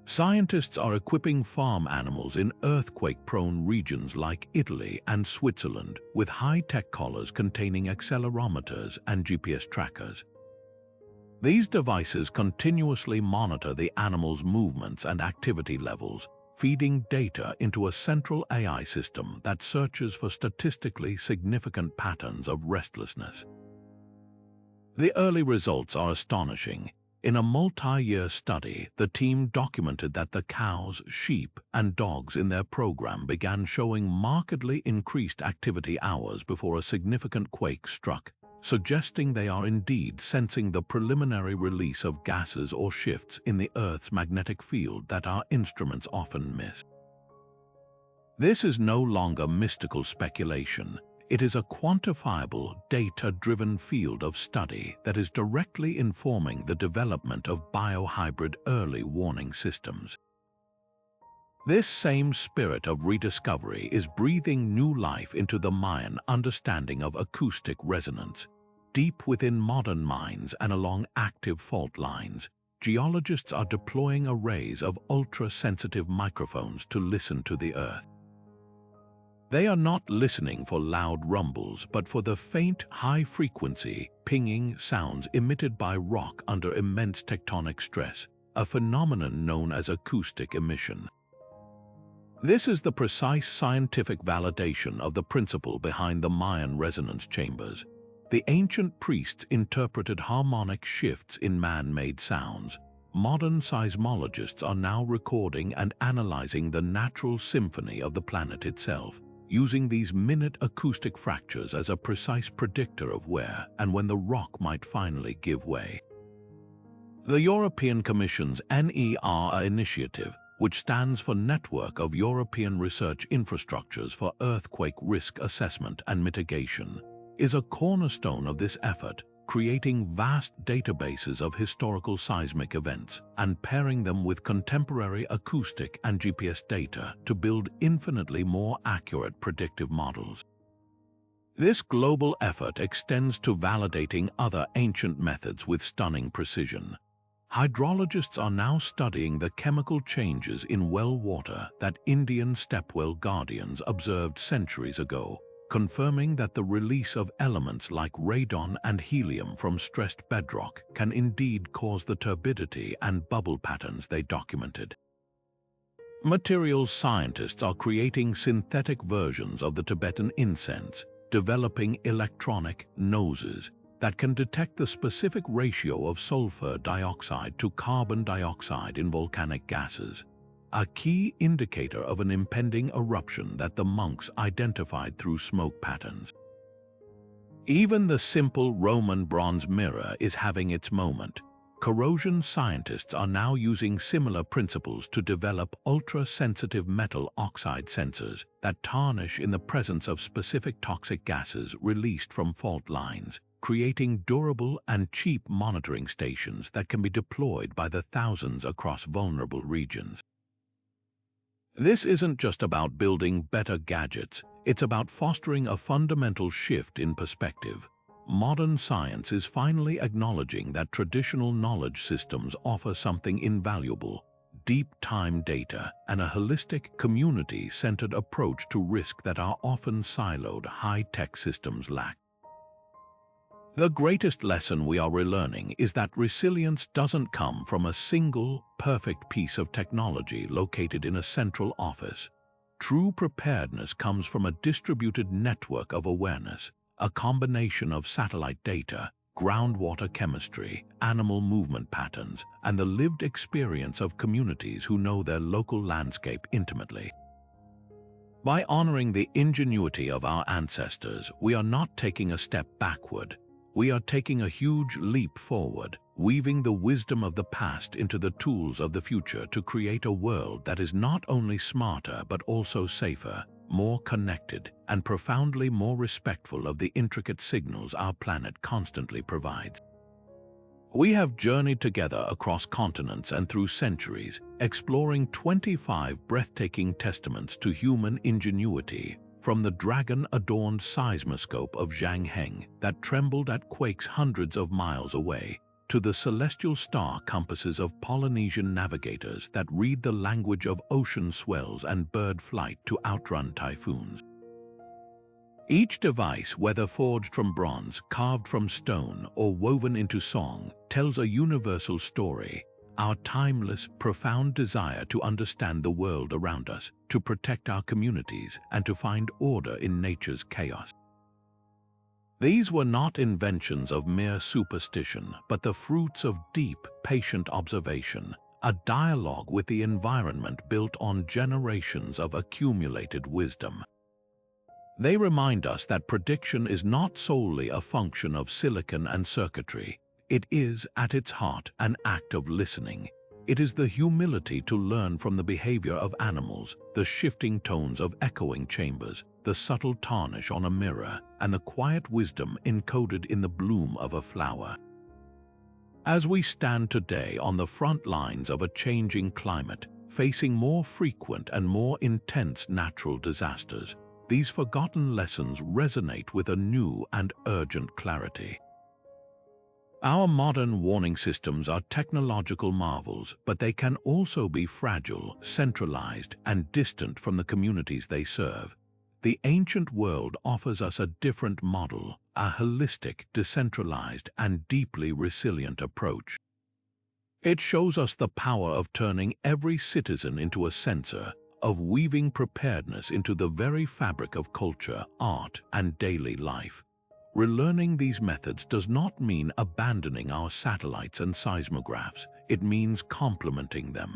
S1: Scientists are equipping farm animals in earthquake-prone regions like Italy and Switzerland with high-tech collars containing accelerometers and GPS trackers. These devices continuously monitor the animal's movements and activity levels, feeding data into a central AI system that searches for statistically significant patterns of restlessness. The early results are astonishing. In a multi-year study, the team documented that the cows, sheep, and dogs in their program began showing markedly increased activity hours before a significant quake struck, suggesting they are indeed sensing the preliminary release of gases or shifts in the Earth's magnetic field that our instruments often miss. This is no longer mystical speculation. It is a quantifiable, data-driven field of study that is directly informing the development of biohybrid early warning systems. This same spirit of rediscovery is breathing new life into the Mayan understanding of acoustic resonance. Deep within modern mines and along active fault lines, geologists are deploying arrays of ultra-sensitive microphones to listen to the Earth. They are not listening for loud rumbles, but for the faint, high-frequency, pinging sounds emitted by rock under immense tectonic stress, a phenomenon known as acoustic emission. This is the precise scientific validation of the principle behind the Mayan resonance chambers. The ancient priests interpreted harmonic shifts in man-made sounds. Modern seismologists are now recording and analyzing the natural symphony of the planet itself, using these minute acoustic fractures as a precise predictor of where and when the rock might finally give way. The European Commission's NER initiative, which stands for Network of European Research Infrastructures for Earthquake Risk Assessment and Mitigation, is a cornerstone of this effort, creating vast databases of historical seismic events and pairing them with contemporary acoustic and GPS data to build infinitely more accurate predictive models. This global effort extends to validating other ancient methods with stunning precision. Hydrologists are now studying the chemical changes in well water that Indian stepwell guardians observed centuries ago, confirming that the release of elements like radon and helium from stressed bedrock can indeed cause the turbidity and bubble patterns they documented. Materials scientists are creating synthetic versions of the Tibetan incense, developing electronic noses that can detect the specific ratio of sulfur dioxide to carbon dioxide in volcanic gases, a key indicator of an impending eruption that the monks identified through smoke patterns. Even the simple Roman bronze mirror is having its moment. Corrosion scientists are now using similar principles to develop ultra-sensitive metal oxide sensors that tarnish in the presence of specific toxic gases released from fault lines, creating durable and cheap monitoring stations that can be deployed by the thousands across vulnerable regions. This isn't just about building better gadgets, it's about fostering a fundamental shift in perspective. Modern science is finally acknowledging that traditional knowledge systems offer something invaluable: deep time data and a holistic, community-centered approach to risk that our often siloed high-tech systems lack. The greatest lesson we are relearning is that resilience doesn't come from a single, perfect piece of technology located in a central office. True preparedness comes from a distributed network of awareness, a combination of satellite data, groundwater chemistry, animal movement patterns, and the lived experience of communities who know their local landscape intimately. By honoring the ingenuity of our ancestors, we are not taking a step backward. We are taking a huge leap forward, weaving the wisdom of the past into the tools of the future to create a world that is not only smarter but also safer, more connected, and profoundly more respectful of the intricate signals our planet constantly provides. We have journeyed together across continents and through centuries, exploring 25 breathtaking testaments to human ingenuity, from the dragon-adorned seismoscope of Zhang Heng that trembled at quakes hundreds of miles away, to the celestial star compasses of Polynesian navigators that read the language of ocean swells and bird flight to outrun typhoons. Each device, whether forged from bronze, carved from stone, or woven into song, tells a universal story: our timeless, profound desire to understand the world around us, to protect our communities, and to find order in nature's chaos. These were not inventions of mere superstition, but the fruits of deep, patient observation, a dialogue with the environment built on generations of accumulated wisdom. They remind us that prediction is not solely a function of silicon and circuitry. It is, at its heart, an act of listening. It is the humility to learn from the behavior of animals, the shifting tones of echoing chambers, the subtle tarnish on a mirror, and the quiet wisdom encoded in the bloom of a flower. As we stand today on the front lines of a changing climate, facing more frequent and more intense natural disasters, these forgotten lessons resonate with a new and urgent clarity. Our modern warning systems are technological marvels, but they can also be fragile, centralized, and distant from the communities they serve. The ancient world offers us a different model, a holistic, decentralized, and deeply resilient approach. It shows us the power of turning every citizen into a sensor, of weaving preparedness into the very fabric of culture, art, and daily life. Relearning these methods does not mean abandoning our satellites and seismographs. It means complementing them.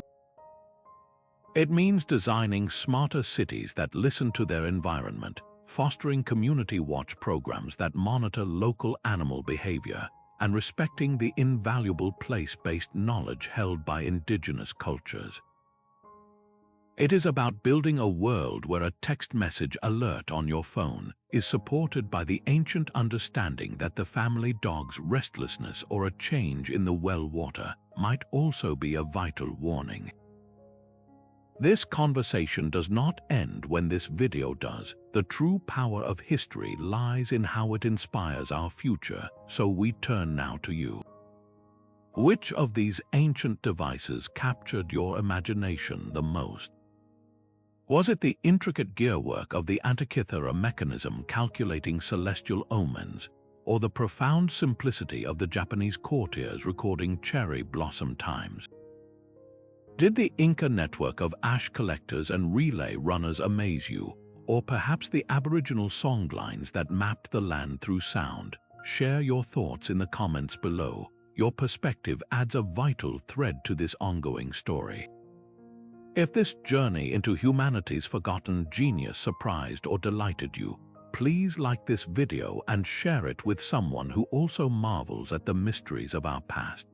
S1: It means designing smarter cities that listen to their environment, fostering community watch programs that monitor local animal behavior, and respecting the invaluable place-based knowledge held by indigenous cultures. It is about building a world where a text message alert on your phone is supported by the ancient understanding that the family dog's restlessness or a change in the well water might also be a vital warning. This conversation does not end when this video does. The true power of history lies in how it inspires our future, so we turn now to you. Which of these ancient devices captured your imagination the most? Was it the intricate gearwork of the Antikythera mechanism calculating celestial omens, or the profound simplicity of the Japanese courtiers recording cherry blossom times? Did the Inca network of ash collectors and relay runners amaze you, or perhaps the Aboriginal songlines that mapped the land through sound? Share your thoughts in the comments below. Your perspective adds a vital thread to this ongoing story. If this journey into humanity's forgotten genius surprised or delighted you, please like this video and share it with someone who also marvels at the mysteries of our past.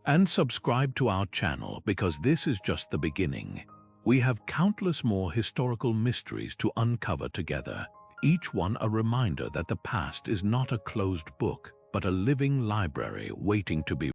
S1: And subscribe to our channel because this is just the beginning. We have countless more historical mysteries to uncover together, each one a reminder that the past is not a closed book, but a living library waiting to be